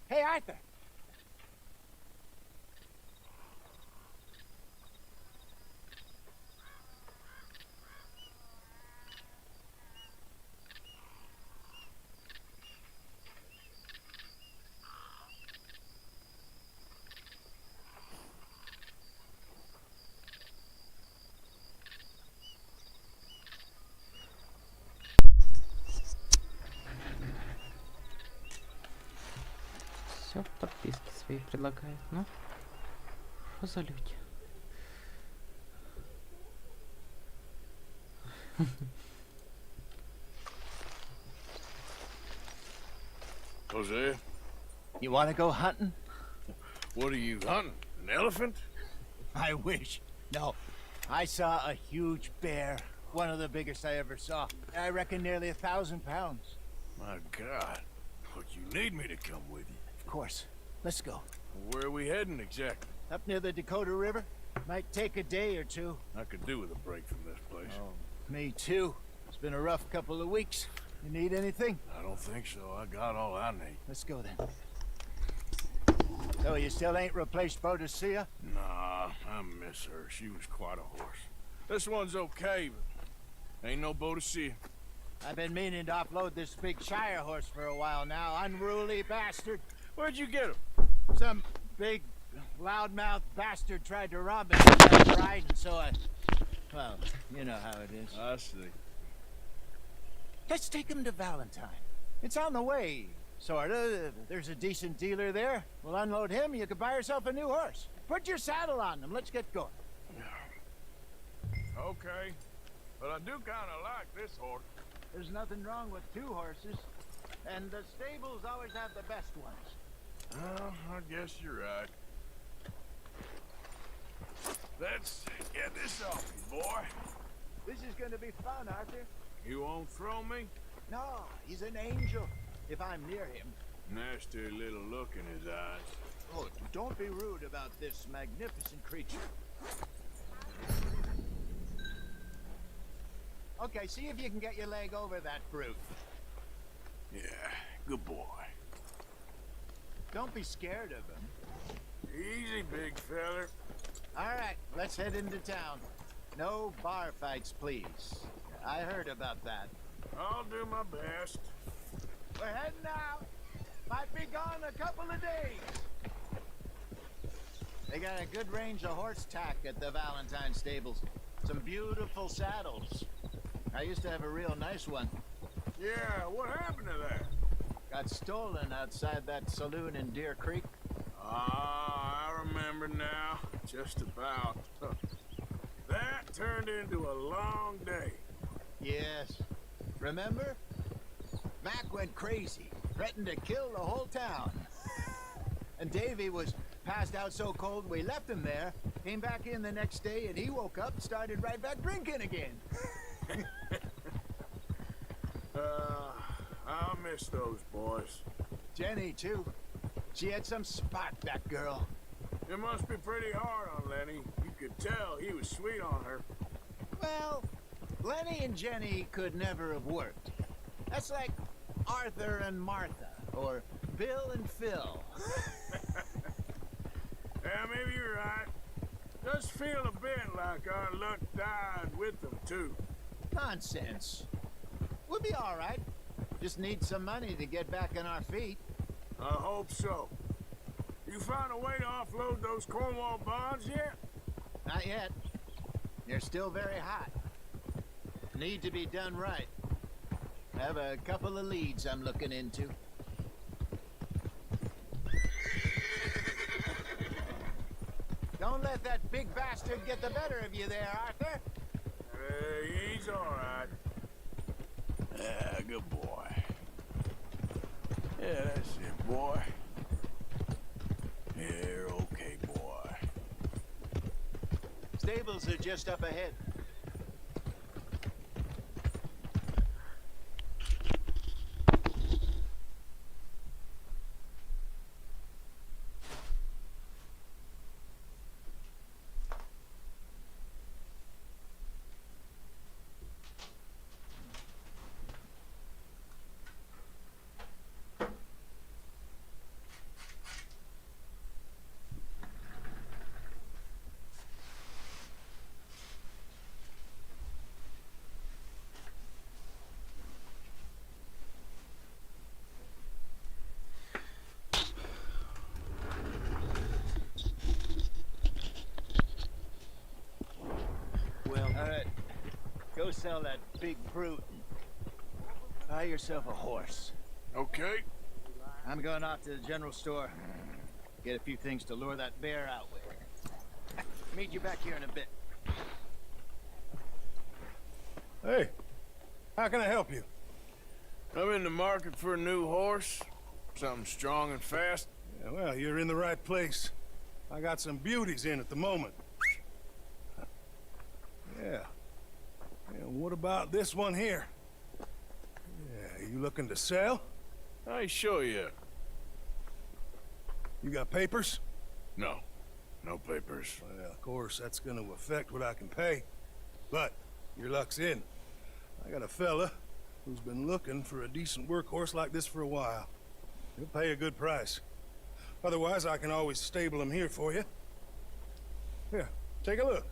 Hey, Arthur. Все, подписки свои предлагает. Ну, что за люди? Jose, You want to go hunting? what are you hunting? An elephant? I wish. No, I saw a huge bear. One of the biggest I ever saw. I reckon nearly 1,000 pounds. My God. Look, you need me to come with you. Of course. Let's go. Where are we heading exactly? Up near the Dakota River. Might take a day or two. I could do with a break from this place. Oh, me too. It's been a rough couple of weeks. You need anything? I don't think so. I got all I need. Let's go then. So you still ain't replaced Boadicea? Nah, I miss her. She was quite a horse. This one's okay, but ain't no Boadicea. I've been meaning to offload this big Shire horse for a while now. Unruly bastard. Where'd you get him? Some big, loudmouth bastard tried to rob me when I was riding, so I... Well, you know how it is. I see. Let's take him to Valentine. It's on the way, sorta. There's a decent dealer there. We'll unload him, you can buy yourself a new horse. Put your saddle on him, let's get going. Okay, but I do kind of like this horse. There's nothing wrong with two horses, and the stables always have the best ones. Well, I guess you're right. Let's get this off you, boy. This is gonna be fun, Arthur. You won't throw me? No, he's an angel, if I'm near him. Nasty little look in his eyes. Oh, don't be rude about this magnificent creature. Okay, see if you can get your leg over that brute. Yeah, good boy. Don't be scared of him. Easy, big feller. All right, let's head into town. No bar fights, please. I heard about that. I'll do my best. We're heading out. Might be gone a couple of days. They got a good range of horse tack at the Valentine stables. Some beautiful saddles. I used to have a real nice one. Yeah, what happened to that? Got stolen outside that saloon in Deer Creek. Ah, I remember now. Just about. That turned into a long day. Yes. Remember? Mac went crazy, threatened to kill the whole town. And Davy was passed out so cold we left him there, came back in the next day, and he woke up and started right back drinking again. I'll miss those boys. Jenny, too. She had some spot, that girl. It must be pretty hard on Lenny. You could tell he was sweet on her. Well, Lenny and Jenny could never have worked. That's like Arthur and Martha, or Bill and Phil. Yeah, maybe you're right. Does feel a bit like our luck died with them, too. Nonsense. We'll be all right. Just need some money to get back on our feet. I hope so. You found a way to offload those Cornwall bonds yet? Not yet. They're still very hot. Need to be done right. I have a couple of leads I'm looking into. Don't let that big bastard get the better of you there, Arthur. He's all right. Yeah, good boy. Yeah, that's it, boy. You're okay, boy. Stables are just up ahead. Go sell that big brute and buy yourself a horse. Okay. I'm going off to the general store. Get a few things to lure that bear out with. Meet you back here in a bit. Hey, how can I help you? I'm in the market for a new horse. Something strong and fast. Yeah, well, you're in the right place. I got some beauties in at the moment. Yeah. And what about this one here? Yeah, you looking to sell? I show you. You got papers? No. No papers. Well, of course, that's gonna affect what I can pay. But your luck's in. I got a fella who's been looking for a decent workhorse like this for a while. He'll pay a good price. Otherwise, I can always stable him here for you. Here, take a look.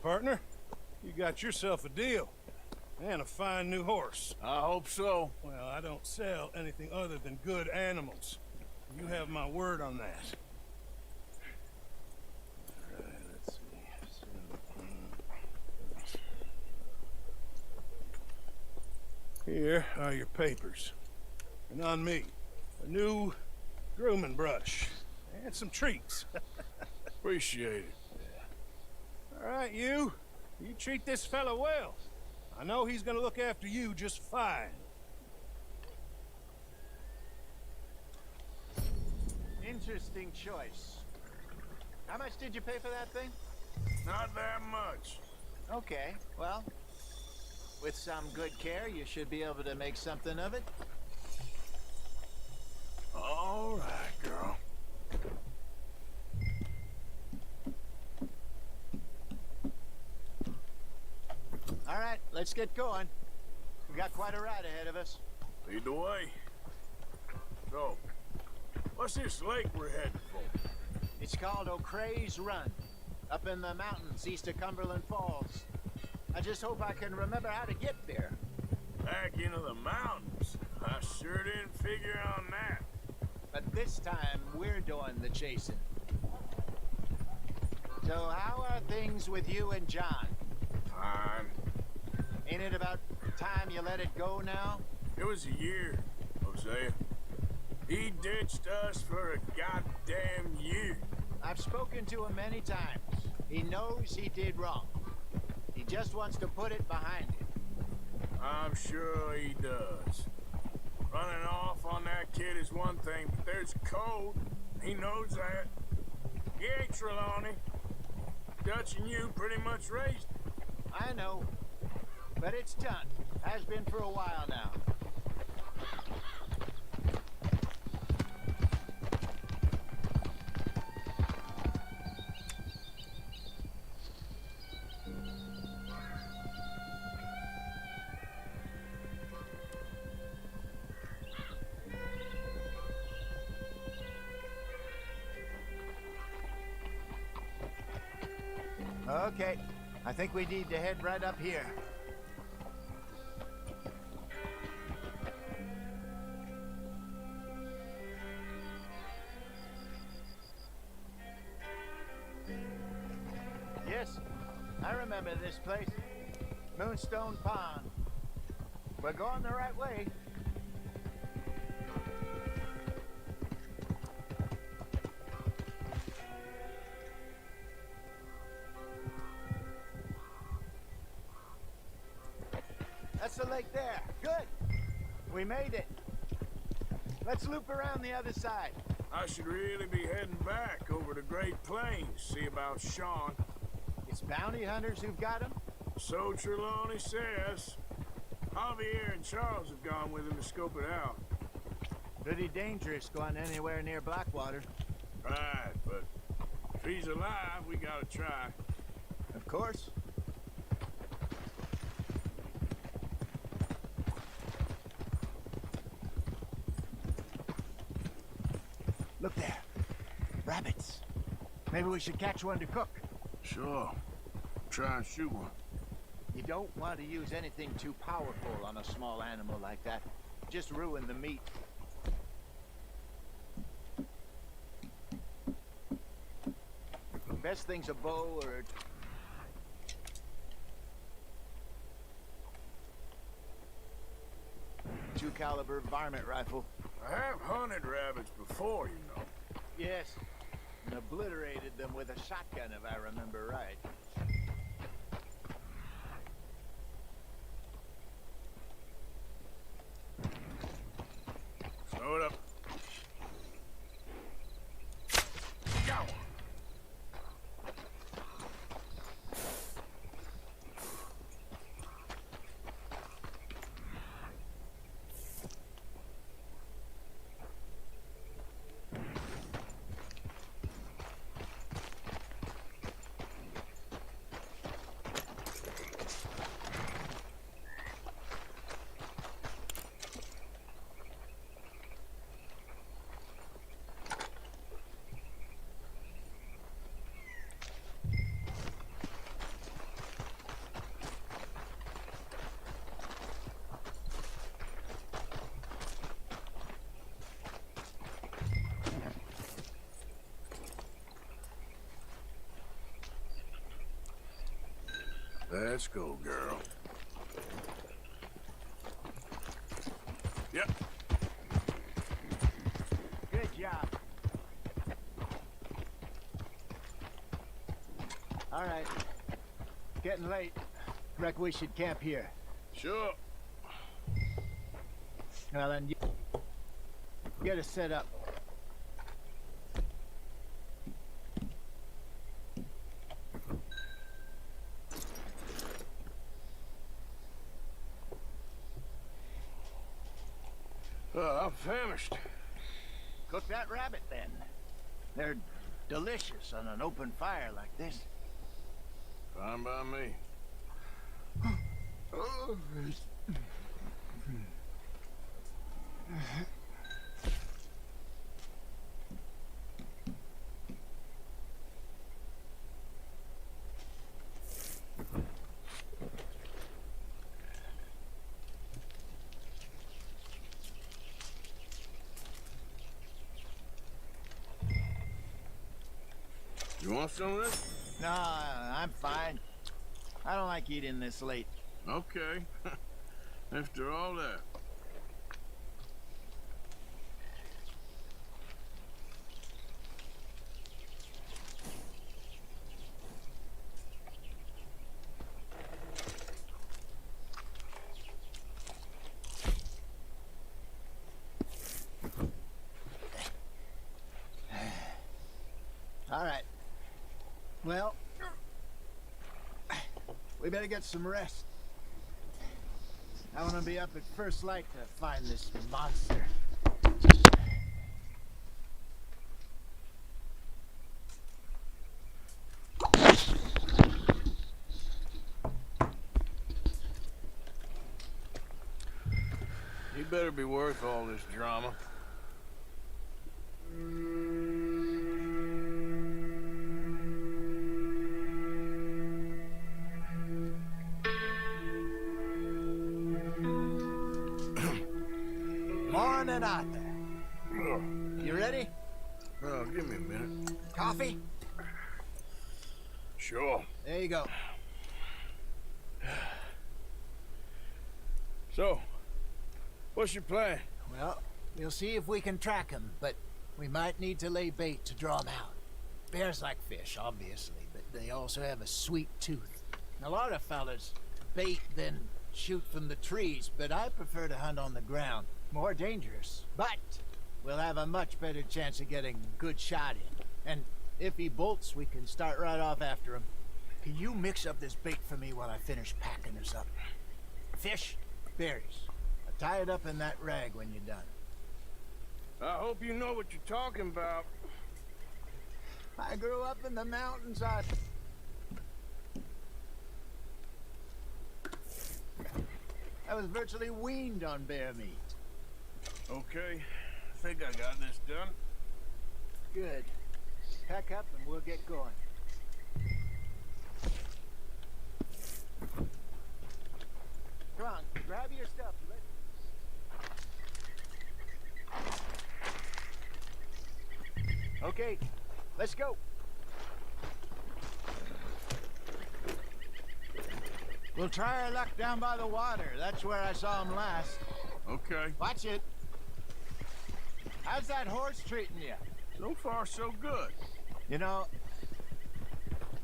Partner, you got yourself a deal. And a fine new horse. I hope so. Well, I don't sell anything other than good animals. You have my word on that. All right, let's see. Here are your papers. And on me, a new grooming brush. And some treats. Appreciate it. All right, you treat this fella well. I know he's gonna look after you just fine. Interesting choice. How much did you pay for that thing? Not that much. Okay, well, with some good care, you should be able to make something of it. All right, girl. All right, let's get going. We got quite a ride ahead of us. Lead the way. So, what's this lake we're heading for? It's called O'Creagh's Run, up in the mountains east of Cumberland Falls. I just hope I can remember how to get there. Back into the mountains? I sure didn't figure on that. But this time, we're doing the chasing. So how are things with you and John? Fine. Ain't it about time you let it go now? It was a year, Hosea. He ditched us for a goddamn year. I've spoken to him many times. He knows he did wrong. He just wants to put it behind him. I'm sure he does. Running off on that kid is one thing, but there's code. He knows that. He ain't Trelawney. Dutch and you pretty much raised him. I know. But it's done. Has been for a while now. Okay, I think we need to head right up here. Yes, I remember this place. Moonstone Pond. We're going the right way. That's the lake there. Good. We made it. Let's loop around the other side. I should really be heading back over the Great Plains, see about Sean. It's bounty hunters who've got him? So Trelawney says. Javier and Charles have gone with him to scope it out. Pretty dangerous going anywhere near Blackwater. Right, but if he's alive, we gotta try. Of course. Look there. Rabbits. Maybe we should catch one to cook. Sure. Try and shoot one. You don't want to use anything too powerful on a small animal like that. Just ruin the meat. Best thing's a bow or a 2 caliber varmint rifle. I have hunted rabbits before, you know. Yes, and obliterated them with a shotgun if I remember right. Slow it up. Go! Let's go, girl. Yep. Good job. All right. Getting late. Reckon we should camp here. Sure. Well, then you get us set up. I'm famished. Cook that rabbit, then. They're delicious on an open fire like this. Fine by me. You want some of this? No, I'm fine. I don't like eating this late. Okay. After all that. Well, we better get some rest. I want to be up at first light to find this monster. You better be worth all this drama. Morning out there. You ready? Oh, give me a minute. Coffee? Sure. There you go. So, what's your plan? Well, we'll see if we can track him, but we might need to lay bait to draw him out. Bears like fish, obviously, but they also have a sweet tooth. A lot of fellas bait then shoot from the trees, but I prefer to hunt on the ground. More dangerous, but we'll have a much better chance of getting a good shot in. And if he bolts, we can start right off after him. Can you mix up this bait for me while I finish packing this up? Fish, berries. Tie it up in that rag when you're done. I hope you know what you're talking about. I grew up in the mountains. I was virtually weaned on bear meat. Okay, I think I got this done. Good. Pack up and we'll get going. Come on, grab your stuff. Okay, let's go. We'll try our luck down by the water. That's where I saw him last. Okay. Watch it. How's that horse treating you? So far, so good. You know,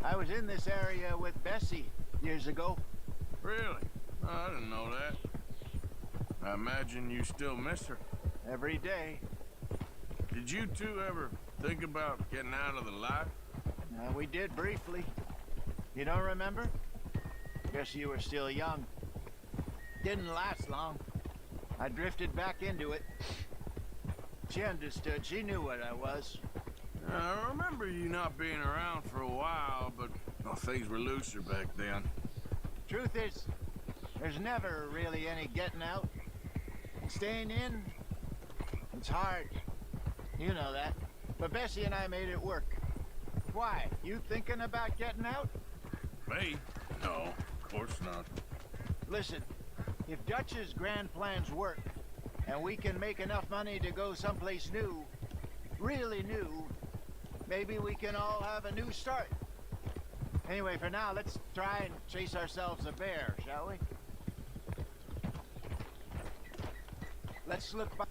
I was in this area with Bessie years ago. Really? Oh, I didn't know that. I imagine you still miss her. Every day. Did you two ever think about getting out of the life? We did briefly. You don't remember? Guess you were still young. Didn't last long. I drifted back into it. She understood. She knew what I was. I remember you not being around for a while, but well, things were looser back then. Truth is, there's never really any getting out. Staying in, it's hard. You know that. But Bessie and I made it work. Why? You thinking about getting out? Me? No, of course not. Listen, if Dutch's grand plans work, and we can make enough money to go someplace new, really new, maybe we can all have a new start. Anyway, for now, let's try and chase ourselves a bear, shall we? Let's slip by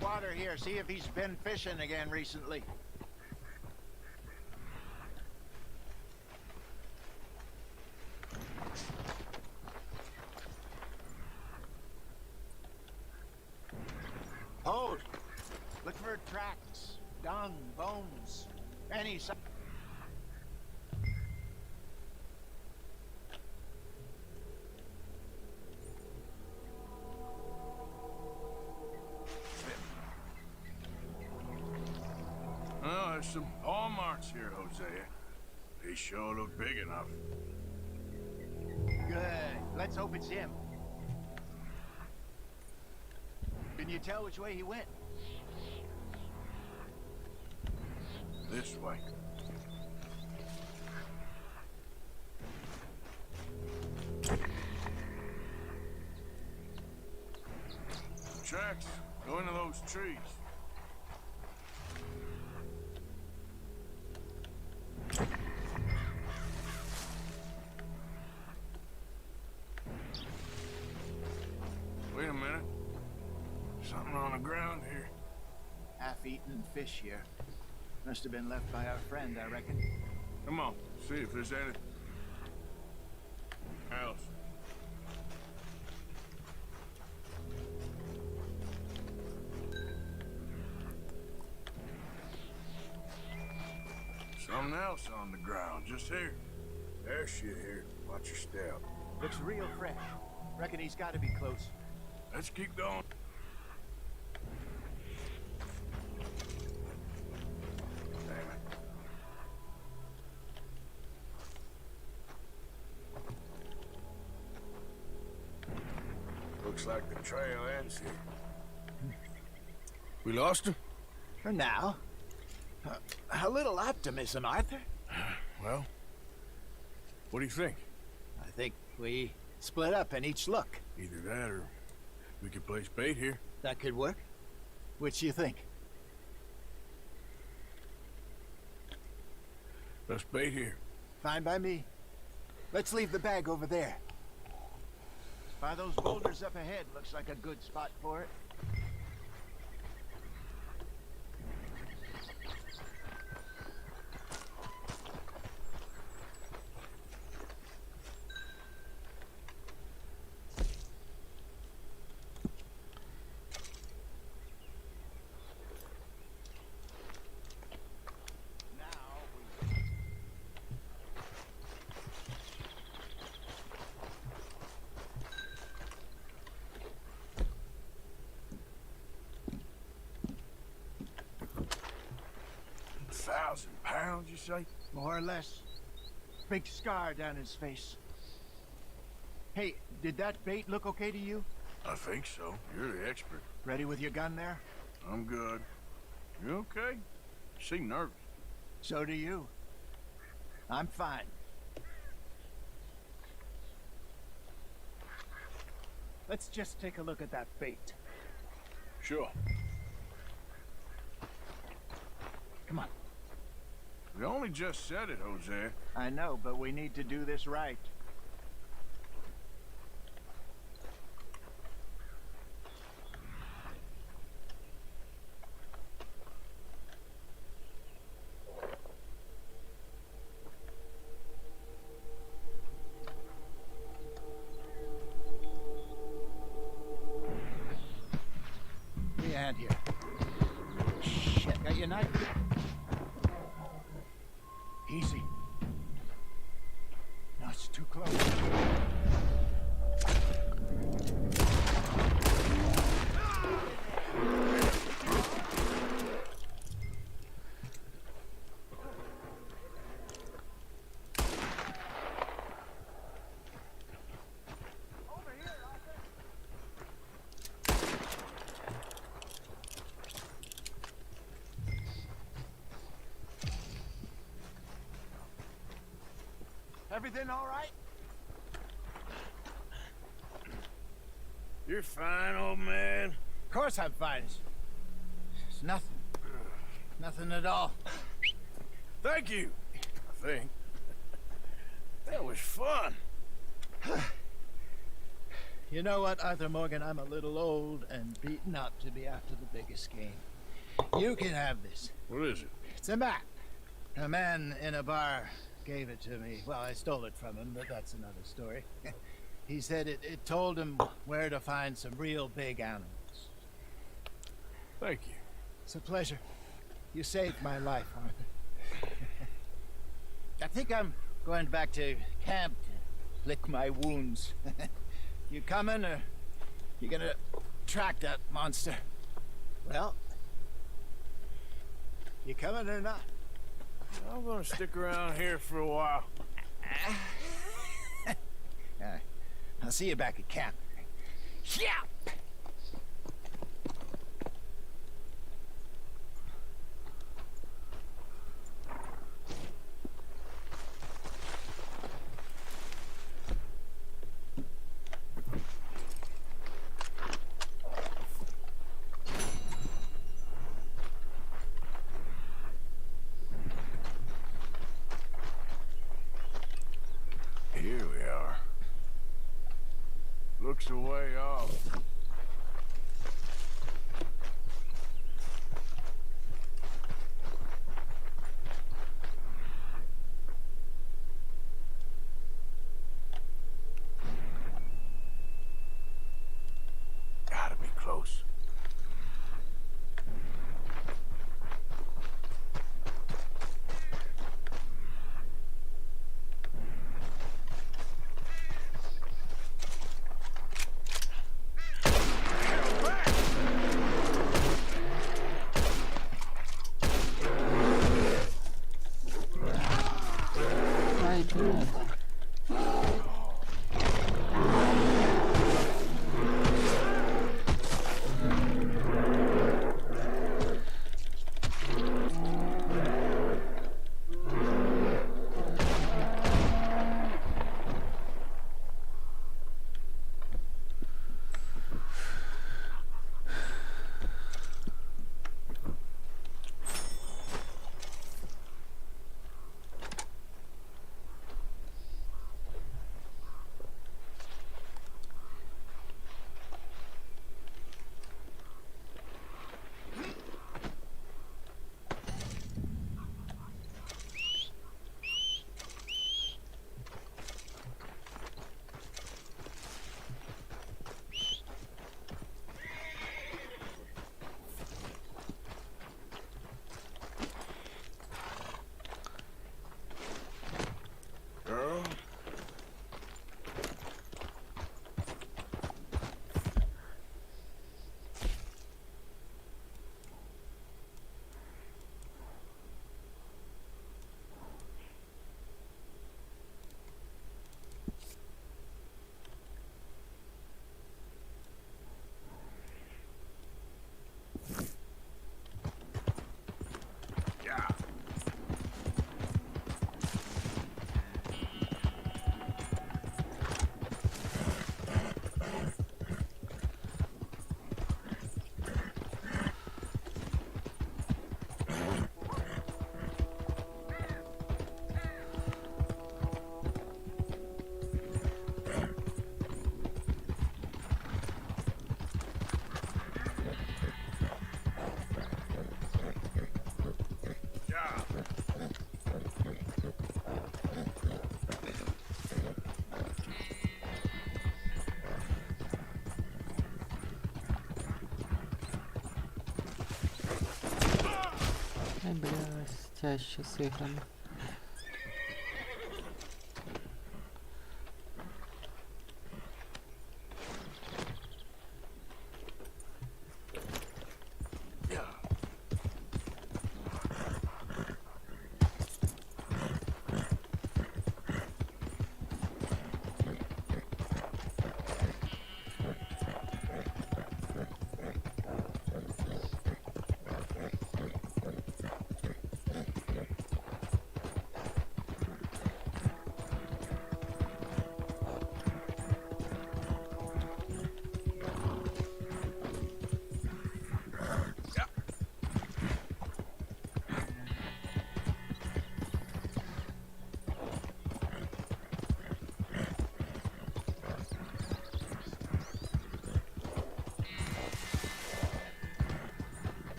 water here, see if he's been fishing again recently. Hold! Look for tracks, dung, bones, any sign. Well, there's some paw marks here, Hosea. They sure look big enough. Good. Let's hope it's him. Can you tell which way he went? This way. Tracks. Go into those trees. Wait a minute. Something on the ground here. Half-eaten fish here. Must have been left by our friend, I reckon. Come on, see if there's anything else. Something else on the ground, just here. There's shit here. Watch your step. Looks real fresh. Reckon he's got to be close. Let's keep going. Damn it. Looks like the trail ends here. We lost him? For now. A little optimism, Arthur. Well, what do you think? I think we split up and each look. Either that or we could place bait here. That could work. Which you think? Let's bait here. Fine by me. Let's leave the bag over there. By those boulders up ahead, looks like a good spot for it. £1,000, you say? More or less. Big scar down his face. Hey, did that bait look okay to you? I think so. You're the expert. Ready with your gun there? I'm good. You okay? You seem nervous. So do you. I'm fine. Let's just take a look at that bait. Sure. Come on. We only just said it, Jose. I know, but we need to do this right. Give me a hand here. Shit, got your knife? Easy. No, it's too close. Everything all right? You're fine, old man. Of course I'm fine. It's nothing. Nothing at all. Thank you, I think. That was fun. You know what, Arthur Morgan? I'm a little old and beaten up to be after the biggest game. You can have this. What is it? It's a map. A man in a bar gave it to me. Well, I stole it from him, but that's another story. He said it told him where to find some real big animals. Thank you. It's a pleasure. You saved my life, Arthur. I think I'm going back to camp to lick my wounds. You coming, or you gonna track that monster? Well, you coming or not? I'm gonna stick around here for a while. I'll see you back at camp. Yeah! Here we are. Looks a way off. Gotta be close. рейджу нет. Ай, бля, стяще сыграно.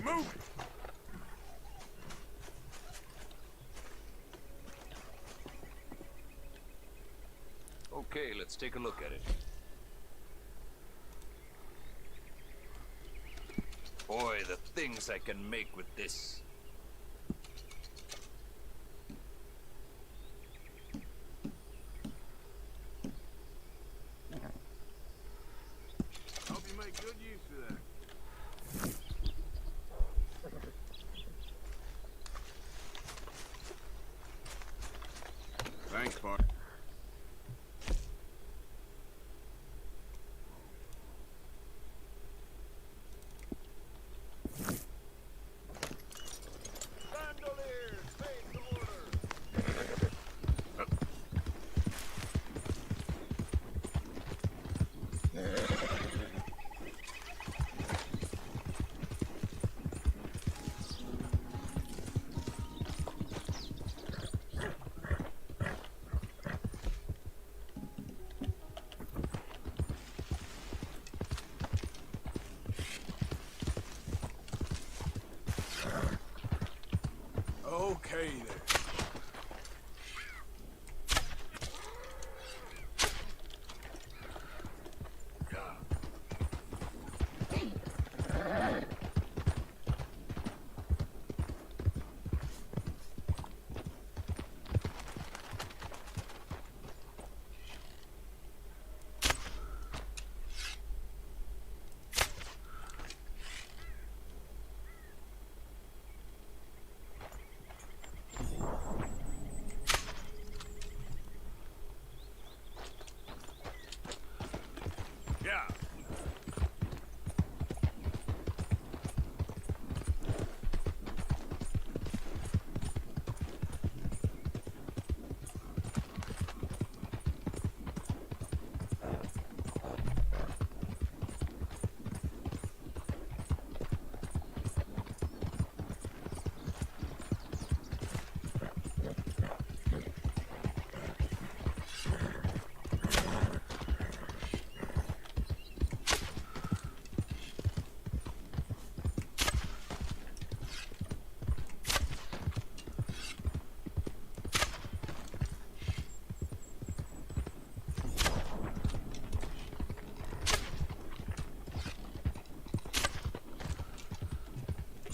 Move! Okay, let's take a look at it. Boy, the things I can make with this. Hope you make good use of that. Thanks, Bart. Okay there.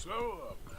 Slow up now.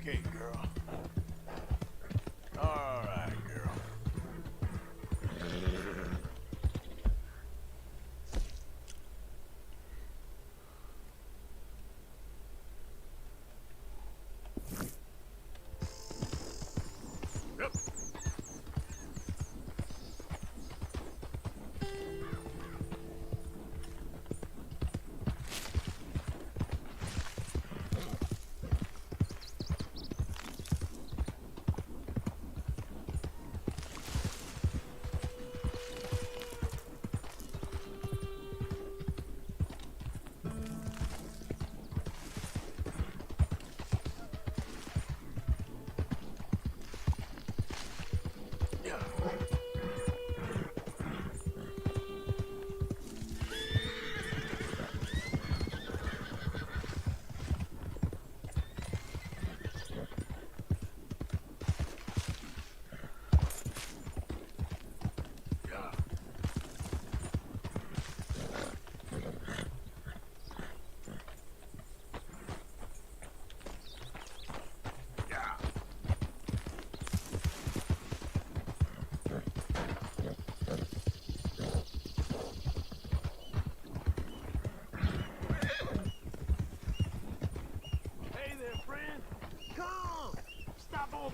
Okay, girl. All right, girl. Yep.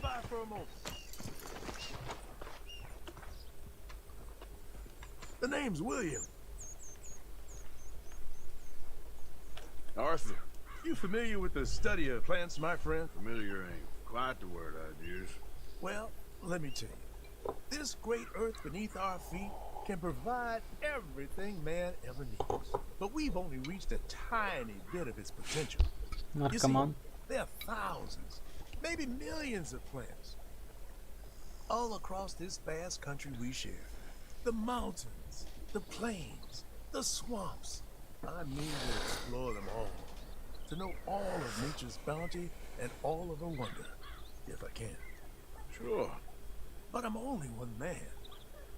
By for a moment. The name's William. Arthur, you familiar with the study of plants, my friend? Familiar ain't quite the word I'd use. Well, let me tell you. This great earth beneath our feet can provide everything man ever needs. But we've only reached a tiny bit of its potential. You see, there are thousands, maybe millions of plants all across this vast country we share. The mountains, the plains, the swamps. I mean to explore them all, to know all of nature's bounty and all of her wonder, if I can. Sure. But I'm only one man.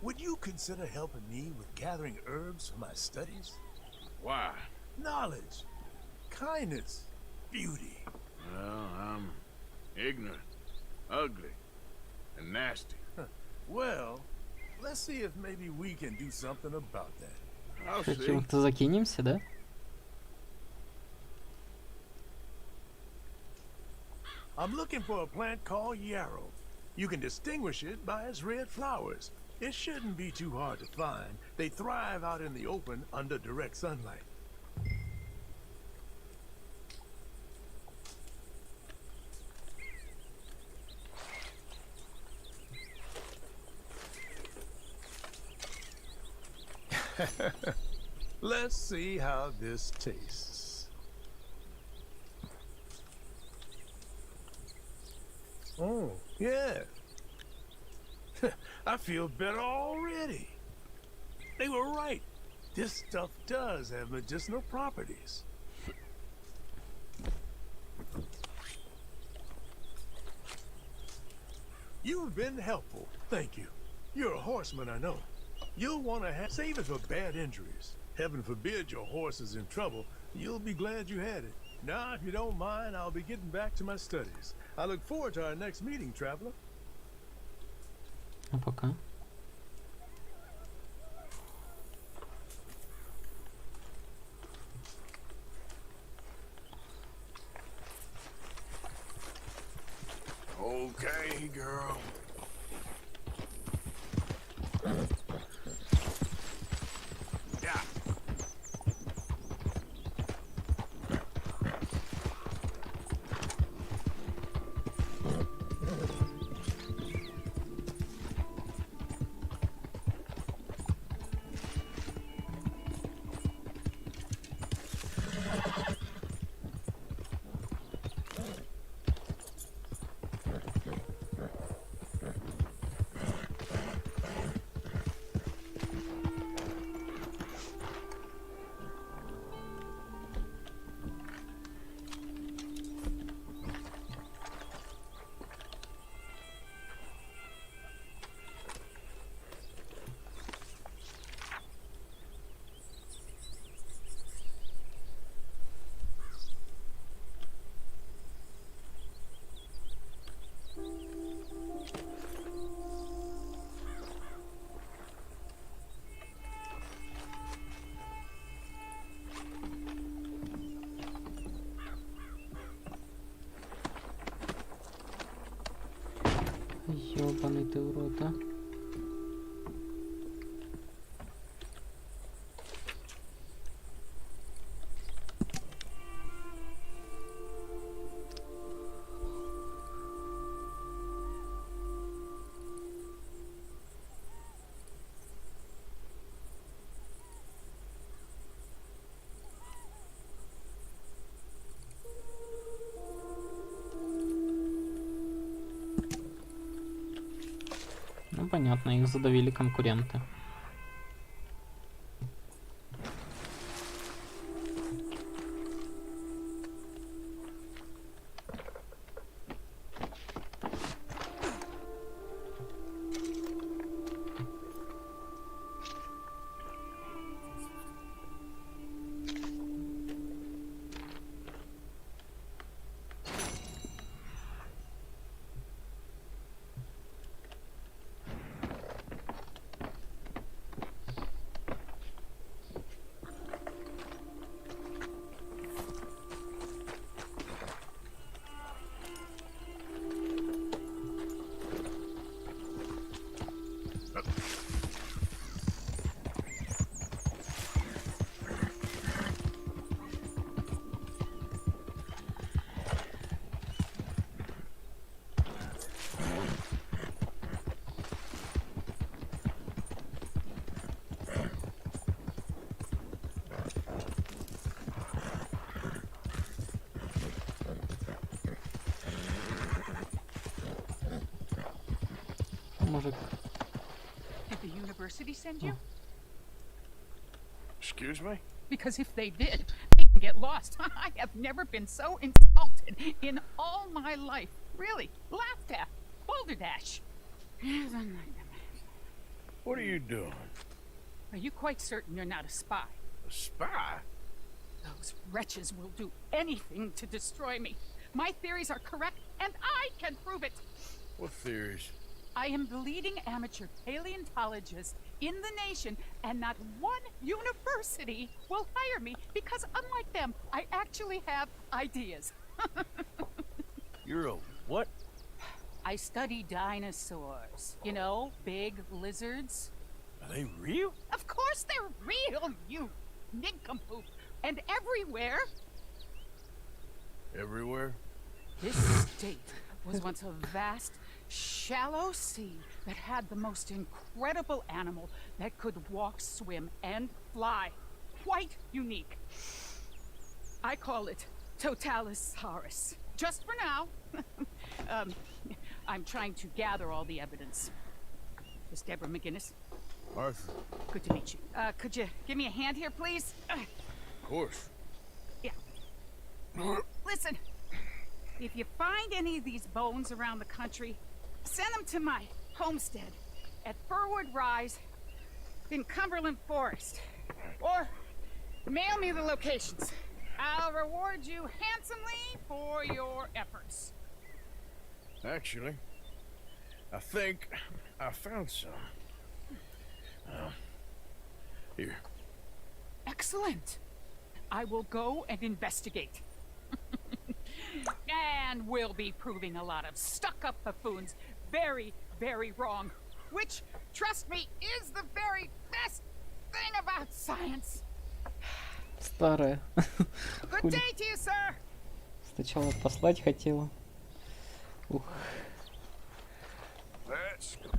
Would you consider helping me with gathering herbs for my studies? Why? Knowledge, kindness, beauty. Well, I'm ignorant, ugly, and nasty. Well, let's see if maybe we can do something about that. I'll see. Чего-то закинемся, да? I'm looking for a plant called yarrow. You can distinguish it by its red flowers. It shouldn't be too hard to find. They thrive out in the open under direct sunlight. Let's see how this tastes. Oh, yeah. I feel better already. They were right. This stuff does have medicinal properties. You've been helpful. Thank you. You're a horseman, I know. You'll want to save it for bad injuries. Heaven forbid your horse is in trouble. You'll be glad you had it. Now, if you don't mind, I'll be getting back to my studies. I look forward to our next meeting, traveler. А пока. Okay, girl. Yeah. Ёбаный ты урод, а. Ну, понятно, их задавили конкуренты. Мужик. Did the university send you? Excuse me? Because if they did, they can get lost. I have never been so insulted in all my life. Really, laughed at. Balderdash. What are you doing? Are you quite certain you're not a spy? A spy? Those wretches will do anything to destroy me. My theories are correct, and I can prove it. What theories? I am the leading amateur paleontologist in the nation, and not one university will hire me because, unlike them, I actually have ideas. You're a what? I study dinosaurs. You know, big lizards. Are they real? Of course they're real, you nincompoop. And everywhere. Everywhere? This state was once a vast, shallow sea that had the most incredible animal that could walk, swim, and fly. quite unique. I call it Totalisaurus. Just for now. I'm trying to gather all the evidence. Miss Deborah McGinnis. Arthur. Good to meet you. Could you give me a hand here, please? Of course. Yeah. Listen, if you find any of these bones around the country, send them to my homestead at Furwood Rise in Cumberland Forest. Or mail me the locations. I'll reward you handsomely for your efforts. Actually, I think I found some. Here. Excellent. I will go and investigate. And we'll be proving a lot of stuck-up buffoons very, very wrong. Which, trust me, is the very best thing about science. Старая. Good day to you, sir. Сначала послать хотела. Ух. Let's go.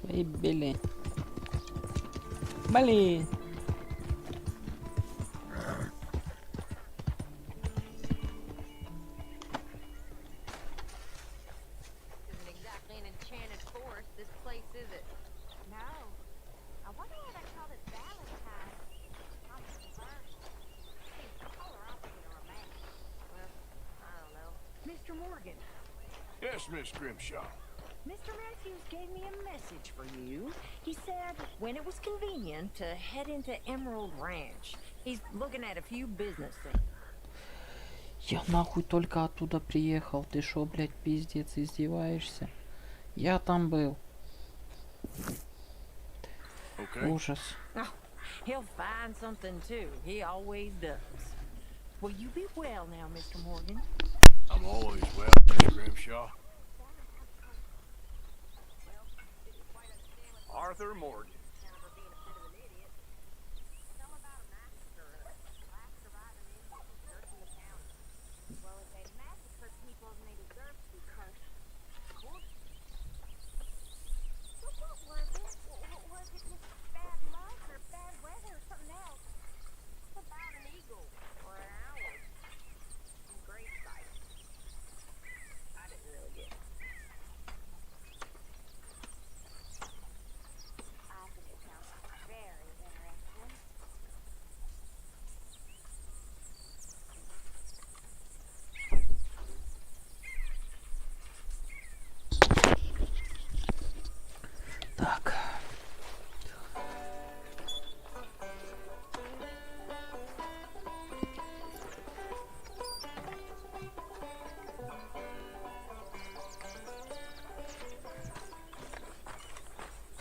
Эй, блин. Блин. Isn't exactly an enchanted forest, this place, is it? No. I wonder why they call it Valentine. Almost reversed. Seems the polar opposite of romantic. Well, I don't know. Mr. Morgan, Yes, Miss Grimshaw. Mr. Matthews gave me a message for you. He said when it was convenient to head into Emerald Ranch. He's looking at a few business things. Я нахуй только оттуда приехал. Ты шо, блядь, пиздец, издеваешься? Я там был. Okay. Ужас. Oh, he'll find something too. He always does. Will you be well now, Mr. Morgan? I'm always well, Miss Grimshaw. Arthur Morgan. Well, if they massacre people, then they deserve to be cursed. Of course. So what was it? Was it just bad luck or bad weather or something else? What about an eagle or an owl? Some grave sites. I didn't really get it. I think it sounds very interesting. Так.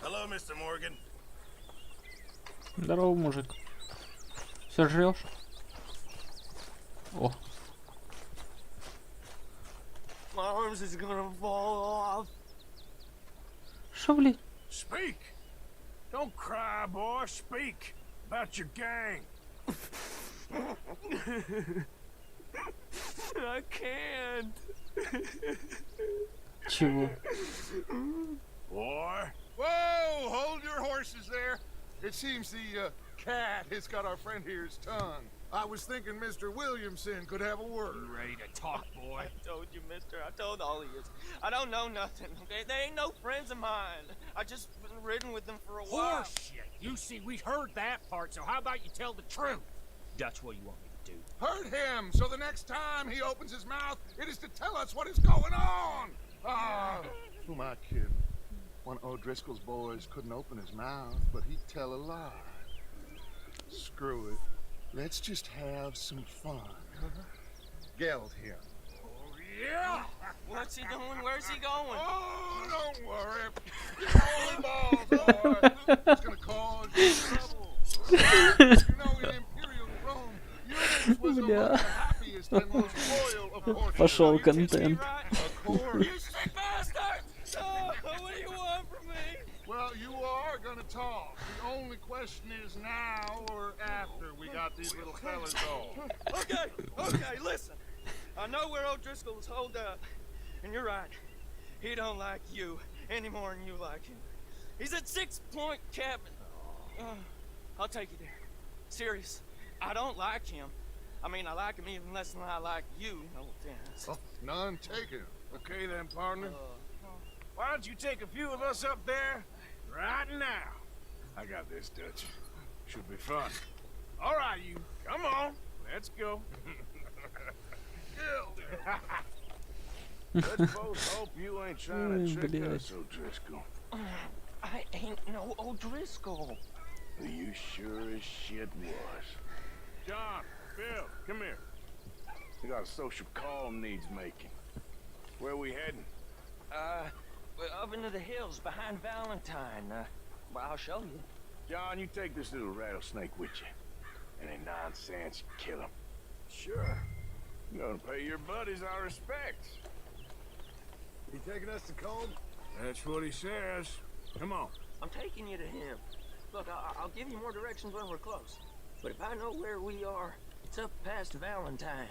Hello, Mr. Morgan. Здорово, мужик. Все жрешь? О. My arms is gonna fall off. Шо, блядь? Speak. Don't cry, boy. Speak about your gang. I can't. Чего? Boy. Whoa! Hold your horses there. It seems the cat has got our friend here's tongue. I was thinking Mr. Williamson could have a word. You ready to talk, boy? I told you, mister. I told all of you. I don't know nothing, okay? They ain't no friends of mine. I just been ridden with them for a while. Horseshit. You see, we heard that part, so how about you tell the truth? That's what you want me to do. Hurt him, so the next time he opens his mouth, it is to tell us what is going on. Ah, who am I kidding? One of O'Driscoll's boys couldn't open his mouth, but he'd tell a lie. Screw it. Let's just have some fun. Geld him. Oh, Yeah. What's he doing? Where's he going? Oh, don't worry. Holy balls, boy. It's gonna cause you trouble. You know, in Imperial Rome, Eunice was among the happiest and most loyal of courtiers. Пошел контент. You sick bastard! What do you want from me? Well, you are gonna talk. The only question is now or after we got these little fellas on. Okay, listen. I know where O'Driscoll's holed up, and you're right. He don't like you any more than you like him. He's at 6 Point Cabin. I'll take you there. Serious. I don't like him. I mean, I like him even less than I like you. No offense. Oh, none taken. Okay then, partner. Why don't you take a few of us up there right now? I got this, Dutch. Should be fun. All right, you. Come on. Let's go. Let's both hope you ain't trying to trick us, O'Driscoll. I ain't no O'Driscoll. You sure as shit was. John, Bill, come here. We got a social call needs making. Where are we heading? We're up into the hills behind Valentine. Well, I'll show you. John, you take this little rattlesnake with you. Any nonsense, kill him. Sure. You're gonna pay your buddies our respects. You taking us to Combe? That's what he says. Come on. I'm taking you to him. Look, I'll give you more directions when we're close. But if I know where we are, it's up past Valentine.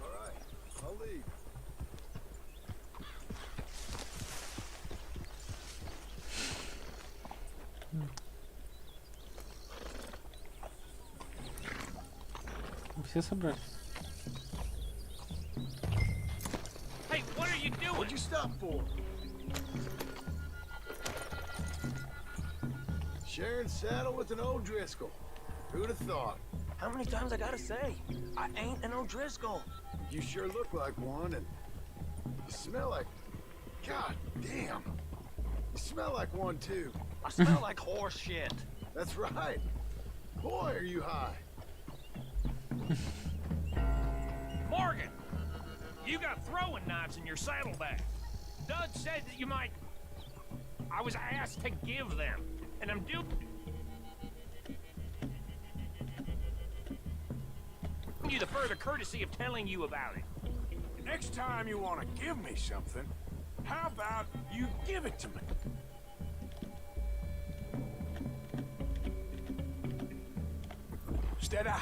All right, I'll leave. Все собрались. Hey, what are you doing? What'd you stop for? Sharing saddle with an O'Driscoll. Who'd have thought? How many times I gotta say? I ain't an O'Driscoll. You sure look like one, and you smell like... God damn. You smell like one, too. I smell like horse shit. That's right. Boy, are you high. Morgan, you got throwing knives in your saddlebag. Dud said that you might... I was asked to give them, and I'm doing you the further courtesy of telling you about it. Next time you want to give me something, how about you give it to me? Instead of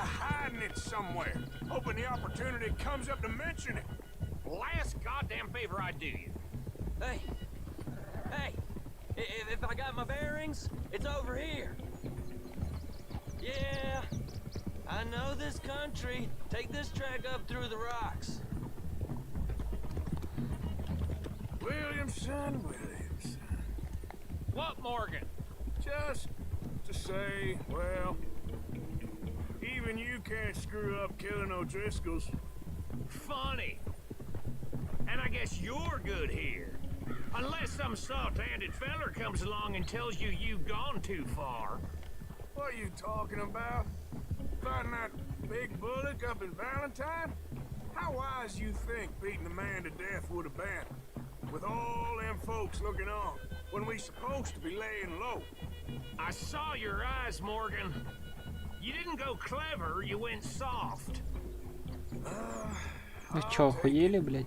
hiding it somewhere, hoping the opportunity comes up to mention it. Last goddamn favor I do you. Hey, if I got my bearings, it's over here. Yeah, I know this country. Take this track up through the rocks. Williamson. What, Morgan? Just to say, well, even you can't screw up killing O'Driscolls. Funny. And I guess you're good here. Unless some soft-handed feller comes along and tells you you've gone too far. What are you talking about? Fighting that big bullock up in Valentine? How wise you think beating a man to death would have been? With all them folks looking on, when we supposed to be laying low. I saw your eyes, Morgan. You didn't go clever, you went soft. Ну чё, охуели, блядь?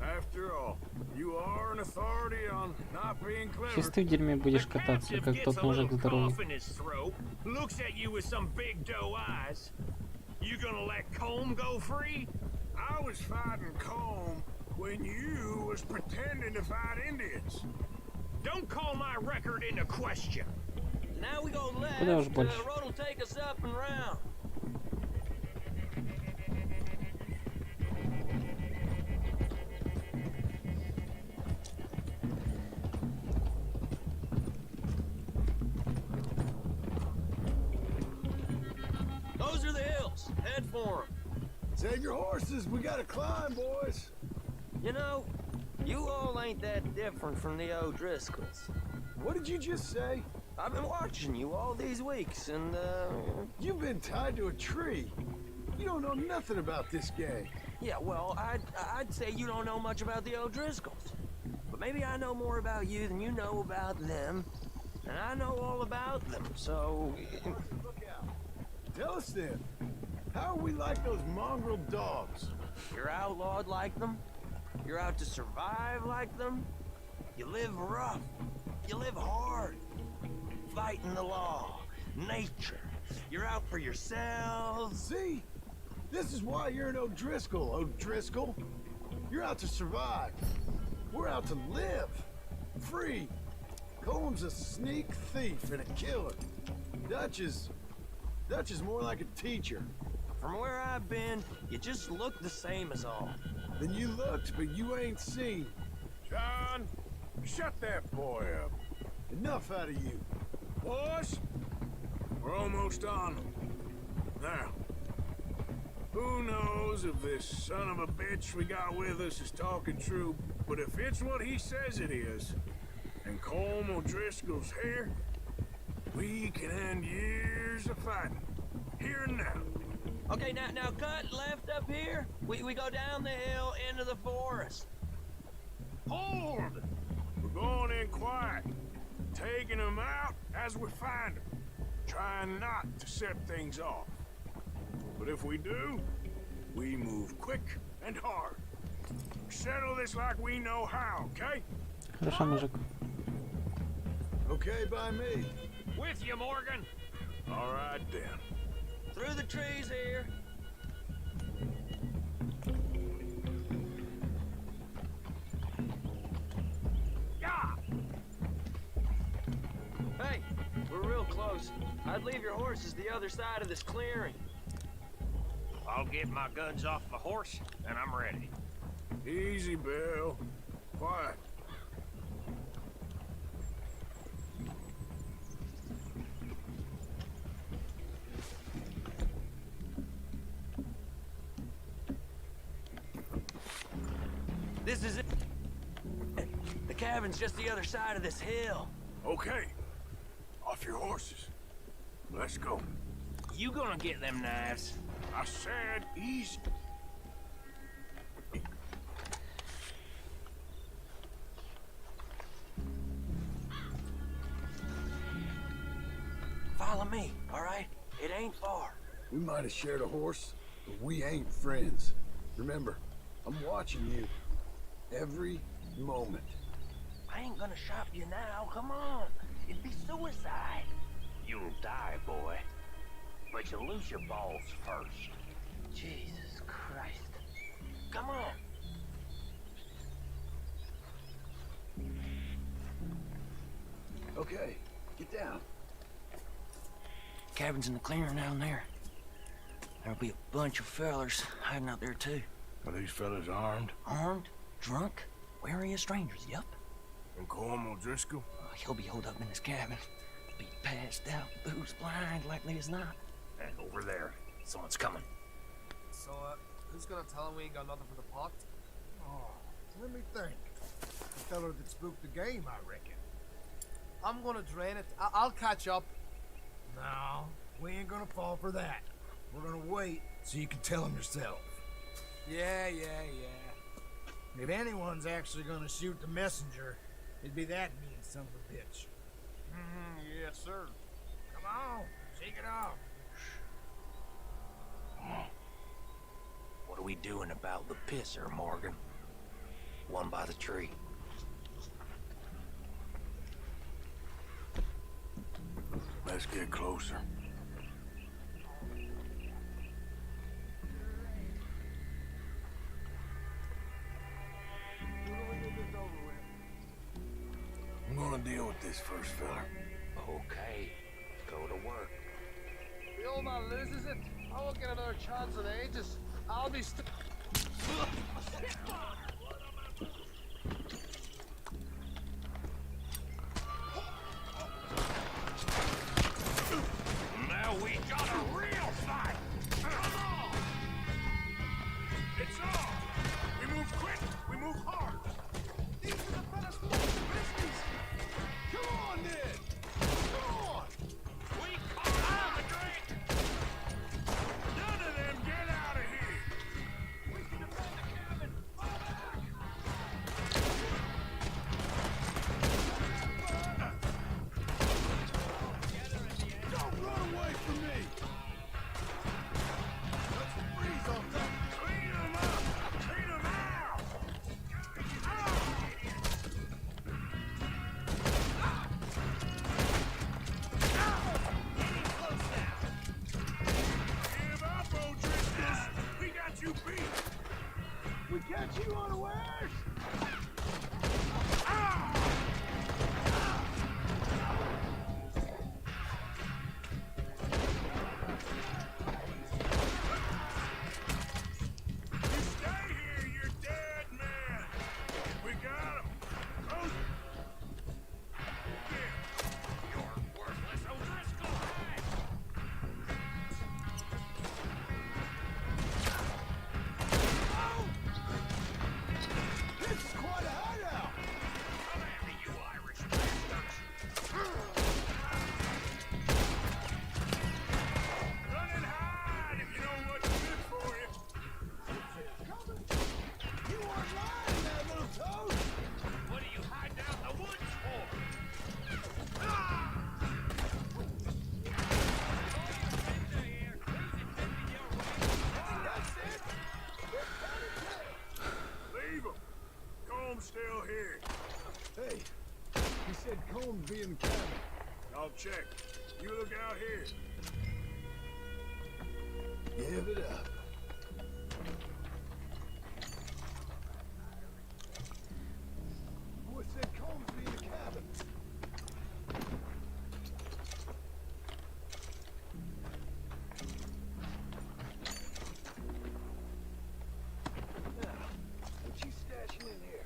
After all, you are an authority on not being clever. Сейчас ты в дерьме будешь кататься, как тот мужик здоровый. Looks at you with some big doe eyes. You gonna let Combe go free? I was fighting Combe when you was pretending to fight Indians. Don't call my record into question. Now we go left. Куда уж больше? The road will take us up and round. Those are the hills. Head for them. Save your horses. We gotta climb, boys. You know, you all ain't that different from the O'Driscolls. What did you just say? I've been watching you all these weeks, and, You've been tied to a tree. You don't know nothing about this gang. Yeah, well, I'd say you don't know much about the O'Driscolls. But maybe I know more about you than you know about them. And I know all about them, so... Look out. Tell us then, how are we like those mongrel dogs? You're outlawed like them. You're out to survive like them. You live rough. You live hard. Fighting the law. Nature. You're out for yourselves. See? This is why you're an O'Driscoll, O'Driscoll. You're out to survive. We're out to live. Free. Coleman's a sneak thief and a killer. Dutch is more like a teacher. From where I've been, you just look the same as all. Then you looked, but you ain't seen. John, shut that boy up. Enough out of you. Boys, we're almost on them. Now, who knows if this son of a bitch we got with us is talking true, but if it's what he says it is, and Colm O'Driscoll's here, we can end years of fighting. Here and now. Okay, now cut left up here. We go down the hill into the forest. Hold! We're going in quiet, taking them out as we find them, trying not to set things off. But if we do, we move quick and hard. Settle this like we know how, okay? Хорошо, мужик. Okay by me. With you, Morgan. All right, then. Through the trees here. Yeah! Hey, we're real close. I'd leave your horses the other side of this clearing. I'll get my guns off the horse, and I'm ready. Easy, Bill. Quiet. This is it. The cabin's just the other side of this hill. Okay. Off your horses. Let's go. You gonna get them knives? I said easy. Follow me, all right? It ain't far. We might have shared a horse, but we ain't friends. Remember, I'm watching you. Every moment. I ain't gonna shop you now, come on. It'd be suicide. You'll die, boy. But you'll lose your balls first. Jesus Christ. Come on. Okay, get down. Cabin's in the clearing down there. There'll be a bunch of fellers hiding out there too. Are these fellas armed? Armed? Drunk? Wary of strangers, yup. And Colm O'Driscoll? He'll be holed up in his cabin. Be passed out, booze blind, likely as not. And over there, someone's coming. So, who's gonna tell him we ain't got nothing for the pot? Oh, let me think. The feller that spooked the game, I reckon. I'm gonna drain it. I'll catch up. No, we ain't gonna fall for that. We're gonna wait so you can tell him yourself. Yeah. If anyone's actually gonna shoot the messenger, it'd be that mean son of a bitch. Yes, sir. Come on, shake it off. What are we doing about the pisser, Morgan? One by the tree. Let's get closer. I'm gonna deal with this first, fella. Okay, go to work. The old man loses it. I won't get another chance in ages. I'll be Now we got a real fight! Come on! It's on! We move quick, we move said Combs be in the cabin. I'll check. You look out here. Give it up. Boy said Combs be in the cabin. Now, what you stashing in here?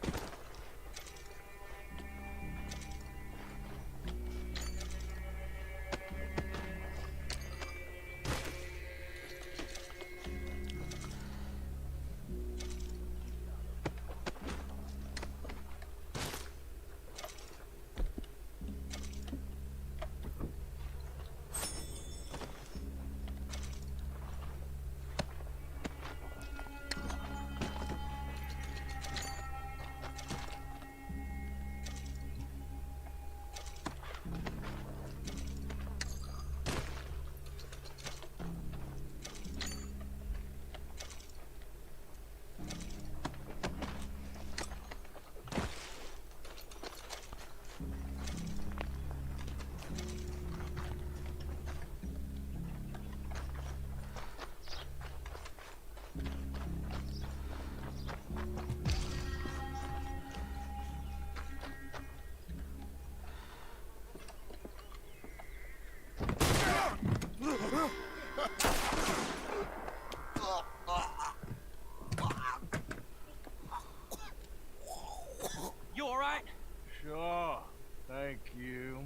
You all right? Sure. Thank you.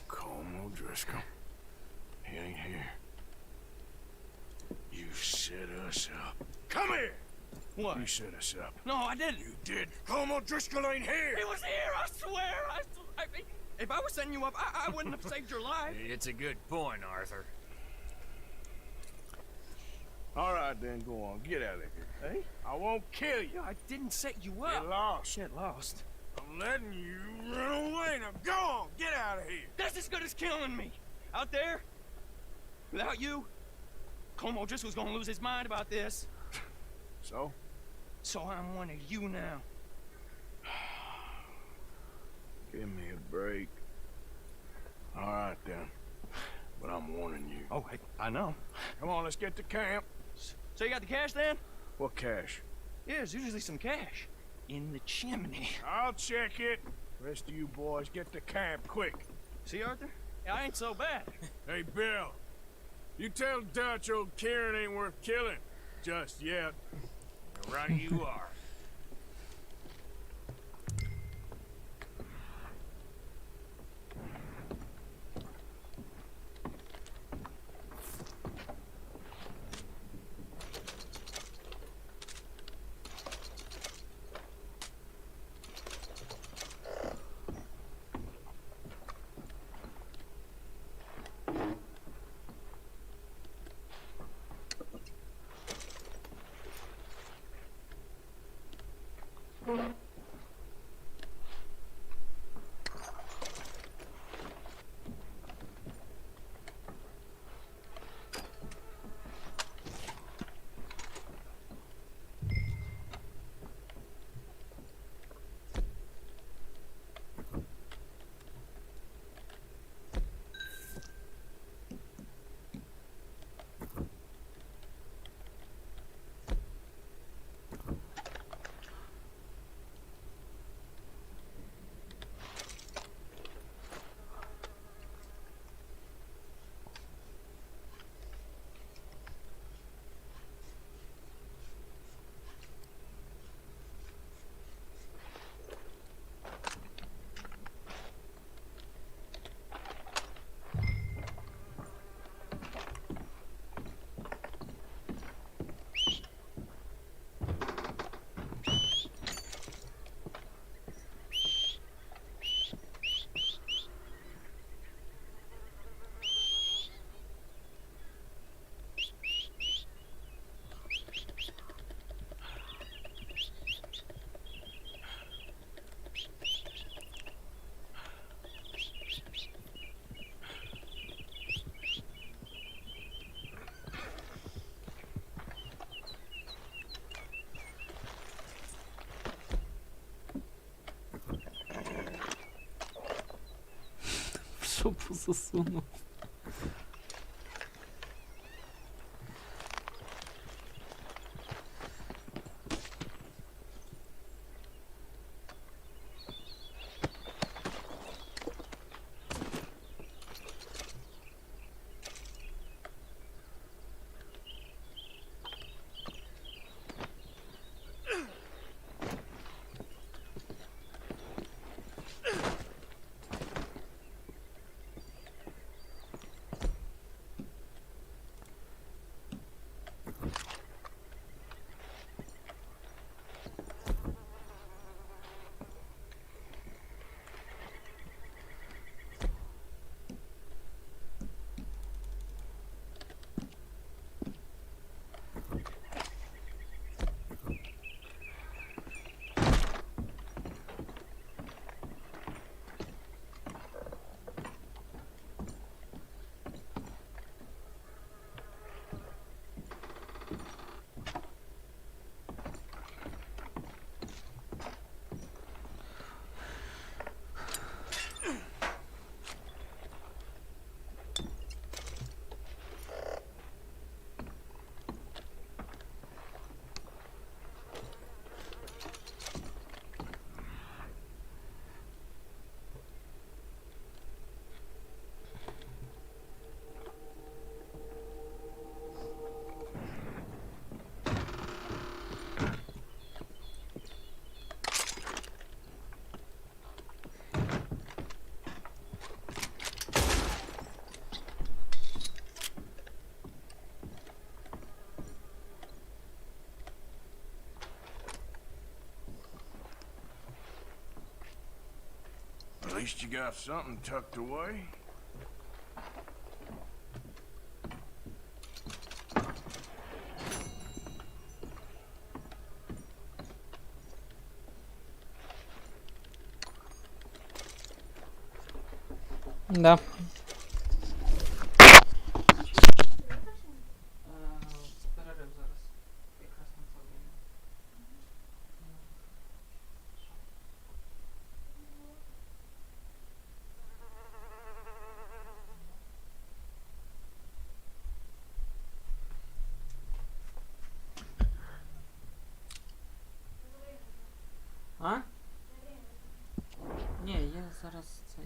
Colm O'Driscoll. He ain't here. You set us up. Come here! What? You set us up. No, I didn't. You did. Colm O'Driscoll ain't here! He was here, I swear! I mean, if I was setting you up, I wouldn't have saved your life. It's a good point, Arthur. All right, then, go on. Get out of here. Hey? I won't kill you. I didn't set you up. Get lost. Shit, lost. I'm letting you run away. Now go on. Get out of here. That's as good as killing me. Out there, without you, Colm O'Driscoll's gonna lose his mind about this. So? So I'm one of you now. Give me a break. All right, then. But I'm warning you. Oh, I know. Come on, let's get to camp. So you got the cash then? What cash? Yeah, there's usually some cash. In the chimney. I'll check it. Rest of you boys, get to camp, quick. See, Arthur? I ain't so bad. Hey, Bill. You tell Dutch old Kieran ain't worth killing. Just yet. Right you are. жопу засунув. At least you got something tucked away. Да. А? Ні, я зараз цей.